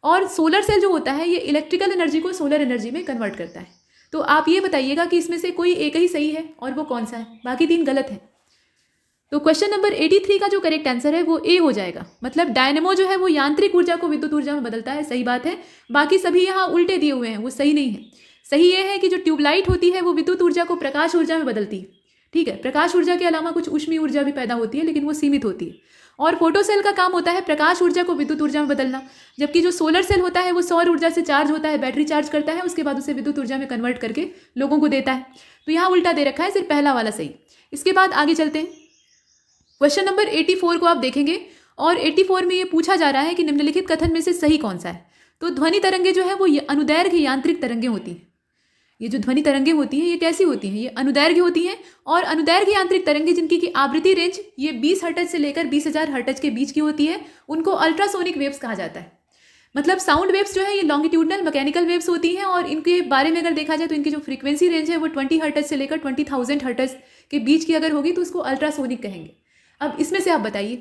और सोलर सेल जो होता है ये इलेक्ट्रिकल एनर्जी को सोलर एनर्जी में कन्वर्ट करता है। तो आप ये बताइएगा कि इसमें से कोई एक ही सही है और वो कौन सा है, बाकी 3 गलत है। तो क्वेश्चन नंबर 83 का जो करेक्ट आंसर है वो ए हो जाएगा, मतलब डायनेमो जो है वो यांत्रिक ऊर्जा को विद्युत ऊर्जा में बदलता है, सही बात है। बाकी सभी यहाँ उल्टे दिए हुए हैं, वो सही नहीं है। सही ये है कि जो ट्यूबलाइट होती है वो विद्युत ऊर्जा को प्रकाश ऊर्जा में बदलती है, ठीक है। प्रकाश ऊर्जा के अलावा कुछ ऊष्मीय ऊर्जा भी पैदा होती है, लेकिन वो सीमित होती है। और फोटोसेल का काम होता है प्रकाश ऊर्जा को विद्युत ऊर्जा में बदलना, जबकि जो सोलर सेल होता है वो सौर ऊर्जा से चार्ज होता है, बैटरी चार्ज करता है, उसके बाद उसे विद्युत ऊर्जा में कन्वर्ट करके लोगों को देता है। तो यहाँ उल्टा दे रखा है, सिर्फ पहला वाला सही। इसके बाद आगे चलते हैं, क्वेश्चन नंबर 84 को आप देखेंगे और 84 में ये पूछा जा रहा है कि निम्नलिखित कथन में से सही कौन सा है। तो ध्वनि तरंगे जो है वो अनुदैर्घ्य यांत्रिक तरंगे होती हैं। ये जो ध्वनि तरंगे होती हैं ये कैसी होती हैं, ये अनुदैर्घ्य होती हैं। और अनुदैर्घ्य यांत्रिक तरंगे जिनकी की आवृत्ति रेंज ये 20 हर्ट्ज से लेकर 20,000 हर्ट्ज के बीच की होती है, उनको अल्ट्रासोनिक वेव्स कहा जाता है। मतलब साउंड वेव्स जो है ये लॉन्गिट्यूडनल मैकेनिकल वेव्स होती हैं और इनके बारे में अगर देखा जाए तो इनकी जो फ्रीक्वेंसी रेंज है वो 20 हर्ट्ज से लेकर 20,000 हर्ट्ज के बीच की अगर होगी तो उसको अल्ट्रासोनिक कहेंगे। अब इसमें से आप बताइए,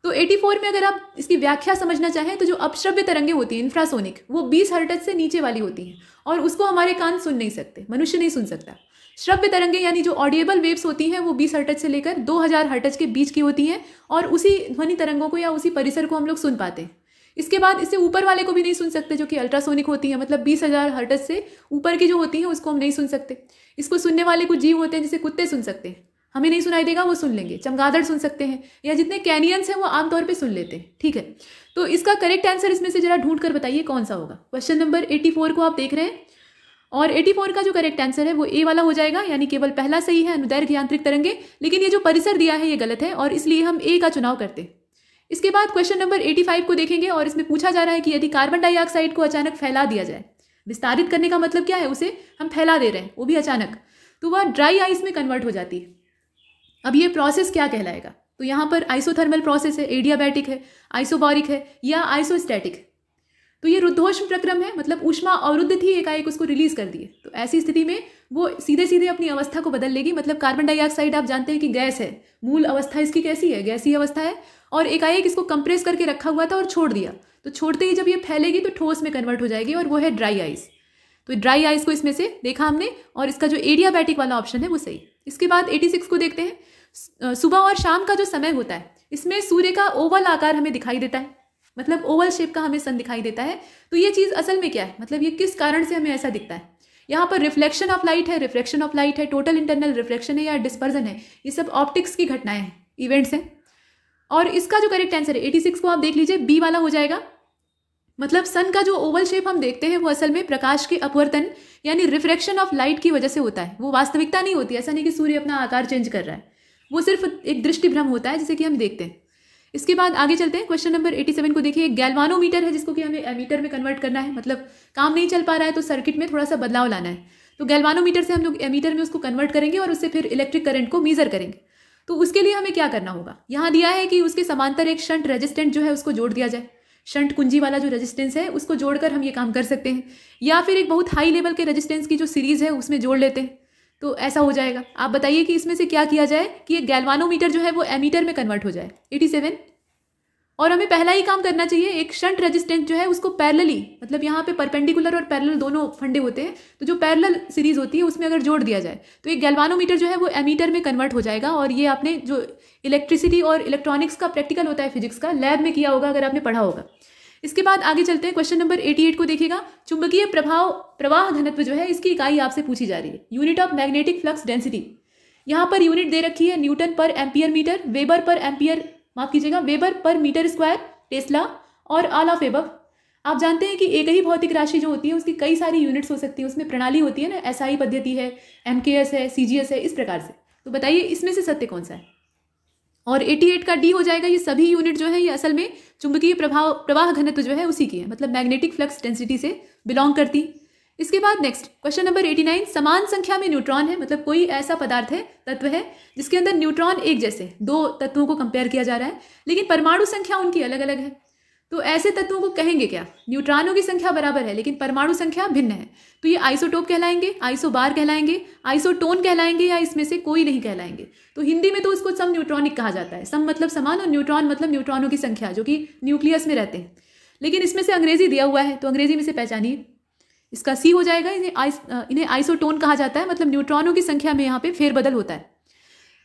तो 84 में अगर आप इसकी व्याख्या समझना चाहें तो जो अपश्रव्य तरंगे होती हैं इंफ्रासोनिक, वो 20 हर्ट्ज से नीचे वाली होती हैं और उसको हमारे कान सुन नहीं सकते, मनुष्य नहीं सुन सकता। श्रव्य तरंगे यानी जो ऑडिएबल वेव्स होती हैं वो 20 हर्ट्ज से लेकर 2000 हर्ट्ज के बीच की होती हैं और उसी ध्वनि तरंगों को या उसी परिसर को हम लोग सुन पाते हैं। इसके बाद इससे ऊपर वाले को भी नहीं सुन सकते, जो कि अल्ट्रासोनिक होती है, मतलब 20,000 हर्ट्ज से ऊपर की जो होती हैं उसको हम नहीं सुन सकते। इसको सुनने वाले कुछ जीव होते हैं जिसे कुत्ते सुन सकते हैं, हमें नहीं सुनाई देगा वो सुन लेंगे, चमगादड़ सुन सकते हैं, या जितने कैनियंस हैं वो आमतौर पे सुन लेते हैं, ठीक है। तो इसका करेक्ट आंसर इसमें से जरा ढूंढ कर बताइए कौन सा होगा। क्वेश्चन नंबर 84 को आप देख रहे हैं और 84 का जो करेक्ट आंसर है वो ए वाला हो जाएगा, यानी केवल पहला सही है, अनुदैर्घ्य यांत्रिक तरंगे। लेकिन ये जो परिसर दिया है ये गलत है और इसलिए हम ए का चुनाव करते हैं। इसके बाद क्वेश्चन नंबर 85 को देखेंगे और इसमें पूछा जा रहा है कि यदि कार्बन डाइऑक्साइड को अचानक फैला दिया जाए, विस्तारित करने का मतलब क्या है, उसे हम फैला दे रहे हैं वो भी अचानक, तो वह ड्राई आइस में कन्वर्ट हो जाती है। अब ये प्रोसेस क्या कहलाएगा, तो यहाँ पर आइसोथर्मल प्रोसेस है, एडियाबैटिक है, आइसोबॉरिक है या आइसोस्टैटिक है। तो ये रुद्धोष्म प्रक्रम है, मतलब ऊष्मा अवरुद्ध थी, एकाएक उसको रिलीज कर दिए, तो ऐसी स्थिति में वो सीधे सीधे अपनी अवस्था को बदल लेगी। मतलब कार्बन डाइऑक्साइड आप जानते हैं कि गैस है, मूल अवस्था इसकी कैसी है, गैसीय अवस्था है, और एकाएक इसको कंप्रेस करके रखा हुआ था और छोड़ दिया, तो छोड़ते ही जब ये फैलेगी तो ठोस में कन्वर्ट हो जाएगी और वो है ड्राई आइस। तो ड्राई आइस को इसमें से देखा हमने और इसका जो एडियाबैटिक वाला ऑप्शन है वो सही। इसके बाद 86 को देखते हैं। सुबह और शाम का जो समय होता है इसमें सूर्य का ओवल आकार हमें दिखाई देता है, मतलब ओवल शेप का हमें सन दिखाई देता है। तो ये चीज़ असल में क्या है, मतलब ये किस कारण से हमें ऐसा दिखता है। यहाँ पर रिफ्लेक्शन ऑफ लाइट है, रिफ्रैक्शन ऑफ लाइट है, टोटल इंटरनल रिफ्लेक्शन है या डिस्पर्जन है, ये सब ऑप्टिक्स की घटनाएं हैं, इवेंट्स हैं। और इसका जो करेक्ट आंसर है 86 को आप देख लीजिए, बी वाला हो जाएगा। मतलब सन का जो ओवल शेप हम देखते हैं वो असल में प्रकाश के अपवर्तन यानी रिफ्रैक्शन ऑफ लाइट की वजह से होता है, वो वास्तविकता नहीं होती। ऐसा नहीं कि सूर्य अपना आकार चेंज कर रहा है, वो सिर्फ एक दृष्टि भ्रम होता है जिसे कि हम देखते हैं। इसके बाद आगे चलते हैं। क्वेश्चन नंबर 87 को देखिए। एक गैल्वानोमीटर है जिसको कि हमें एमीटर में कन्वर्ट करना है, मतलब काम नहीं चल पा रहा है तो सर्किट में थोड़ा सा बदलाव लाना है। तो गैल्वानोमीटर से हम लोग एमीटर में उसको कन्वर्ट करेंगे और उससे फिर इलेक्ट्रिक करंट को मीजर करेंगे। तो उसके लिए हमें क्या करना होगा, यहाँ दिया है कि उसके समांतर एक शंट रेजिस्टेंट जो है उसको जोड़ दिया जाए। शंट कुंजी वाला जो रेजिस्टेंस है उसको जोड़कर हम ये काम कर सकते हैं, या फिर एक बहुत हाई लेवल के रेजिस्टेंस की जो सीरीज है उसमें जोड़ लेते हैं, तो ऐसा हो जाएगा। आप बताइए कि इसमें से क्या किया जाए कि ये गैल्वानोमीटर जो है वो एमीटर में कन्वर्ट हो जाए। 87। और हमें पहला ही काम करना चाहिए, एक शंट रेजिस्टेंस जो है उसको पैरेलली, मतलब यहाँ पे परपेंडिकुलर और पैरेलल दोनों फंडे होते हैं, तो जो पैरेलल सीरीज होती है उसमें अगर जोड़ दिया जाए तो एक गैल्वानोमीटर जो है वो एमीटर में कन्वर्ट हो जाएगा। और ये आपने जो इलेक्ट्रिसिटी और इलेक्ट्रॉनिक्स का प्रैक्टिकल होता है फिजिक्स का, लैब में किया होगा अगर आपने पढ़ा होगा। इसके बाद आगे चलते हैं। क्वेश्चन नंबर 88 को देखिएगा। चुंबकीय प्रवाह घनत्व जो है इसकी इकाई आपसे पूछी जा रही है। Unit of magnetic flux density, यहाँ पर यूनिट दे रखी है न्यूटन पर एम्पियर मीटर, वेबर पर एम्पियर, माफ कीजिएगा वेबर पर मीटर स्क्वायर, टेस्ला और ऑल ऑफ एबव। आप जानते हैं कि एक ही भौतिक राशि जो होती है उसकी कई सारी यूनिट्स हो सकती है, उसमें प्रणाली होती है ना, एसआई पद्धति है, एमकेएस है, सीजीएस है, इस प्रकार से। तो बताइए इसमें से सत्य कौन सा है। और 88 का डी हो जाएगा। ये सभी यूनिट जो है ये असल में चुंबकीय प्रवाह घनत्व जो है उसी की है, मतलब मैग्नेटिक फ्लक्स डेंसिटी से बिलोंग करती। इसके बाद नेक्स्ट क्वेश्चन नंबर 89। समान संख्या में न्यूट्रॉन है, मतलब कोई ऐसा पदार्थ है, तत्व है जिसके अंदर न्यूट्रॉन एक जैसे, दो तत्वों को कंपेयर किया जा रहा है लेकिन परमाणु संख्या उनकी अलग अलग है। तो ऐसे तत्वों को कहेंगे क्या। न्यूट्रॉनों की संख्या बराबर है लेकिन परमाणु संख्या भिन्न है, तो ये आइसोटोप कहलाएंगे, आइसोबार कहलाएंगे, आइसोटोन कहलाएंगे, या इसमें से कोई नहीं कहलाएंगे। तो हिंदी में तो उसको सम न्यूट्रॉनिक कहा जाता है। सम मतलब समान और न्यूट्रॉन मतलब न्यूट्रॉनों की संख्या जो कि न्यूक्लियस में रहते हैं। लेकिन इसमें से अंग्रेजी दिया हुआ है तो अंग्रेजी में से पहचानिए। इसका सी हो जाएगा। इन्हें आइसोटोन कहा जाता है, मतलब न्यूट्रॉनों की संख्या में यहाँ पे फेरबदल होता है।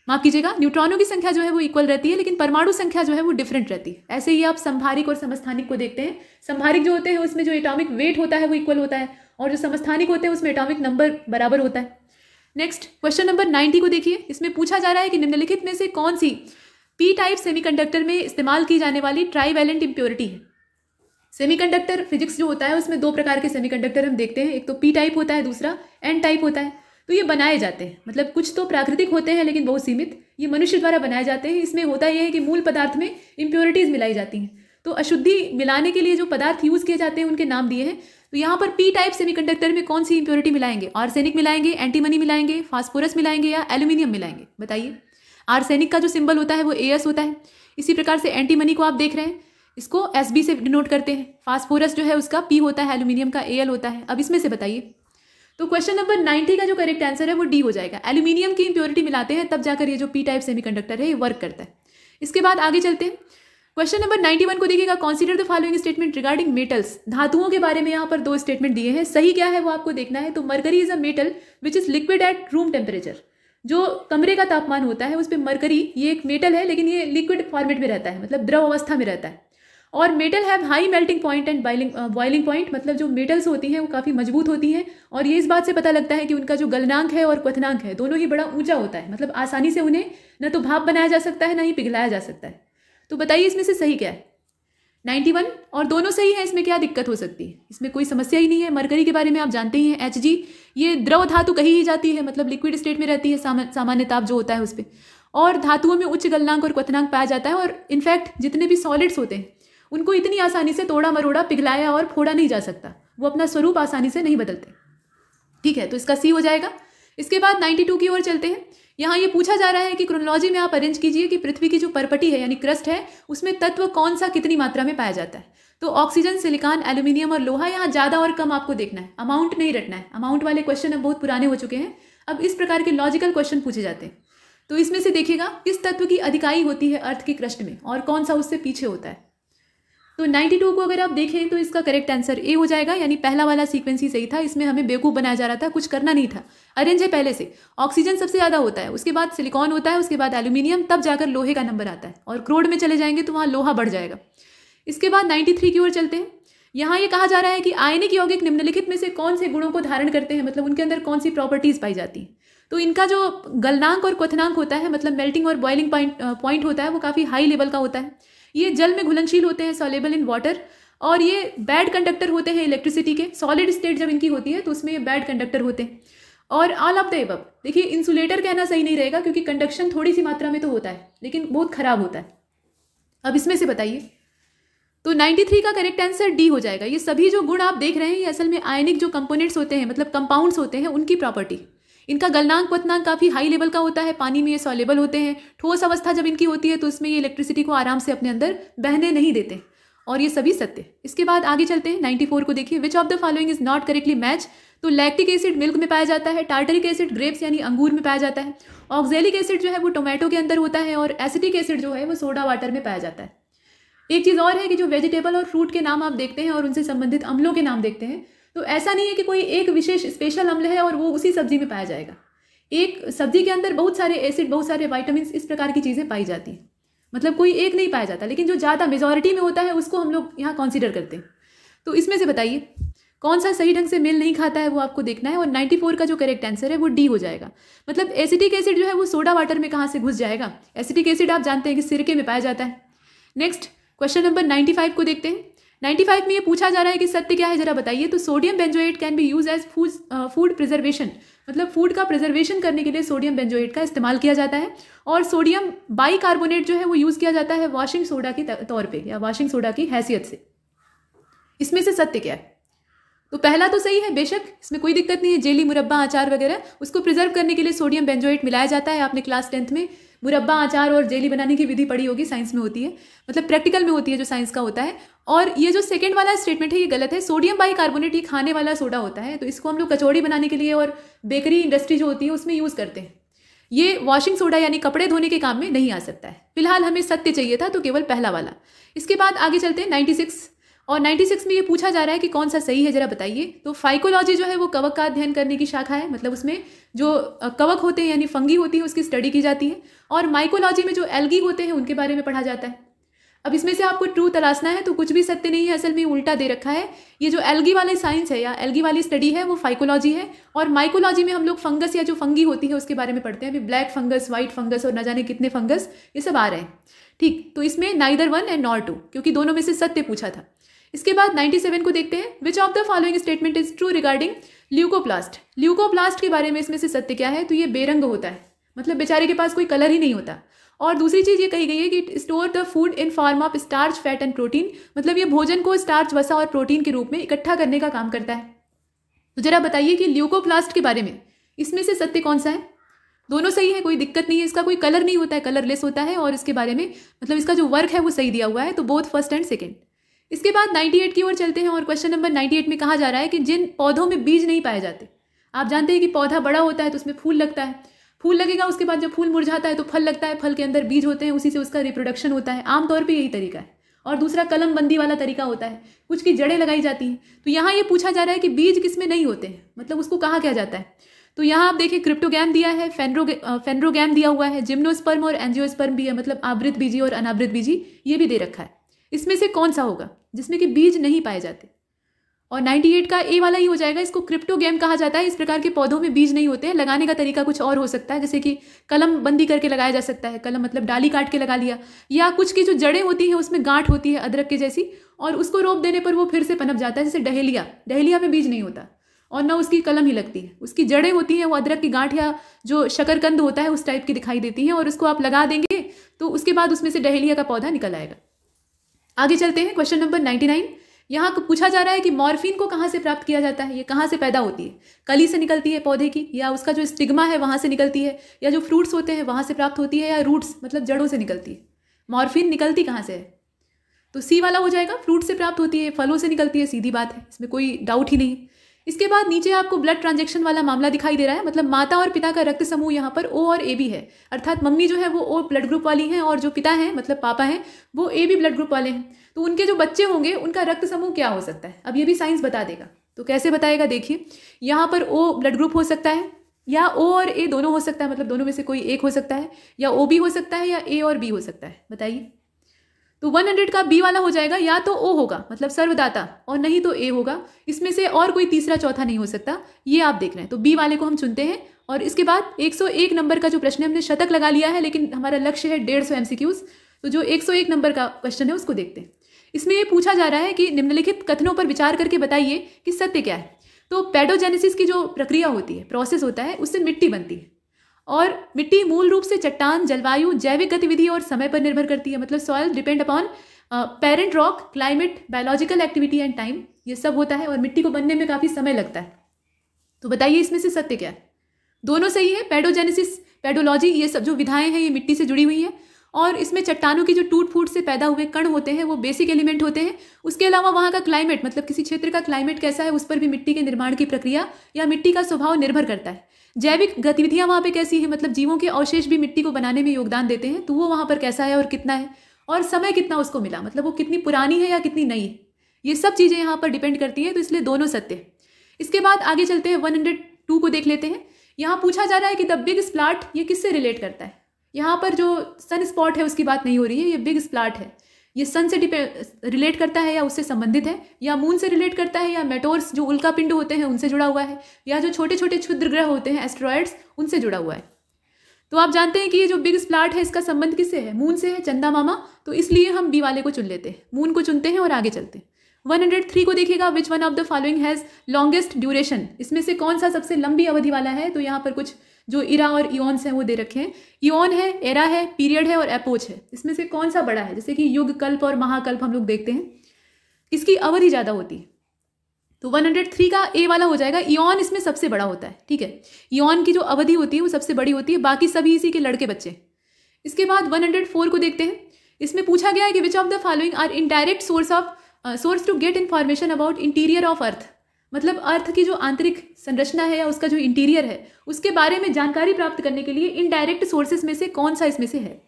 माफ कीजिएगा, न्यूट्रॉनों की संख्या जो है वो इक्वल रहती है लेकिन परमाणु संख्या जो है वो डिफरेंट रहती है। ऐसे ही आप समभारिक और समस्थानिक को देखते हैं। समभारिक जो होते हैं उसमें जो एटॉमिक वेट होता है वो इक्वल होता है, और जो समस्थानिक होते हैं उसमें एटॉमिक नंबर बराबर होता है। नेक्स्ट क्वेश्चन नंबर 90 को देखिए। इसमें पूछा जा रहा है कि निम्नलिखित में से कौन सी पी टाइप सेमीकंडक्टर में इस्तेमाल की जाने वाली ट्राईवैलेंट इंप्योरिटी है। सेमीकंडक्टर फिजिक्स जो होता है उसमें दो प्रकार के सेमीकंडक्टर हम देखते हैं, एक तो पी टाइप होता है, दूसरा एन टाइप होता है। तो ये बनाए जाते हैं, मतलब कुछ तो प्राकृतिक होते हैं लेकिन बहुत सीमित, ये मनुष्य द्वारा बनाए जाते हैं। इसमें होता यह है कि मूल पदार्थ में इम्प्योरिटीज मिलाई जाती हैं। तो अशुद्धि मिलाने के लिए जो पदार्थ यूज किए जाते हैं उनके नाम दिए हैं। तो यहाँ पर पी टाइप सेमीकंडक्टर में कौन सी इम्प्योरिटी मिलाएंगे। आर्सेनिक मिलाएंगे, एंटीमनी मिलाएंगे, फास्फोरस मिलाएंगे या एल्यूमिनियम मिलाएंगे। बताइए। आर्सेनिक का जो सिंबल होता है वो AS होता है। इसी प्रकार से एंटीमनी को आप देख रहे हैं, इसको SB से डिनोट करते हैं। फास्फोरस जो है उसका P होता है, एल्यूमिनियम का AL होता है। अब इसमें से बताइए। तो क्वेश्चन नंबर 90 का जो करेक्ट आंसर है वो डी हो जाएगा। एल्यूमिनियम की इंप्योरिटी मिलाते हैं तब जाकर ये जो पी टाइप सेमीकंडक्टर है ये वर्क करता है। इसके बाद आगे चलते हैं। क्वेश्चन नंबर 91 को देखिएगा। Consider the following statement regarding metals. धातुओं के बारे में यहाँ पर दो स्टेटमेंट दिए हैं, सही क्या है वो आपको देखना है। तो mercury is a metal which is liquid at room temperature. जो कमरे का तापमान होता है उस पर मरकरी ये एक मेटल है लेकिन ये लिक्विड फॉर्मेट में रहता है, मतलब द्रव अवस्था में रहता है। और metal have high melting point and boiling point, मतलब जो मेटल्स होती हैं वो काफ़ी मजबूत होती हैं और ये इस बात से पता लगता है कि उनका जो गलनांक है और क्वथनांक है दोनों ही बड़ा ऊंचा होता है, मतलब आसानी से उन्हें न तो भाप बनाया जा सकता है ना ही पिघलाया जा सकता है। तो बताइए इसमें से सही क्या है। 91 और दोनों सही है, इसमें क्या दिक्कत हो सकती है, इसमें कोई समस्या ही नहीं है। मरकरी के बारे में आप जानते ही हैं, Hg ये द्रव धातु कही ही जाती है, मतलब लिक्विड स्टेट में रहती है, सामान्य ताप जो होता है उस पर। और धातुओं में उच्च गलनांक और क्वथनांक पाया जाता है। और इनफैक्ट जितने भी सॉलिड्स होते हैं उनको इतनी आसानी से तोड़ा मरोड़ा पिघलाया और फोड़ा नहीं जा सकता, वो अपना स्वरूप आसानी से नहीं बदलते। ठीक है, तो इसका सी हो जाएगा। इसके बाद 92 की ओर चलते हैं। यहाँ ये पूछा जा रहा है कि क्रोनोलॉजी में आप अरेंज कीजिए कि पृथ्वी की जो परपटी है यानी क्रस्ट है उसमें तत्व कौन सा कितनी मात्रा में पाया जाता है। तो ऑक्सीजन, सिलिकॉन, एल्यूमिनियम और लोहा, यहाँ ज़्यादा और कम आपको देखना है, अमाउंट नहीं रटना है। अमाउंट वाले क्वेश्चन अब बहुत पुराने हो चुके हैं, अब इस प्रकार के लॉजिकल क्वेश्चन पूछे जाते हैं। तो इसमें से देखिएगा किस तत्व की अधिकाई होती है अर्थ के क्रस्ट में और कौन सा उससे पीछे होता है। तो 92 को अगर आप देखें तो इसका करेक्ट आंसर ए हो जाएगा, यानी पहला वाला सीक्वेंस ही सही था। इसमें हमें बेवकूफ़ बनाया जा रहा था, कुछ करना नहीं था, अरेंज है पहले से। ऑक्सीजन सबसे ज़्यादा होता है, उसके बाद सिलिकॉन होता है, उसके बाद एल्यूमिनियम, तब जाकर लोहे का नंबर आता है। और क्रोड में चले जाएंगे तो वहाँ लोहा बढ़ जाएगा। इसके बाद 93 की ओर चलते हैं। यहाँ ये कहा जा रहा है कि आयनिक यौगिक निम्नलिखित में से कौन से गुणों को धारण करते हैं, मतलब उनके अंदर कौन सी प्रॉपर्टीज पाई जाती हैं। तो इनका जो गलनांक और क्वथनांक होता है, मतलब मेल्टिंग और बॉइलिंग पॉइंट होता है, वो काफ़ी हाई लेवल का होता है। ये जल में घुलनशील होते हैं, सॉलेबल इन वाटर, और ये बैड कंडक्टर होते हैं इलेक्ट्रिसिटी के। सॉलिड स्टेट जब इनकी होती है तो उसमें ये बैड कंडक्टर होते हैं। और ऑल ऑफ द एबव। देखिए इंसुलेटर कहना सही नहीं रहेगा क्योंकि कंडक्शन थोड़ी सी मात्रा में तो होता है लेकिन बहुत खराब होता है। अब इसमें से बताइए, तो 93 का करेक्ट आंसर डी हो जाएगा। ये सभी जो गुण आप देख रहे हैं ये असल में आयनिक जो कंपोनेंट्स होते हैं मतलब कंपाउंड्स होते हैं उनकी प्रॉपर्टी। इनका गलनांक पतनांक काफ़ी हाई लेवल का होता है, पानी में ये सॉल्युबल होते हैं, ठोस अवस्था जब इनकी होती है तो इसमें ये इलेक्ट्रिसिटी को आराम से अपने अंदर बहने नहीं देते, और ये सभी सत्य। इसके बाद आगे चलते हैं 94 को देखिए, which of the following is not correctly match. तो लैक्टिक एसिड मिल्क में पाया जाता है, टार्टरिक एसिड ग्रेप्स यानी अंगूर में पाया जाता है, ऑक्जेलिक एसिड जो है वो टोमेटो के अंदर होता है, और एसिटिक एसिड जो है वो सोडा वाटर में पाया जाता है। एक चीज़ और है कि जो वेजिटेबल और फ्रूट के नाम आप देखते हैं और उनसे संबंधित अम्लों के नाम देखते हैं, तो ऐसा नहीं है कि कोई एक विशेष स्पेशल अम्ल है और वो उसी सब्जी में पाया जाएगा। एक सब्जी के अंदर बहुत सारे एसिड, बहुत सारे वाइटामिन, इस प्रकार की चीज़ें पाई जाती हैं, मतलब कोई एक नहीं पाया जाता, लेकिन जो ज़्यादा मेजॉरिटी में होता है उसको हम लोग यहाँ कंसीडर करते हैं। तो इसमें से बताइए कौन सा सही ढंग से मेल नहीं खाता है वो आपको देखना है, और 94 का जो करेक्ट आंसर है वो डी हो जाएगा। मतलब एसिटिक एसिड जो है वो सोडा वाटर में कहाँ से घुस जाएगा। एसिटिक एसिड आप जानते हैं कि सिरके में पाया जाता है। नेक्स्ट क्वेश्चन नंबर 95 को देखते हैं। 95 में ये पूछा जा रहा है कि सत्य क्या है जरा बताइए। तो sodium benzoate can be use as food preservation, मतलब फूड का प्रिजर्वेशन करने के लिए सोडियम बेंजोएट का इस्तेमाल किया जाता है, और सोडियम बाइकार्बोनेट जो है वो यूज़ किया जाता है वॉशिंग सोडा के तौर पे या वॉशिंग सोडा की हैसियत से। इसमें से सत्य क्या है। तो पहला तो सही है, बेशक इसमें कोई दिक्कत नहीं है, जेली मुरब्बा अचार वगैरह उसको प्रिजर्व करने के लिए सोडियम बेंजोएट मिलाया जाता है। आपने क्लास 10th में मुरब्बा अचार और जेली बनाने की विधि पढ़ी होगी, साइंस में होती है, मतलब प्रैक्टिकल में होती है जो साइंस का होता है। और ये जो सेकंड वाला स्टेटमेंट है ये गलत है। सोडियम बाइकार्बोनेट ये खाने वाला सोडा होता है, तो इसको हम लोग कचौड़ी बनाने के लिए और बेकरी इंडस्ट्री जो होती है उसमें यूज़ करते हैं। ये वॉशिंग सोडा यानी कपड़े धोने के काम में नहीं आ सकता है। फिलहाल हमें सत्य चाहिए था, तो केवल पहला वाला। इसके बाद आगे चलते हैं 96, और 96 में ये पूछा जा रहा है कि कौन सा सही है जरा बताइए। तो फाइकोलॉजी जो है वो कवक का अध्ययन करने की शाखा है, मतलब उसमें जो कवक होते हैं यानी फंगी होती है उसकी स्टडी की जाती है, और माइकोलॉजी में जो एल्गी होते हैं उनके बारे में पढ़ा जाता है। अब इसमें से आपको ट्रू तलाशना है, तो कुछ भी सत्य नहीं है, असल में उल्टा दे रखा है। ये जो एल्गी वाली साइंस है या एल्गी वाली स्टडी है वो फाइकोलॉजी है, और माइकोलॉजी में हम लोग फंगस या जो फंगी होती है उसके बारे में पढ़ते हैं। अभी ब्लैक फंगस, व्हाइट फंगस और न जाने कितने फंगस ये सब आ रहे हैं। ठीक, तो इसमें नाइदर 1 एंड नॉर 2, क्योंकि दोनों में से सत्य पूछा था। इसके बाद 97 को देखते हैं, which of the following statement is true regarding leucoplast. Leucoplast के बारे में इसमें से सत्य क्या है। तो ये बेरंग होता है, मतलब बेचारे के पास कोई कलर ही नहीं होता। और दूसरी चीज़ ये कही गई है कि it store the food in form of starch, fat and protein, मतलब ये भोजन को स्टार्च, वसा और प्रोटीन के रूप में इकट्ठा करने का काम करता है। तो जरा बताइए कि ल्यूकोप्लास्ट के बारे में इसमें से सत्य कौन सा है। दोनों सही है, कोई दिक्कत नहीं है, इसका कोई कलर नहीं होता है, कलरलेस होता है, और इसके बारे में मतलब इसका जो वर्क है वो सही दिया हुआ है, तो बोथ फर्स्ट एंड सेकेंड। इसके बाद 98 की ओर चलते हैं, और क्वेश्चन नंबर 98 में कहा जा रहा है कि जिन पौधों में बीज नहीं पाए जाते। आप जानते हैं कि पौधा बड़ा होता है तो उसमें फूल लगता है, फूल लगेगा, उसके बाद जब फूल मुरझाता है तो फल लगता है, फल के अंदर बीज होते हैं, उसी से उसका रिप्रोडक्शन होता है। आमतौर पे यही तरीका है। और दूसरा कलम बंदी वाला तरीका होता है, कुछ की जड़ें लगाई जाती हैं। तो यहाँ ये पूछा जा रहा है कि बीज किसमें नहीं होते हैं, मतलब उसको कहा क्या जाता है। तो यहाँ आप देखिए क्रिप्टोगैम दिया है, फेंड्रोगैम दिया हुआ है, जिम्नोस्पर्म और एंजियोस्पर्म भी है, मतलब आवृत बीजी और अनावृत बीजी ये भी दे रखा है। इसमें से कौन सा होगा जिसमें कि बीज नहीं पाए जाते। और 98 का ए वाला ही हो जाएगा। इसको क्रिप्टोगैम कहा जाता है। इस प्रकार के पौधों में बीज नहीं होते हैं। लगाने का तरीका कुछ और हो सकता है, जैसे कि कलम बंदी करके लगाया जा सकता है। कलम मतलब डाली काट के लगा लिया, या कुछ की जो जड़ें होती हैं उसमें गांठ होती है अदरक के जैसी, और उसको रोप देने पर वो फिर से पनप जाता है। जैसे डहेलिया, डहेलिया में बीज नहीं होता और ना उसकी कलम ही लगती है, उसकी जड़ें होती हैं, वो अदरक की गांठ या जो शकरकंद होता है उस टाइप की दिखाई देती हैं, और उसको आप लगा देंगे तो उसके बाद उसमें से डहेलिया का पौधा निकल आएगा। आगे चलते हैं, क्वेश्चन नंबर 99। यहाँ पूछा जा रहा है कि मॉर्फिन को कहाँ से प्राप्त किया जाता है, ये कहाँ से पैदा होती है। कली से निकलती है पौधे की, या उसका जो स्टिग्मा है वहाँ से निकलती है, या जो फ्रूट्स होते हैं वहाँ से प्राप्त होती है, या रूट्स मतलब जड़ों से निकलती है। मॉर्फिन निकलती कहाँ से है, तो सी वाला हो जाएगा, फ्रूट से प्राप्त होती है, फलों से निकलती है, सीधी बात है, इसमें कोई डाउट ही नहीं। इसके बाद नीचे आपको ब्लड ट्रांजैक्शन वाला मामला दिखाई दे रहा है, मतलब माता और पिता का रक्त समूह यहाँ पर ओ और ए बी है, अर्थात मम्मी जो है वो ओ ब्लड ग्रुप वाली हैं, और जो पिता हैं मतलब पापा हैं वो ए बी ब्लड ग्रुप वाले हैं। तो उनके जो बच्चे होंगे उनका रक्त समूह क्या हो सकता है, अब ये भी साइंस बता देगा। तो कैसे बताएगा, देखिए यहाँ पर ओ ब्लड ग्रुप हो सकता है, या ओ और ए दोनों हो सकता है, मतलब दोनों में से कोई एक हो सकता है, या ओ बी हो सकता है, या ए और बी हो सकता है। बताइए, तो 100 का बी वाला हो जाएगा, या तो ओ होगा मतलब सर्वदाता, और नहीं तो ए होगा। इसमें से और कोई तीसरा चौथा नहीं हो सकता, ये आप देख रहे हैं। तो बी वाले को हम चुनते हैं। और इसके बाद 101 नंबर का जो प्रश्न है, हमने शतक लगा लिया है, लेकिन हमारा लक्ष्य है 150 MCQs। तो जो 101 नंबर का क्वेश्चन है उसको देखते हैं। इसमें ये पूछा जा रहा है कि निम्नलिखित कथनों पर विचार करके बताइए कि सत्य क्या है। तो पेडोजेनेसिस की जो प्रक्रिया होती है, प्रोसेस होता है, उससे मिट्टी बनती है। और मिट्टी मूल रूप से चट्टान, जलवायु, जैविक गतिविधि और समय पर निर्भर करती है। मतलब soil depend upon parent rock, climate, biological activity and time, ये सब होता है और मिट्टी को बनने में काफ़ी समय लगता है। तो बताइए इसमें से सत्य क्या है? दोनों सही है। पेडोजेनेसिस, पेडोलॉजी, ये सब जो विधाएं हैं ये मिट्टी से जुड़ी हुई हैं और इसमें चट्टानों की जो टूट फूट से पैदा हुए कण होते हैं वो बेसिक एलिमेंट होते हैं। उसके अलावा वहाँ का क्लाइमेट, मतलब किसी क्षेत्र का क्लाइमेट कैसा है उस पर भी मिट्टी के निर्माण की प्रक्रिया या मिट्टी का स्वभाव निर्भर करता है। जैविक गतिविधियाँ वहाँ पे कैसी है, मतलब जीवों के अवशेष भी मिट्टी को बनाने में योगदान देते हैं, तो वो वहाँ पर कैसा है और कितना है, और समय कितना उसको मिला, मतलब वो कितनी पुरानी है या कितनी नई है, ये सब चीज़ें यहाँ पर डिपेंड करती हैं। तो इसलिए दोनों सत्य है। इसके बाद आगे चलते हैं, 102 को देख लेते हैं। यहाँ पूछा जा रहा है कि द बिग स्प्लैट ये किससे रिलेट करता है। यहाँ पर जो सन स्पॉट है उसकी बात नहीं हो रही है, ये बिग स्प्लैट है, ये सन से रिलेट करता है या उससे संबंधित है, या मून से रिलेट करता है, या मेटोर्स जो उल्का पिंड होते हैं उनसे जुड़ा हुआ है, या जो छोटे छोटे क्षुद्र ग्रह होते हैं एस्ट्रॉयड्स उनसे जुड़ा हुआ है। तो आप जानते हैं कि ये जो बिग स्प्लैट है इसका संबंध किससे है, मून से है, चंदा मामा। तो इसलिए हम बी वाले को चुन लेते हैं, मून को चुनते हैं और आगे चलते हैं। 103 को देखिएगा, which one of the following has longest duration, इसमें से कौन सा सबसे लंबी अवधि वाला है। तो यहाँ पर कुछ जो इरा और इओन्स हैं वो दे रखे हैं। इओन है, एरा है, पीरियड है और एपोच है। इसमें से कौन सा बड़ा है, जैसे कि युग, कल्प और महाकल्प हम लोग देखते हैं, इसकी अवधि ज़्यादा होती है। तो 103 का ए वाला हो जाएगा। इओन इसमें सबसे बड़ा होता है, ठीक है। इओन की जो अवधि होती है वो सबसे बड़ी होती है, बाकी सभी इसी के लड़के बच्चे। इसके बाद 104 को देखते हैं। इसमें पूछा गया है कि which of the following are indirect source to get information about interior of earth, मतलब अर्थ की जो आंतरिक संरचना है या उसका जो इंटीरियर है उसके बारे में जानकारी प्राप्त करने के लिए इनडायरेक्ट सोर्सेस में से कौन सा इसमें से है।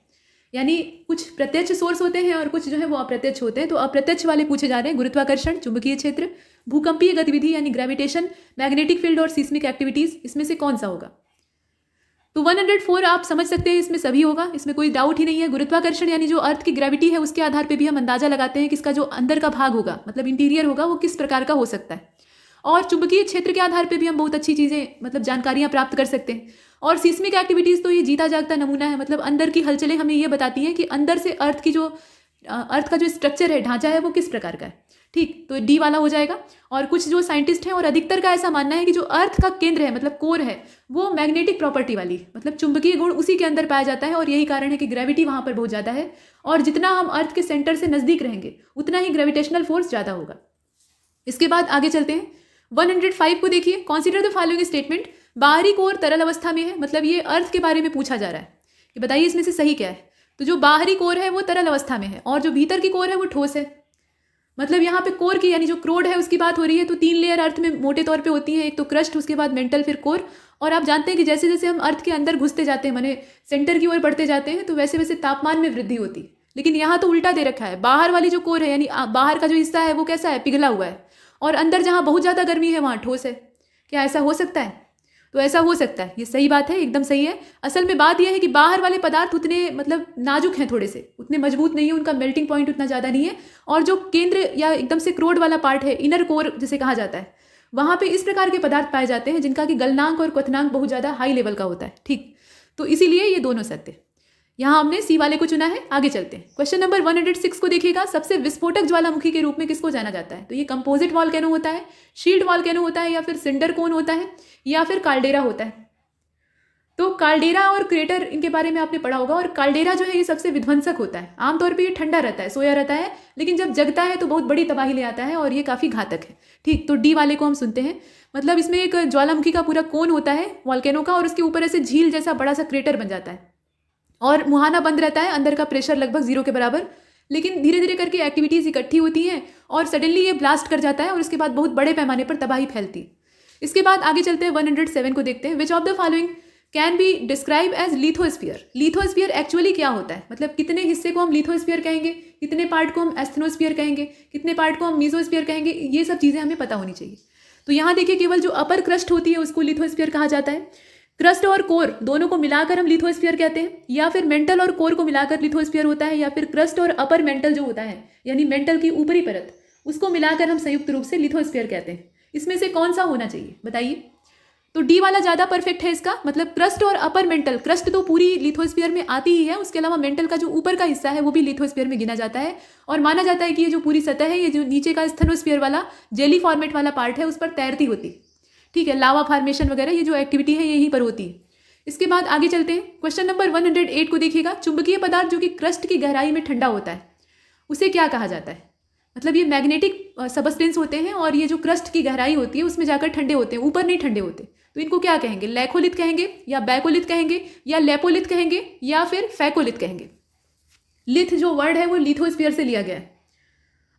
यानी कुछ प्रत्यक्ष सोर्स होते हैं और कुछ जो है वो अप्रत्यक्ष होते हैं। तो अप्रत्यक्ष वाले पूछे जा रहे हैं, गुरुत्वाकर्षण, चुंबकीय क्षेत्र, भूकंपीय गतिविधि यानी ग्रेविटेशन, मैग्नेटिक फील्ड और सीस्मिक एक्टिविटीज, इसमें से कौन सा होगा। तो 104 आप समझ सकते हैं इसमें सभी होगा, इसमें कोई डाउट ही नहीं है। गुरुत्वाकर्षण यानी जो अर्थ की ग्रेविटी है उसके आधार पर भी हम अंदाजा लगाते हैं कि इसका जो अंदर का भाग होगा, मतलब इंटीरियर होगा, वो किस प्रकार का हो सकता है। और चुंबकीय क्षेत्र के आधार पे भी हम बहुत अच्छी चीज़ें, मतलब जानकारियां प्राप्त कर सकते हैं। और सीस्मिक एक्टिविटीज़ तो ये जीता जागता नमूना है, मतलब अंदर की हलचलें हमें ये बताती हैं कि अंदर से अर्थ का जो स्ट्रक्चर है, ढांचा है, वो किस प्रकार का है। ठीक, तो डी वाला हो जाएगा। और कुछ जो साइंटिस्ट हैं और अधिकतर का ऐसा मानना है कि जो अर्थ का केंद्र है, मतलब कोर है, वो मैग्नेटिक प्रॉपर्टी वाली, मतलब चुंबकीय गुण उसी के अंदर पाया जाता है और यही कारण है कि ग्रेविटी वहाँ पर बहुत ज़्यादा है। और जितना हम अर्थ के सेंटर से नज़दीक रहेंगे उतना ही ग्रेविटेशनल फोर्स ज़्यादा होगा। इसके बाद आगे चलते हैं, 105 को देखिए। कॉन्सिडर द फॉलोइंग स्टेटमेंट, बाहरी कोर तरल अवस्था में है, मतलब ये अर्थ के बारे में पूछा जा रहा है कि बताइए इसमें से सही क्या है। तो जो बाहरी कोर है वो तरल अवस्था में है और जो भीतर की कोर है वो ठोस है। मतलब यहाँ पे कोर की यानी जो क्रोड है उसकी बात हो रही है। तो 3 लेयर अर्थ में मोटे तौर पे होती हैं, एक तो क्रस्ट, उसके बाद मेंटल, फिर कोर। और आप जानते हैं कि जैसे जैसे हम अर्थ के अंदर घुसते जाते हैं, माने सेंटर की ओर बढ़ते जाते हैं, तो वैसे वैसे तापमान में वृद्धि होती है। लेकिन यहाँ तो उल्टा दे रखा है, बाहर वाली जो कोर है यानी बाहर का जो हिस्सा है वो कैसा है, पिघला हुआ है, और अंदर जहाँ बहुत ज़्यादा गर्मी है वहाँ ठोस है। क्या ऐसा हो सकता है? तो ऐसा हो सकता है, ये सही बात है, एकदम सही है। असल में बात यह है कि बाहर वाले पदार्थ उतने मतलब नाजुक हैं, थोड़े से उतने मजबूत नहीं है, उनका मेल्टिंग पॉइंट उतना ज़्यादा नहीं है। और जो केंद्र या एकदम से क्रोड वाला पार्ट है, इनर कोर जिसे कहा जाता है, वहाँ पे इस प्रकार के पदार्थ पाए जाते हैं जिनका कि गलनांक और क्वथनांक बहुत ज़्यादा हाई लेवल का होता है। ठीक, तो इसीलिए ये दोनों सत्य। यहाँ हमने सी वाले को चुना है। आगे चलते हैं, क्वेश्चन नंबर 106 को देखिएगा। सबसे विस्फोटक ज्वालामुखी के रूप में किसको जाना जाता है। तो ये कंपोजिट वॉल्केनो होता है, शील्ड वॉल्केनो होता है, या फिर सिंडर कोन होता है, या फिर काल्डेरा होता है। तो काल्डेरा और क्रेटर, इनके बारे में आपने पढ़ा होगा। और काल्डेरा जो है ये सबसे विध्वंसक होता है। आमतौर पे ये ठंडा रहता है, सोया रहता है, लेकिन जब जगता है तो बहुत बड़ी तबाही ले आता है और ये काफ़ी घातक है। ठीक, तो डी वाले को हम सुनते हैं। मतलब इसमें एक ज्वालामुखी का पूरा कोन होता है वॉल्केनो का, और उसके ऊपर ऐसे झील जैसा बड़ा सा क्रेटर बन जाता है और मुहाना बंद रहता है, अंदर का प्रेशर लगभग 0 के बराबर। लेकिन धीरे धीरे करके एक्टिविटीज़ इकट्ठी होती हैं और सडनली ये ब्लास्ट कर जाता है और उसके बाद बहुत बड़े पैमाने पर तबाही फैलती है। इसके बाद आगे चलते हैं, 107 को देखते हैं। Which of the following can be describe as lithosphere. Lithosphere actually क्या होता है, मतलब कितने हिस्से को हम लिथोस्फीयर कहेंगे, कितने पार्ट को हम एस्थेनोस्फीयर कहेंगे, कितने पार्ट को हम मीजोस्फीयर कहेंगे, ये सब चीज़ें हमें पता होनी चाहिए। तो यहाँ देखिए, केवल जो अपर क्रस्ट होती है उसको लिथोस्फीयर कहा जाता है। क्रस्ट और कोर दोनों को मिलाकर हम लिथोस्फीयर कहते हैं, या फिर मेंटल और कोर को मिलाकर लिथोस्फीयर होता है, या फिर क्रस्ट और अपर मेंटल जो होता है यानी मेंटल की ऊपरी परत, उसको मिलाकर हम संयुक्त रूप से लिथोस्फीयर कहते हैं। इसमें से कौन सा होना चाहिए बताइए। तो डी वाला ज़्यादा परफेक्ट है इसका, मतलब क्रस्ट और अपर मेंटल। क्रस्ट तो पूरी लिथोस्फीयर में आती ही है, उसके अलावा मेंटल का जो ऊपर का हिस्सा है वो भी लिथोस्फीयर में गिना जाता है। और माना जाता है कि ये जो पूरी सतह है, ये जो नीचे का स्थेनोस्फीयर वाला जेली फॉर्मेट वाला पार्ट है, उस पर तैरती होती। ठीक है, लावा फॉर्मेशन वगैरह ये जो एक्टिविटी है यहीं पर होती है। इसके बाद आगे चलते हैं, क्वेश्चन नंबर 108 को देखिएगा। चुंबकीय पदार्थ जो कि क्रस्ट की गहराई में ठंडा होता है उसे क्या कहा जाता है? मतलब ये मैग्नेटिक सबस्टेंस होते हैं और ये जो क्रस्ट की गहराई होती है उसमें जाकर ठंडे होते हैं, ऊपर नहीं ठंडे होते। तो इनको क्या कहेंगे? लैकोलिथ कहेंगे या बैकोलिथ कहेंगे या लेपोलिथ कहेंगे या फिर फैकोलिथ कहेंगे। लिथ जो वर्ड है वो लिथोस्फीयर से लिया गया है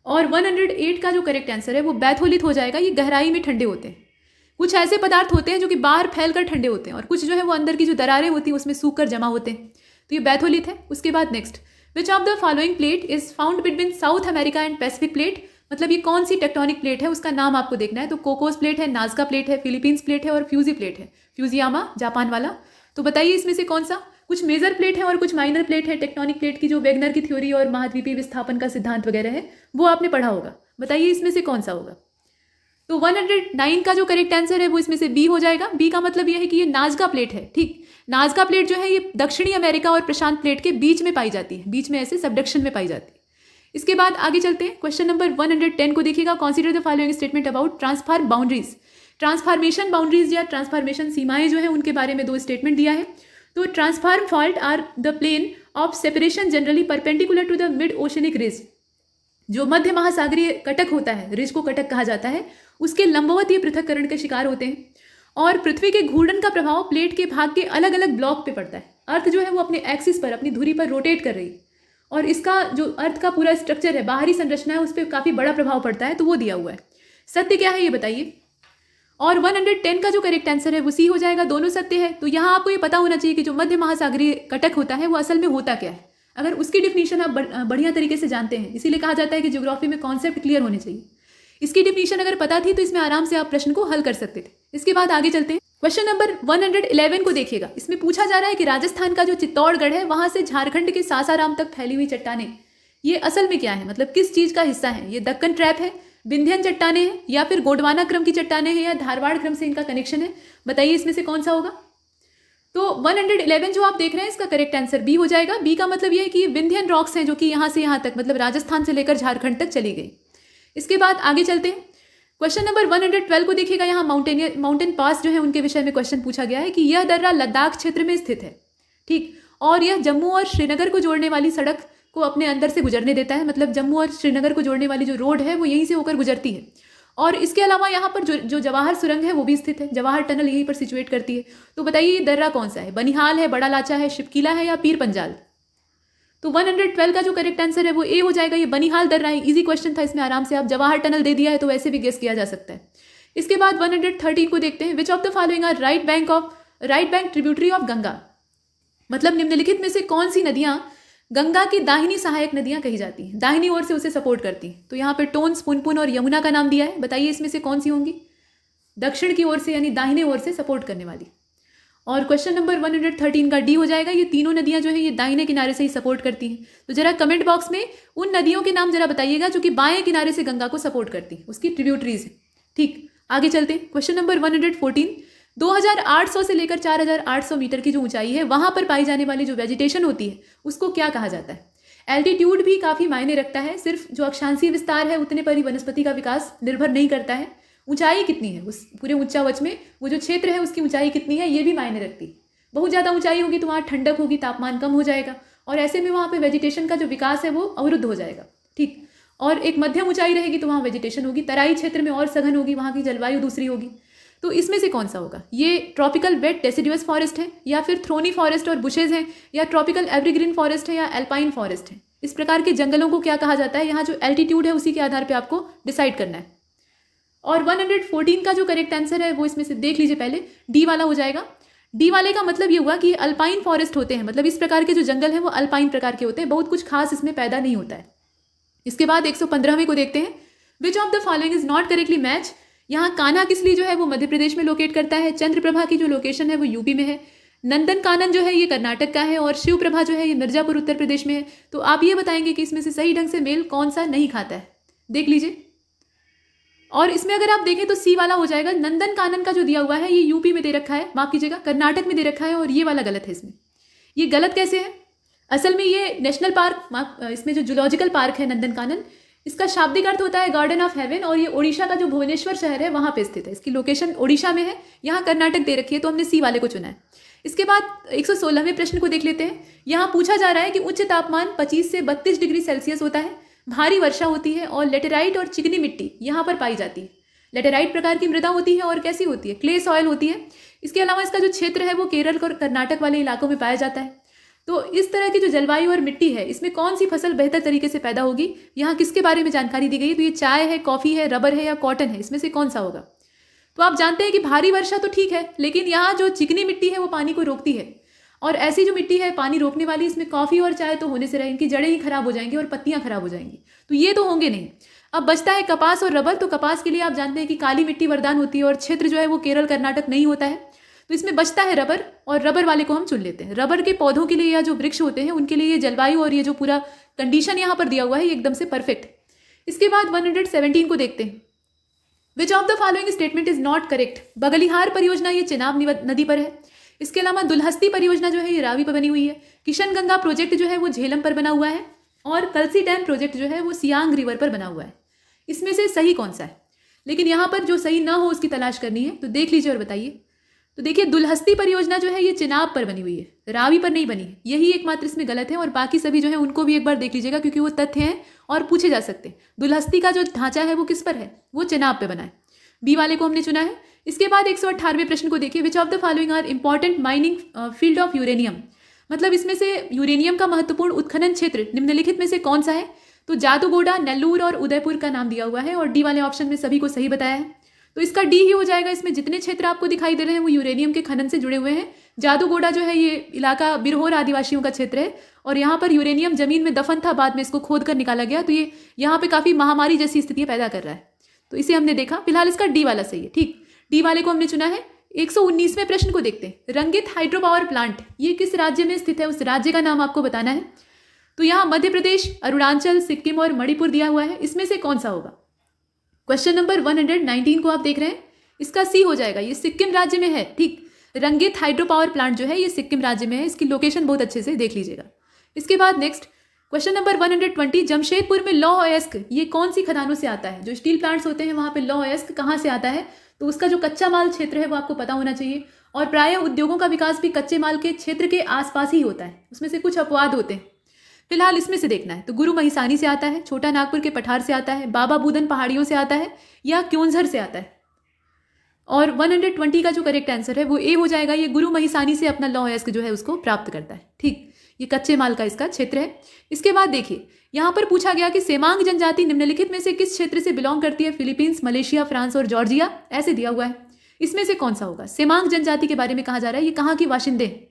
और 108 का जो करेक्ट आंसर है वो बैथोलिथ हो जाएगा। ये गहराई में ठंडे होते हैं। कुछ ऐसे पदार्थ होते हैं जो कि बाहर फैलकर ठंडे होते हैं और कुछ जो है वो अंदर की जो दरारें होती हैं उसमें सूख कर जमा होते हैं। तो ये बैथोलिथ है। उसके बाद next, which of the following plate is found between south America and Pacific plate? मतलब ये कौन सी टेक्टोनिक प्लेट है उसका नाम आपको देखना है। तो कोकोस प्लेट है, नाजका प्लेट है, फिलीपींस प्लेट है और फ्यूजी प्लेट है, फ्यूजियामा जापान वाला। तो बताइए इसमें से कौन सा? कुछ मेजर प्लेट है और कुछ माइनर प्लेट है। टेक्टोनिक प्लेट की जो वेगनर की थ्योरी और महाद्वीपीय विस्थापन का सिद्धांत वगैरह है वो आपने पढ़ा होगा। बताइए इसमें से कौन सा होगा? तो 109 का जो करेक्ट आंसर है वो इसमें से बी हो जाएगा। बी का मतलब यह है कि ये नाजका प्लेट है। ठीक, नाजका प्लेट जो है ये दक्षिणी अमेरिका और प्रशांत प्लेट के बीच में पाई जाती है, बीच में ऐसे सबडक्शन में पाई जाती है। इसके बाद आगे चलते हैं, क्वेश्चन नंबर 110 को देखिएगा। Consider the following statement about transform boundaries. Transformation boundaries या ट्रांसफॉर्मेशन सीमाएं जो है उनके बारे में दो स्टेटमेंट दिया है। तो transform fault are the plane of separation generally perpendicular to the mid oceanic ridge. जो मध्य महासागरीय कटक होता है, रिज को कटक कहा जाता है, उसके लंबवत ये पृथक्करण के शिकार होते हैं और पृथ्वी के घूर्णन का प्रभाव प्लेट के भाग के अलग अलग ब्लॉक पे पड़ता है। अर्थ जो है वो अपने एक्सिस पर, अपनी धुरी पर रोटेट कर रही है और इसका जो अर्थ का पूरा स्ट्रक्चर है, बाहरी संरचना है, उस पर काफ़ी बड़ा प्रभाव पड़ता है। तो वो दिया हुआ है। सत्य क्या है ये बताइए। और 110 का जो करेक्ट आंसर है वो सी हो जाएगा। दोनों सत्य है। तो यहाँ आपको ये पता होना चाहिए कि जो मध्य महासागरीय कटक होता है वो असल में होता क्या है। अगर उसकी डिफिनीशन आप बढ़िया तरीके से जानते हैं, इसीलिए कहा जाता है कि ज्योग्राफी में कॉन्सेप्ट क्लियर होने चाहिए। इसकी डिफिनीशन अगर पता थी तो इसमें आराम से आप प्रश्न को हल कर सकते थे। इसके बाद आगे चलते हैं, क्वेश्चन नंबर 111 को देखिएगा। इसमें पूछा जा रहा है कि राजस्थान का जो चित्तौड़गढ़ है वहां से झारखंड के सासाराम तक फैली हुई चट्टानें ये असल में क्या है, मतलब किस चीज का हिस्सा है? ये दक्कन ट्रैप है, विंध्यन चट्टानें हैं या फिर गोंडवाना क्रम की चट्टानें हैं या धारवाड़ क्रम से इनका कनेक्शन है? बताइए इसमें से कौन सा होगा। तो 111 जो आप देख रहे हैं इसका करेक्ट आंसर बी हो जाएगा। बी का मतलब यह है कि ये विंध्यन रॉक्स हैं जो कि यहाँ से यहाँ तक, मतलब राजस्थान से लेकर झारखंड तक चली गई। इसके बाद आगे चलते हैं, क्वेश्चन नंबर 112 को देखिएगा। यहाँ माउंटेन पास जो है उनके विषय में क्वेश्चन पूछा गया है कि यह दर्रा लद्दाख क्षेत्र में स्थित है। ठीक, और यह जम्मू और श्रीनगर को जोड़ने वाली सड़क को अपने अंदर से गुजरने देता है। मतलब जम्मू और श्रीनगर को जोड़ने वाली जो रोड है वो यहीं से होकर गुजरती है। और इसके अलावा यहाँ पर जो जवाहर सुरंग है वो भी स्थित है। जवाहर टनल यहीं पर सिचुएट करती है। तो बताइए ये दर्रा कौन सा है? बनिहाल है, बड़ा लाचा है, शिपकीला है या पीर पंजाल? तो 112 का जो करेक्ट आंसर है वो ए हो जाएगा। ये बनिहाल दर्रा है। इजी क्वेश्चन था, इसमें आराम से आप जवाहर टनल दे दिया है तो वैसे भी गेस किया जा सकता है। इसके बाद 113 को देखते हैं, which of the following are right bank tributary of Ganga. मतलब निम्नलिखित में से कौन सी नदियां गंगा की दाहिनी सहायक नदियां कही जाती हैं, दाहिनी ओर से उसे सपोर्ट करती हैं? तो यहाँ पे टोन्स, पुनपुन और यमुना का नाम दिया है। बताइए इसमें से कौन सी होंगी? दक्षिण की ओर से यानी दाहिने ओर से सपोर्ट करने वाली। और क्वेश्चन नंबर 113 का डी हो जाएगा। ये तीनों नदियां जो है ये दाहिने किनारे से ही सपोर्ट करती हैं। तो जरा कमेंट बॉक्स में उन नदियों के नाम जरा बताइएगा जो कि बाएं किनारे से गंगा को सपोर्ट करती हैं, उसकी ट्रिब्यूटरीज है। ठीक, आगे चलते हैं, क्वेश्चन नंबर 114। 2800 से लेकर 4800 मीटर की जो ऊंचाई है वहां पर पाई जाने वाली जो वेजिटेशन होती है उसको क्या कहा जाता है? एल्टीट्यूड भी काफी मायने रखता है। सिर्फ जो अक्षांशीय विस्तार है उतने पर ही वनस्पति का विकास निर्भर नहीं करता है। ऊंचाई कितनी है उस पूरे उच्चावच में, वो जो क्षेत्र है उसकी ऊंचाई कितनी है ये भी मायने रखती है। बहुत ज़्यादा ऊंचाई होगी तो वहाँ ठंडक होगी, तापमान कम हो जाएगा और ऐसे में वहाँ पे वेजिटेशन का जो विकास है वो अवरुद्ध हो जाएगा। ठीक, और एक मध्यम ऊंचाई रहेगी तो वहाँ वेजिटेशन होगी। तराई क्षेत्र में और सघन होगी, वहाँ की जलवायु दूसरी होगी। तो इसमें से कौन सा होगा? ये ट्रॉपिकल वेट डेसिडुअस फॉरेस्ट है या फिर थ्रोनी फॉरेस्ट और बुशेज हैं या ट्रॉपिकल एवरग्रीन फॉरेस्ट है या एल्पाइन फॉरेस्ट है? इस प्रकार के जंगलों को क्या कहा जाता है? यहाँ जो एल्टीट्यूड है उसी के आधार पर आपको डिसाइड करना है। और 114 का जो करेक्ट आंसर है वो इसमें से देख लीजिए, पहले डी वाला हो जाएगा। डी वाले का मतलब ये हुआ कि अल्पाइन फॉरेस्ट होते हैं, मतलब इस प्रकार के जो जंगल हैं वो अल्पाइन प्रकार के होते हैं, बहुत कुछ खास इसमें पैदा नहीं होता है। इसके बाद 115वें को देखते हैं, which of the following is not correctly match. यहाँ कान्हा किसली जो है वो मध्य प्रदेश में लोकेट करता है, चंद्रप्रभा की जो लोकेशन है वो यूपी में है, नंदन कानन जो है ये कर्नाटक का है और शिव प्रभा जो है ये मिर्जापुर उत्तर प्रदेश में है। तो आप ये बताएंगे कि इसमें से सही ढंग से मेल कौन सा नहीं खाता है, देख लीजिए। और इसमें अगर आप देखें तो सी वाला हो जाएगा। नंदन कानन का जो दिया हुआ है ये यूपी में दे रखा है, माफ कीजिएगा कर्नाटक में दे रखा है, और ये वाला गलत है। इसमें ये गलत कैसे है? असल में ये नेशनल पार्क, इसमें जो जूलॉजिकल पार्क है नंदन कानन, इसका शाब्दिक अर्थ होता है गार्डन ऑफ हेवन, और ये ओडिशा का जो भुवनेश्वर शहर है वहां पे स्थित है। इसकी लोकेशन ओडिशा में है, यहाँ कर्नाटक दे रखी है, तो हमने सी वाले को चुना है। इसके बाद 116वें प्रश्न को देख लेते हैं। यहाँ पूछा जा रहा है कि उच्च तापमान 25 से 32 डिग्री सेल्सियस होता है, भारी वर्षा होती है और लेटेराइट और चिकनी मिट्टी यहाँ पर पाई जाती है। लेटेराइट प्रकार की मृदा होती है और कैसी होती है, क्ले सॉइल होती है। इसके अलावा इसका जो क्षेत्र है वो केरल और कर्नाटक वाले इलाकों में पाया जाता है। तो इस तरह की जो जलवायु और मिट्टी है, इसमें कौन सी फसल बेहतर तरीके से पैदा होगी, यहाँ किसके बारे में जानकारी दी गई है। तो ये चाय है, कॉफी है, रबर है या कॉटन है, इसमें से कौन सा होगा। तो आप जानते हैं कि भारी वर्षा तो ठीक है, लेकिन यहाँ जो चिकनी मिट्टी है वो पानी को रोकती है, और ऐसी जो मिट्टी है पानी रोकने वाली, इसमें कॉफी और चाय तो होने से रहे, इनकी जड़ें ही खराब हो जाएंगी और पत्तियां खराब हो जाएंगी, तो ये तो होंगे नहीं। अब बचता है कपास और रबर। तो कपास के लिए आप जानते हैं कि काली मिट्टी वरदान होती है, और क्षेत्र जो है वो केरल कर्नाटक नहीं होता है, तो इसमें बचता है रबर, और रबर वाले को हम चुन लेते हैं। रबर के पौधों के लिए या जो वृक्ष होते हैं उनके लिए ये जलवायु और ये जो पूरा कंडीशन यहाँ पर दिया हुआ है ये एकदम से परफेक्ट। इसके बाद 117 को देखते हैं। Which of the following statement is not correct. Baglihar परियोजना ये चेनाब नदी पर है। इसके अलावा दुलहस्ती परियोजना जो है ये रावी पर बनी हुई है। किशन गंगा प्रोजेक्ट जो है वो झेलम पर बना हुआ है, और कलसी डैम प्रोजेक्ट जो है वो सियांग रिवर पर बना हुआ है। इसमें से सही कौन सा है। लेकिन यहाँ पर जो सही ना हो उसकी तलाश करनी है, तो देख लीजिए और बताइए। तो देखिए, दुलहस्ती परियोजना जो है ये चिनाब पर बनी हुई है, रावी पर नहीं बनी है। यही एकमात्र इसमें गलत है, और बाकी सभी जो है उनको भी एक बार देख लीजिएगा, क्योंकि वो तथ्य हैं और पूछे जा सकते हैं। दुलहस्ती का जो ढांचा है वो किस पर है, वो चिनाब पे बना है। बी वाले को हमने चुना है। इसके बाद 118वें प्रश्न को देखिए। Which of the following are important mining field of uranium. मतलब इसमें से यूरेनियम का महत्वपूर्ण उत्खनन क्षेत्र निम्नलिखित में से कौन सा है। तो जादूगोड़ा, नेल्लूर और उदयपुर का नाम दिया हुआ है, और डी वाले ऑप्शन में सभी को सही बताया है, तो इसका डी ही हो जाएगा। इसमें जितने क्षेत्र आपको दिखाई दे रहे हैं वो यूरेनियम के खनन से जुड़े हुए हैं। जादूगोड़ा जो है ये इलाका बिरहोर आदिवासियों का क्षेत्र है, और यहाँ पर यूरेनियम जमीन में दफन था, बाद में इसको खोद कर निकाला गया, तो ये यहाँ पे काफी महामारी जैसी स्थितियां पैदा कर रहा है, तो इसे हमने देखा। फिलहाल इसका डी वाला सही है। ठीक, डी वाले को हमने चुना है। 119वें प्रश्न को देखते हैं। रंगित हाइड्रो पावर प्लांट ये किस राज्य में स्थित है, उस राज्य का नाम आपको बताना है। तो यहाँ मध्य प्रदेश, अरुणाचल, सिक्किम और मणिपुर दिया हुआ है, इसमें से कौन सा होगा। क्वेश्चन नंबर 119 को आप देख रहे हैं, इसका सी हो जाएगा। ये सिक्किम राज्य में है। ठीक, रंगित हाइड्रो पावर प्लांट जो है ये सिक्किम राज्य में है। इसकी लोकेशन बहुत अच्छे से देख लीजिएगा। इसके बाद नेक्स्ट क्वेश्चन नंबर 120। जमशेदपुर में लौह अयस्क ये कौन सी खदानों से आता है। जो स्टील प्लांट्स होते हैं वहां पे लौह अयस्क कहाँ से आता है, तो उसका जो कच्चा माल क्षेत्र है वो आपको पता होना चाहिए। और प्रायः उद्योगों का विकास भी कच्चे माल के क्षेत्र के आसपास ही होता है, उसमें से कुछ अपवाद होते हैं। फिलहाल इसमें से देखना है। तो गुरु महिसानी से आता है, छोटा नागपुर के पठार से आता है, बाबा बूदन पहाड़ियों से आता है, या क्योंझर से आता है। और 120 का जो करेक्ट आंसर है वो ए हो जाएगा। ये गुरु महिसानी से अपना लौह अयस्क जो है उसको प्राप्त करता है। ठीक, ये कच्चे माल का इसका क्षेत्र है। इसके बाद देखिए, यहाँ पर पूछा गया कि सेमांग जनजाति निम्नलिखित में से किस क्षेत्र से बिलोंग करती है। फिलीपींस, मलेशिया, फ्रांस और जॉर्जिया, ऐसे दिया हुआ है। इसमें से कौन सा होगा। सेमांग जनजाति के बारे में कहा जा रहा है, ये कहाँ के बाशिंदे।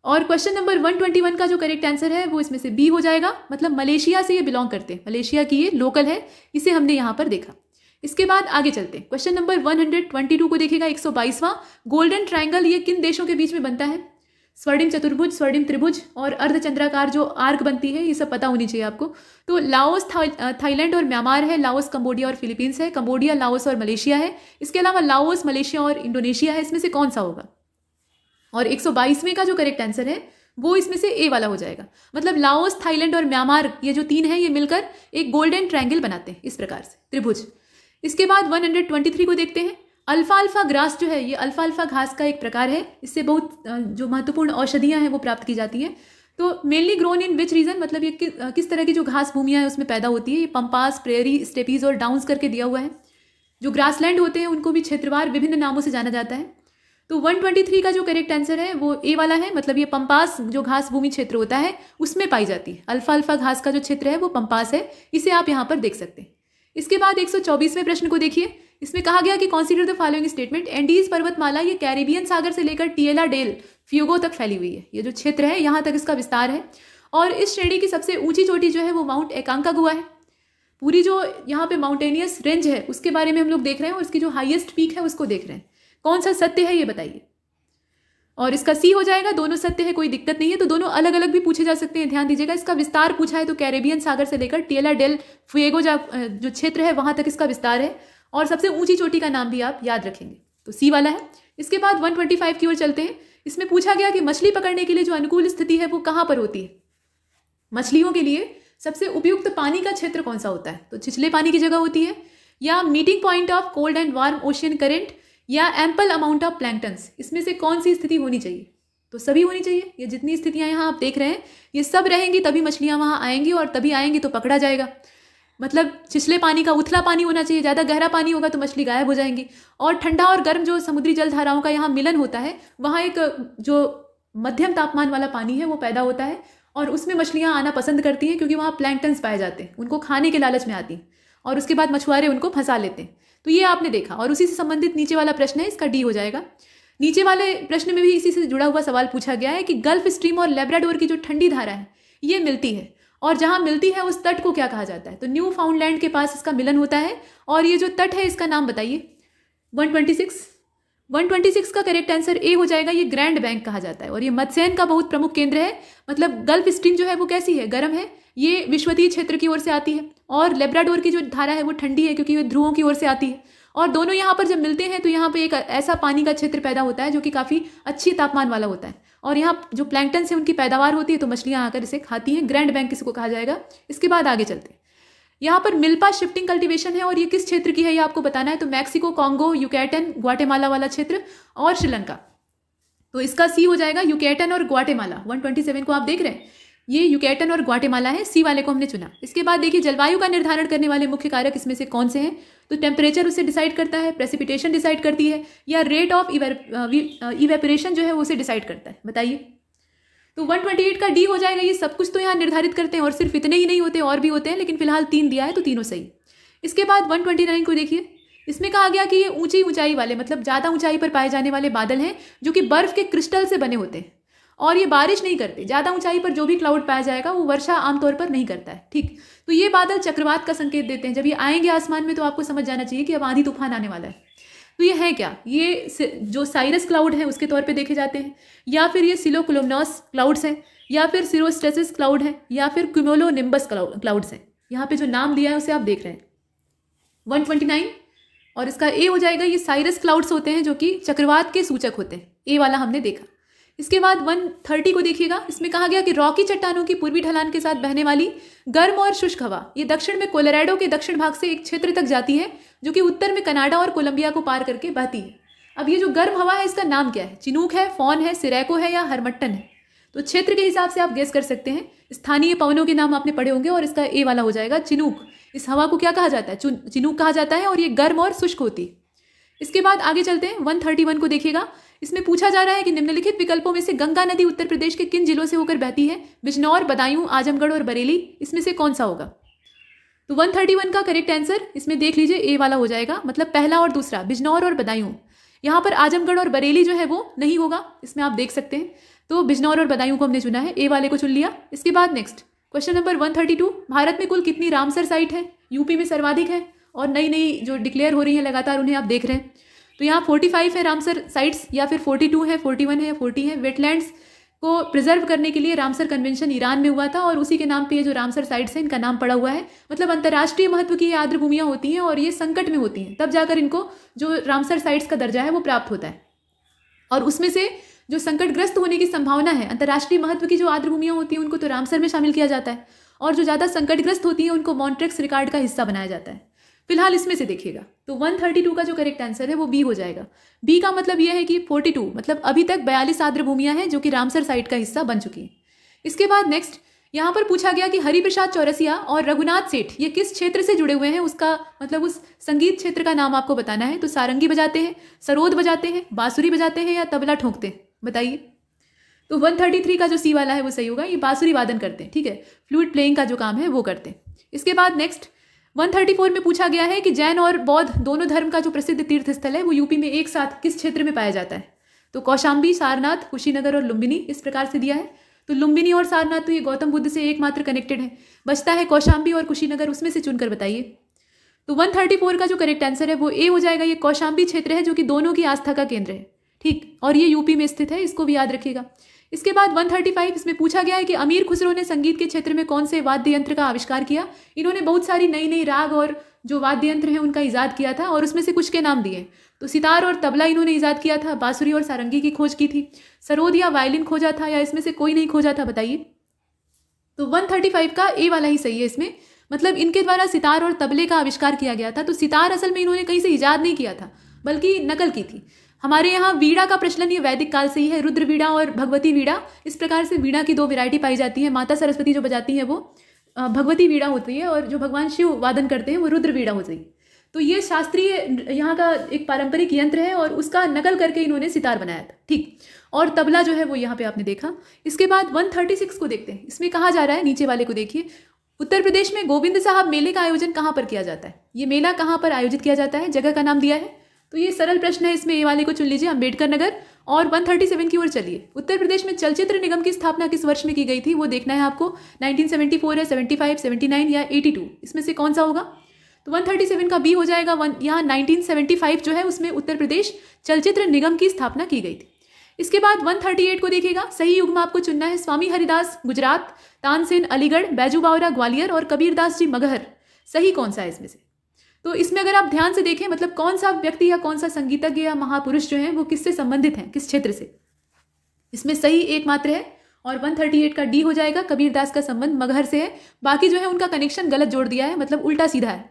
और क्वेश्चन नंबर 121 का जो करेक्ट आंसर है वो इसमें से बी हो जाएगा, मतलब मलेशिया से ये बिलोंग करते हैं, मलेशिया की ये लोकल है, इसे हमने यहाँ पर देखा। इसके बाद आगे चलते हैं। क्वेश्चन नंबर 122 को देखिएगा। 122वां, गोल्डन ट्रायंगल ये किन देशों के बीच में बनता है। स्वर्णिम चतुर्भुज, स्वर्णिम त्रिभुज और अर्धचंद्राकार जो आर्क बनती है, ये सब पता होनी चाहिए आपको। तो लाओस, थाईलैंड और म्यांमार है, लाओस, कंबोडिया और फिलीपींस है, कंबोडिया, लाओस और मलेशिया है। इसके अलावा लाओस, मलेशिया और इंडोनेशिया है, इसमें से कौन सा होगा। और 122वें का जो करेक्ट आंसर है वो इसमें से ए वाला हो जाएगा, मतलब लाओस, थाईलैंड और म्यांमार ये जो तीन है ये मिलकर एक गोल्डन ट्रायंगल बनाते हैं, इस प्रकार से त्रिभुज। इसके बाद 123 को देखते हैं। अल्फा अल्फा ग्रास जो है ये अल्फा अल्फा घास का एक प्रकार है, इससे बहुत जो महत्वपूर्ण औषधियां हैं वो प्राप्त की जाती हैं। तो mainly grown in which region, मतलब ये किस तरह की जो घास भूमियां हैं उसमें पैदा होती है। ये पंपास, प्रेरी, स्टेपीज और डाउन्स करके दिया हुआ है। जो ग्रासलैंड होते हैं उनको भी क्षेत्रवार विभिन्न नामों से जाना जाता है। तो 123 का जो करेक्ट आंसर है वो ए वाला है, मतलब ये पंपास जो घास भूमि क्षेत्र होता है उसमें पाई जाती है। अल्फा अल्फा घास का जो क्षेत्र है वो पंपास है, इसे आप यहाँ पर देख सकते हैं। इसके बाद 124वें प्रश्न को देखिए। इसमें कहा गया कि consider the following statement. Andes पर्वतमाला ये कैरिबियन सागर से लेकर टिएला डेल फ्यूगो तक फैली हुई है। ये जो क्षेत्र है यहाँ तक इसका विस्तार है, और इस श्रेणी की सबसे ऊंची चोटी जो है वो माउंट एकांकागुआ है। पूरी जो यहाँ पे माउंटेनियस रेंज है उसके बारे में हम लोग देख रहे हैं, और इसकी जो हाईएस्ट पीक है उसको देख रहे हैं। कौन सा सत्य है ये बताइए। और इसका सी हो जाएगा। दोनों सत्य है, कोई दिक्कत नहीं है। तो दोनों अलग अलग भी पूछे जा सकते हैं, ध्यान दीजिएगा। इसका विस्तार पूछा है तो कैरेबियन सागर से लेकर टिएला डेल फ्यूगो जो क्षेत्र है वहां तक इसका विस्तार है, और सबसे ऊंची चोटी का नाम भी आप याद रखेंगे, तो सी वाला है। इसके बाद 125 की ओर चलते हैं। इसमें पूछा गया कि मछली पकड़ने के लिए जो अनुकूल स्थिति है वो कहाँ पर होती है। मछलियों के लिए सबसे उपयुक्त पानी का क्षेत्र कौन सा होता है? तो छिछले पानी की जगह होती है, या meeting point of cold and warm ocean current, या एम्पल अमाउंट ऑफ प्लैंक्टन्स। इसमें से कौन सी स्थिति होनी चाहिए? तो सभी होनी चाहिए। ये जितनी स्थितियां यहाँ आप देख रहे हैं ये सब रहेंगी, तभी मछलियां वहाँ आएंगी, और तभी आएंगी तो पकड़ा जाएगा। मतलब छिछले पानी का उथला पानी होना चाहिए, ज़्यादा गहरा पानी होगा तो मछली गायब हो जाएंगी। और ठंडा और गर्म जो समुद्री जल धाराओं का यहाँ मिलन होता है, वहाँ एक जो मध्यम तापमान वाला पानी है वो पैदा होता है, और उसमें मछलियाँ आना पसंद करती हैं क्योंकि वहाँ प्लैंक्टन्स पाए जाते हैं, उनको खाने के लालच में आती हैं, और उसके बाद मछुआरे उनको फंसा लेते हैं। तो ये आपने देखा। और उसी से संबंधित नीचे वाला प्रश्न है, इसका डी हो जाएगा। नीचे वाले प्रश्न में भी इसी से जुड़ा हुआ सवाल पूछा गया है कि गल्फ स्ट्रीम और लेब्राडोर की जो ठंडी धारा है ये मिलती है, और जहाँ मिलती है उस तट को क्या कहा जाता है? तो न्यू फाउंडलैंड के पास इसका मिलन होता है, और ये जो तट है इसका नाम बताइए। 126 का करेक्ट आंसर ए हो जाएगा। ये ग्रैंड बैंक कहा जाता है, और ये मत्स्यन का बहुत प्रमुख केंद्र है। मतलब गल्फ स्ट्रीम जो है वो कैसी है? गर्म है, ये विषुवतीय क्षेत्र की ओर से आती है, और लेब्राडोर की जो धारा है वो ठंडी है क्योंकि ये ध्रुवों की ओर से आती है। और दोनों यहाँ पर जब मिलते हैं तो यहाँ पे एक ऐसा पानी का क्षेत्र पैदा होता है जो कि काफ़ी अच्छी तापमान वाला होता है, और यहाँ जो प्लैंक्टन से उनकी पैदावार होती है, तो मछलियाँ आकर इसे खाती हैं। ग्रैंड बैंक किसी को कहा जाएगा। इसके बाद आगे चलते हैं। यहाँ पर मिल्पा शिफ्टिंग कल्टीवेशन है, और ये किस क्षेत्र की है ये आपको बताना है। तो मैक्सिको, कॉन्गो, युकैटन, ग्वाटेमाला वाला क्षेत्र और श्रीलंका। तो इसका सी हो जाएगा, युकैटन और ग्वाटेमाला। 127 को आप देख रहे हैं, ये युकैटन और ग्वाटेमाला है, सी वाले को हमने चुना। इसके बाद देखिए जलवायु का निर्धारण करने वाले मुख्य कारक इसमें से कौन से हैं? तो टेम्परेचर उसे डिसाइड करता है, प्रेसिपिटेशन डिसाइड करती है, या रेट ऑफ इवेपोरेशन जो है वो उसे डिसाइड करता है? बताइए। तो 128 का डी हो जाएगा। ये सब कुछ तो यहाँ निर्धारित करते हैं, और सिर्फ इतने ही नहीं होते, और भी होते हैं, लेकिन फिलहाल 3 दिया है तो तीनों सही। इसके बाद 129 को देखिए। इसमें कहा गया कि ये ऊंचाई वाले, मतलब ज़्यादा ऊंचाई पर पाए जाने वाले बादल हैं जो कि बर्फ के क्रिस्टल से बने होते हैं, और ये बारिश नहीं करते। ज़्यादा ऊंचाई पर जो भी क्लाउड पाया जाएगा वो वर्षा आमतौर पर नहीं करता है। ठीक, तो ये बादल चक्रवात का संकेत देते हैं। जब ये आएंगे आसमान में तो आपको समझ जाना चाहिए कि अब आंधी तूफान आने वाला है। तो ये है क्या? ये जो साइरस क्लाउड है उसके तौर पे देखे जाते हैं, या फिर ये सिलोकुलमनस क्लाउड्स हैं, या फिर सिरोस्टेसिस क्लाउड है, या फिर क्यूमुलोनिम्बस क्लाउड्स हैं। यहाँ पे जो नाम दिया है उसे आप देख रहे हैं। 129 और इसका ए हो जाएगा। ये साइरस क्लाउड्स होते हैं जो कि चक्रवात के सूचक होते हैं। ए वाला हमने देखा। इसके बाद 130 को देखिएगा। इसमें कहा गया कि रॉकी चट्टानों की पूर्वी ढलान के साथ बहने वाली गर्म और शुष्क हवा ये दक्षिण में कोलोराडो के दक्षिण भाग से एक क्षेत्र तक जाती है जो कि उत्तर में कनाडा और कोलंबिया को पार करके बहती है। अब ये जो गर्म हवा है इसका नाम क्या है? चिनूक है, फॉन है, सिरैको है या हरमट्टन है? तो क्षेत्र के हिसाब से आप गेस कर सकते हैं। स्थानीय पवनों के नाम आपने पढ़े होंगे और इसका ए वाला हो जाएगा चिनूक। इस हवा को क्या कहा जाता है? चिनूक कहा जाता है और ये गर्म और शुष्क होती है। इसके बाद आगे चलते हैं। 131 को देखिएगा। इसमें पूछा जा रहा है कि निम्नलिखित विकल्पों में से गंगा नदी उत्तर प्रदेश के किन जिलों से होकर बहती है? बिजनौर, बदायूं, आजमगढ़ और बरेली। इसमें से कौन सा होगा? तो 131 का करेक्ट आंसर इसमें देख लीजिए ए वाला हो जाएगा, मतलब पहला और दूसरा, बिजनौर और बदायूं। यहाँ पर आजमगढ़ और बरेली जो है वो नहीं होगा, इसमें आप देख सकते हैं। तो बिजनौर और बदायूं को हमने चुना है, ए वाले को चुन लिया। इसके बाद नेक्स्ट क्वेश्चन नंबर 132। भारत में कुल कितनी रामसर साइट है? यूपी में सर्वाधिक है और नई नई जो डिक्लेयर हो रही है लगातार उन्हें आप देख रहे हैं। तो यहाँ 45 है रामसर साइट्स, या फिर 42 है, 41 है या 40 है। वेटलैंड्स को प्रिजर्व करने के लिए रामसर कन्वेंशन ईरान में हुआ था और उसी के नाम पे ये जो रामसर साइट्स हैं इनका नाम पड़ा हुआ है। मतलब अंतर्राष्ट्रीय महत्व की ये आर्द्र भूमियाँ होती हैं और ये संकट में होती हैं, तब जाकर इनको जो रामसर साइट्स का दर्जा है वो प्राप्त होता है। और उसमें से जो संकटग्रस्त होने की संभावना है, अंतर्राष्ट्रीय महत्व की जो आर्द्र भूमियाँ होती हैं उनको तो रामसर में शामिल किया जाता है, और जो ज़्यादा संकटग्रस्त होती हैं उनको मॉन्ट्रेक्स रिकॉर्ड का हिस्सा बनाया जाता है। फिलहाल इसमें से देखिएगा तो 132 का जो करेक्ट आंसर है वो बी हो जाएगा। बी का मतलब यह है कि 42 मतलब अभी तक 42 आर्द्र भूमियां हैं जो कि रामसर साइट का हिस्सा बन चुकी हैं। इसके बाद नेक्स्ट यहाँ पर पूछा गया कि हरिप्रसाद चौरसिया और रघुनाथ सेठ ये किस क्षेत्र से जुड़े हुए हैं, उसका मतलब उस संगीत क्षेत्र का नाम आपको बताना है। तो सारंगी बजाते हैं, सरोद बजाते हैं, बांसुरी बजाते हैं या तबला ठोंकते हैं? बताइए। तो 133 का जो सी वाला है वो सही होगा। ये बांसुरी वादन करते हैं, ठीक है, फ्लूट प्लेइंग का जो काम है वो करते हैं। इसके बाद नेक्स्ट 134 में पूछा गया है कि जैन और बौद्ध दोनों धर्म का जो प्रसिद्ध तीर्थ स्थल है वो यूपी में एक साथ किस क्षेत्र में पाया जाता है? तो कौशाम्बी, सारनाथ, कुशीनगर और लुम्बिनी इस प्रकार से दिया है। तो लुम्बिनी और सारनाथ तो ये गौतम बुद्ध से एकमात्र कनेक्टेड है, बचता है कौशाम्बी और कुशीनगर, उसमें से चुनकर बताइए। तो 134 का जो करेक्ट आंसर है वो ए हो जाएगा। ये कौशाम्बी क्षेत्र है जो कि दोनों की आस्था का केंद्र है, ठीक, और ये यूपी में स्थित है, इसको भी याद रखिएगा। इसके बाद 135 इसमें पूछा गया है कि अमीर खुसरो ने संगीत के क्षेत्र में कौन से वाद्य यंत्र का आविष्कार किया? इन्होंने बहुत सारी नई नई राग और जो वाद्य यंत्र हैं उनका ईजाद किया था और उसमें से कुछ के नाम दिए। तो सितार और तबला इन्होंने ईजाद किया था, बांसुरी और सारंगी की खोज की थी, सरोद या वायलिन खोजा था, या इसमें से कोई नहीं खोजा था? बताइए। तो 135 का ए वाला ही सही है इसमें। मतलब इनके द्वारा सितार और तबले का आविष्कार किया गया था। तो सितार असल में इन्होंने कहीं से इजाद नहीं किया था, बल्कि नकल की थी। हमारे यहाँ वीणा का प्रचलन ये वैदिक काल से ही है। रुद्र वीणा और भगवती वीणा, इस प्रकार से वीणा की दो वैरायटी पाई जाती है। माता सरस्वती जो बजाती है वो भगवती वीणा होती है, और जो भगवान शिव वादन करते हैं वो रुद्र वीणा होती है। तो ये शास्त्रीय यहाँ का एक पारंपरिक यंत्र है, और उसका नकल करके इन्होंने सितार बनाया था। ठीक, और तबला जो है वो यहाँ पे आपने देखा। इसके बाद 136 को देखते हैं। इसमें कहा जा रहा है, नीचे वाले को देखिए, उत्तर प्रदेश में गोविंद साहब मेले का आयोजन कहाँ पर किया जाता है? ये मेला कहाँ पर आयोजित किया जाता है? जगह का नाम दिया है। तो ये सरल प्रश्न है, इसमें ए वाले को चुन लीजिए, अम्बेडकर नगर। और 137 की ओर चलिए। उत्तर प्रदेश में चलचित्र निगम की स्थापना किस वर्ष में की गई थी? वो देखना है आपको। 1974 है, 75, 79 या 82, इसमें से कौन सा होगा? तो 137 का बी हो जाएगा। यहाँ 1975 जो है उसमें उत्तर प्रदेश चलचित्र निगम की स्थापना की गई थी। इसके बाद 138 को देखिएगा। सही युग्म आपको चुनना है। स्वामी हरिदास गुजरात, तानसेन अलीगढ़, बैजू बावरा ग्वालियर और कबीरदास जी मगहर। सही कौन सा है इसमें से? तो इसमें अगर आप ध्यान से देखें, मतलब कौन सा व्यक्ति या कौन सा संगीतज्ञ या महापुरुष जो हैं वो किससे संबंधित हैं, किस क्षेत्र से? इसमें सही एकमात्र है, और 138 का डी हो जाएगा। कबीरदास का संबंध मगहर से है। बाकी जो है उनका कनेक्शन गलत जोड़ दिया है, मतलब उल्टा सीधा है।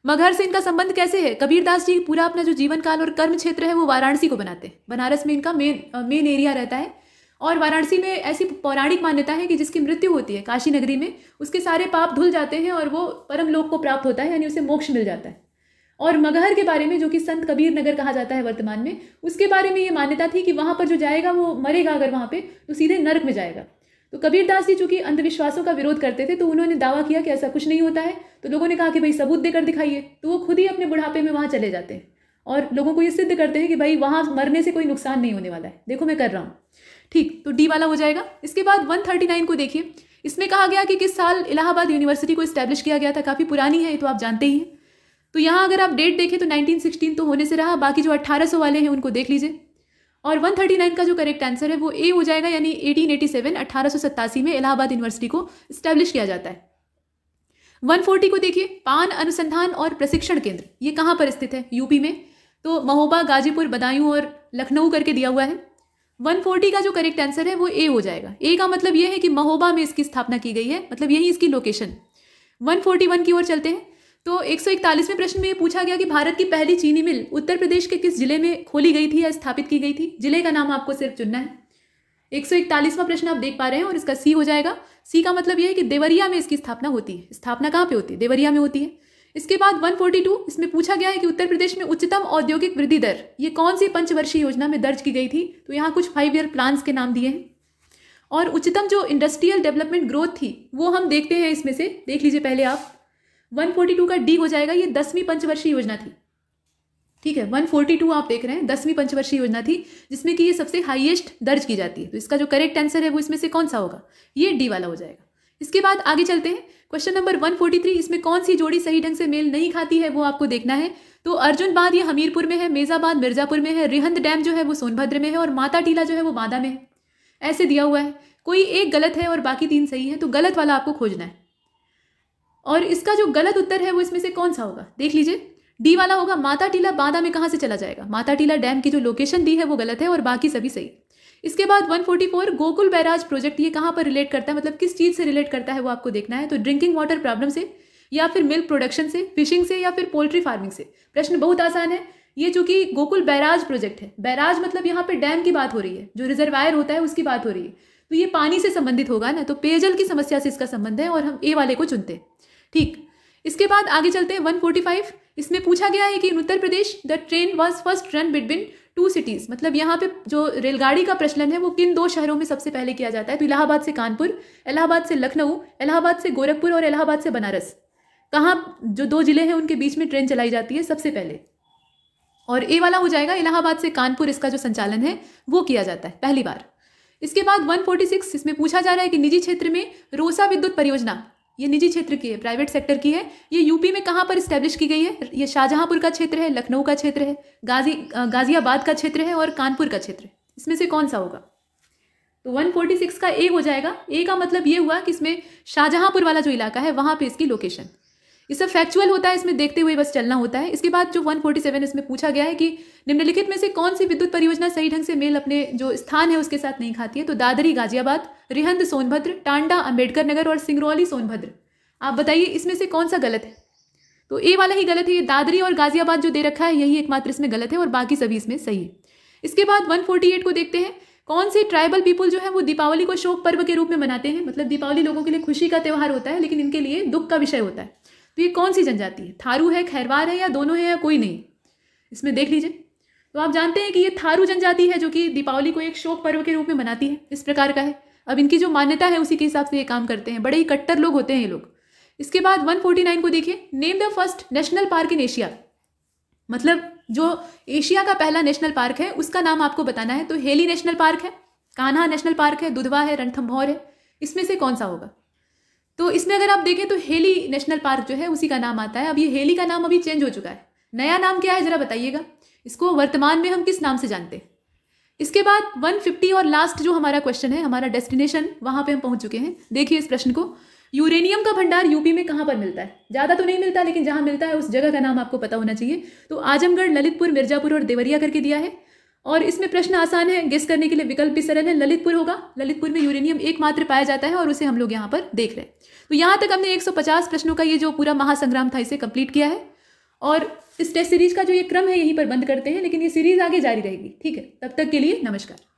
मगहर से इनका संबंध कैसे है? कबीरदास जी पूरा अपना जो जीवन काल और कर्म क्षेत्र है वो वाराणसी को बनाते हैं। बनारस में इनका मेन एरिया रहता है, और वाराणसी में ऐसी पौराणिक मान्यता है कि जिसकी मृत्यु होती है काशी नगरी में, उसके सारे पाप धुल जाते हैं और वो परम लोक को प्राप्त होता है, यानी उसे मोक्ष मिल जाता है। और मगहर के बारे में, जो कि संत कबीर नगर कहा जाता है वर्तमान में, उसके बारे में ये मान्यता थी कि वहाँ पर जो जाएगा वो मरेगा अगर वहाँ पे, तो सीधे नरक में जाएगा। तो कबीरदास जी चूंकि अंधविश्वासों का विरोध करते थे, तो उन्होंने दावा किया कि ऐसा कुछ नहीं होता है। तो लोगों ने कहा कि भाई सबूत देकर दिखाइए। तो वो खुद ही अपने बुढ़ापे में वहाँ चले जाते हैं और लोगों को ये सिद्ध करते हैं कि भाई वहाँ मरने से कोई नुकसान नहीं होने वाला है, देखो मैं कर रहा हूँ। ठीक, तो डी वाला हो जाएगा। इसके बाद 139 को देखिए। इसमें कहा गया कि किस साल इलाहाबाद यूनिवर्सिटी को इस्टेब्लिश किया गया था। काफ़ी पुरानी है, तो आप जानते ही हैं। तो यहाँ अगर आप डेट देखें तो 1916 तो होने से रहा, बाकी जो 1800 वाले हैं उनको देख लीजिए। और 139 का जो करेक्ट आंसर है वो ए हो जाएगा, यानी 1887 1887 में इलाहाबाद यूनिवर्सिटी को इस्टेब्लिश किया जाता है। 140 को देखिए। पान अनुसंधान और प्रशिक्षण केंद्र, ये कहाँ पर स्थित है? यूपी में। तो महोबा, गाजीपुर, बदायूं और लखनऊ करके दिया हुआ है। 140 का जो करेक्ट आंसर है वो ए हो जाएगा। ए का मतलब ये है कि महोबा में इसकी स्थापना की गई है, मतलब यही इसकी लोकेशन। 141 की ओर चलते हैं। तो 141वें प्रश्न में ये पूछा गया कि भारत की पहली चीनी मिल उत्तर प्रदेश के किस जिले में खोली गई थी या स्थापित की गई थी? जिले का नाम आपको सिर्फ चुनना है। 141वां प्रश्न आप देख पा रहे हैं, और इसका सी हो जाएगा। सी का मतलब यह है कि देवरिया में इसकी स्थापना होती है। स्थापना कहाँ पे होती है? देवरिया में होती है। इसके बाद 142, इसमें पूछा गया है कि उत्तर प्रदेश में उच्चतम औद्योगिक वृद्धि दर ये कौन सी पंचवर्षीय योजना में दर्ज की गई थी? तो यहाँ कुछ 5 ईयर प्लान्स के नाम दिए हैं। और उच्चतम जो इंडस्ट्रियल डेवलपमेंट ग्रोथ थी वो हम देखते हैं, इसमें से देख लीजिए पहले आप। 142 का डी हो जाएगा। ये 10वीं पंचवर्षीय योजना थी। ठीक है, 142 आप देख रहे हैं, 10वीं पंचवर्षीय योजना थी, जिसमें कि ये सबसे हाईएस्ट दर्ज की जाती है। तो इसका जो करेक्ट आंसर है वो इसमें से कौन सा होगा? ये डी वाला हो जाएगा। इसके बाद आगे चलते हैं। क्वेश्चन नंबर 143, इसमें कौन सी जोड़ी सही ढंग से मेल नहीं खाती है वो आपको देखना है। तो अर्जुन बांध ये हमीरपुर में है, मेजाबाद मिर्जापुर में है, रिहंद डैम जो है वो सोनभद्र में है, और माता टीला जो है वो बांदा में है। ऐसे दिया हुआ है, कोई एक गलत है और बाकी 3 सही है, तो गलत वाला आपको खोजना है। और इसका जो गलत उत्तर है वो इसमें से कौन सा होगा? देख लीजिए, डी वाला होगा। माता टीला बांदा में कहाँ से चला जाएगा? माता टीला डैम की जो लोकेशन दी है वो गलत है, और बाकी सभी सही। इसके बाद 144, गोकुल बैराज प्रोजेक्ट ये कहाँ पर रिलेट करता है, मतलब किस चीज़ से रिलेट करता है वो आपको देखना है। तो ड्रिंकिंग वाटर प्रॉब्लम से, या फिर मिल्क प्रोडक्शन से, फिशिंग से, या फिर पोल्ट्री फार्मिंग से। प्रश्न बहुत आसान है। ये चूंकि गोकुल बैराज प्रोजेक्ट है, बैराज मतलब यहाँ पे डैम की बात हो रही है, जो रिजर्वायर होता है उसकी बात हो रही है, तो ये पानी से संबंधित होगा ना, तो पेयजल की समस्या से इसका संबंध है, और हम ए वाले को चुनते हैं। ठीक, इसके बाद आगे चलते हैं। 145, इसमें पूछा गया है कि in Uttar Pradesh the train was first run between 2 cities, मतलब यहाँ पे जो रेलगाड़ी का प्रचलन है वो किन 2 शहरों में सबसे पहले किया जाता है? तो इलाहाबाद से कानपुर, इलाहाबाद से लखनऊ, इलाहाबाद से गोरखपुर और इलाहाबाद से बनारस। कहाँ जो 2 जिले हैं उनके बीच में ट्रेन चलाई जाती है सबसे पहले? और ए वाला हो जाएगा। इलाहाबाद से कानपुर इसका जो संचालन है वो किया जाता है पहली बार। इसके बाद 146, इसमें पूछा जा रहा है कि निजी क्षेत्र में रोसा विद्युत परियोजना, ये निजी क्षेत्र की है, प्राइवेट सेक्टर की है, ये यूपी में कहाँ पर इस्टेब्लिश की गई है? ये शाहजहांपुर का क्षेत्र है, लखनऊ का क्षेत्र है, गाजियाबाद का क्षेत्र है, और कानपुर का क्षेत्र है। इसमें से कौन सा होगा? तो 146 का ए हो जाएगा। ए का मतलब ये हुआ कि इसमें शाहजहांपुर वाला जो इलाका है वहाँ पे इसकी लोकेशन। ये सब फैक्चुअल होता है, इसमें देखते हुए बस चलना होता है। इसके बाद जो 147 इसमें पूछा गया है कि निम्नलिखित में से कौन सी विद्युत परियोजना सही ढंग से मेल अपने जो स्थान है उसके साथ नहीं खाती है। तो दादरी गाजियाबाद, रिहंद सोनभद्र, टांडा अंबेडकर नगर और सिंगरौली सोनभद्र। आप बताइए इसमें से कौन सा गलत है। तो ए वाला ही गलत है, ये दादरी और गाजियाबाद जो दे रखा है यही एकमात्र इसमें गलत है और बाकी सभी इसमें सही है। इसके बाद 148 को देखते हैं, कौन से ट्राइबल पीपल जो है वो दीपावली को शोक पर्व के रूप में मनाते हैं। मतलब दीपावली लोगों के लिए खुशी का त्यौहार होता है लेकिन इनके लिए दुख का विषय होता है। तो ये कौन सी जनजाति है, थारू है, खैरवार है, या दोनों है, या कोई नहीं, इसमें देख लीजिए। तो आप जानते हैं कि ये थारू जनजाति है जो कि दीपावली को एक शोक पर्व के रूप में मनाती है, इस प्रकार का है। अब इनकी जो मान्यता है उसी के हिसाब से ये काम करते हैं, बड़े ही कट्टर लोग होते हैं ये लोग। इसके बाद 149 को देखिए, name the first national park in Asia. मतलब जो एशिया का पहला नेशनल पार्क है उसका नाम आपको बताना है। तो हेली नेशनल पार्क है, कान्हा नेशनल पार्क है, दुधवा है, रणथंभौर है, इसमें से कौन सा होगा। तो इसमें अगर आप देखें तो हेली नेशनल पार्क जो है उसी का नाम आता है। अब ये हेली का नाम अभी चेंज हो चुका है, नया नाम क्या है जरा बताइएगा, इसको वर्तमान में हम किस नाम से जानते हैं। इसके बाद 150 और लास्ट जो हमारा क्वेश्चन है, हमारा डेस्टिनेशन, वहां पे हम पहुंच चुके हैं। देखिए इस प्रश्न को, यूरेनियम का भंडार यूपी में कहां पर मिलता है। ज़्यादा तो नहीं मिलता लेकिन जहां मिलता है उस जगह का नाम आपको पता होना चाहिए। तो आजमगढ़, ललितपुर, मिर्जापुर और देवरिया करके दिया है। और इसमें प्रश्न आसान है, गेस करने के लिए विकल्प भी सरल है। ललितपुर होगा, ललितपुर में यूरेनियम एकमात्र पाया जाता है और उसे हम लोग यहाँ पर देख रहे हैं। तो यहाँ तक हमने 150 प्रश्नों का ये जो पूरा महासंग्राम था इसे कंप्लीट किया है। और इस टेस्ट सीरीज का जो ये क्रम है यहीं पर बंद करते हैं, लेकिन ये सीरीज आगे जारी रहेगी। ठीक है, तब तक के लिए नमस्कार।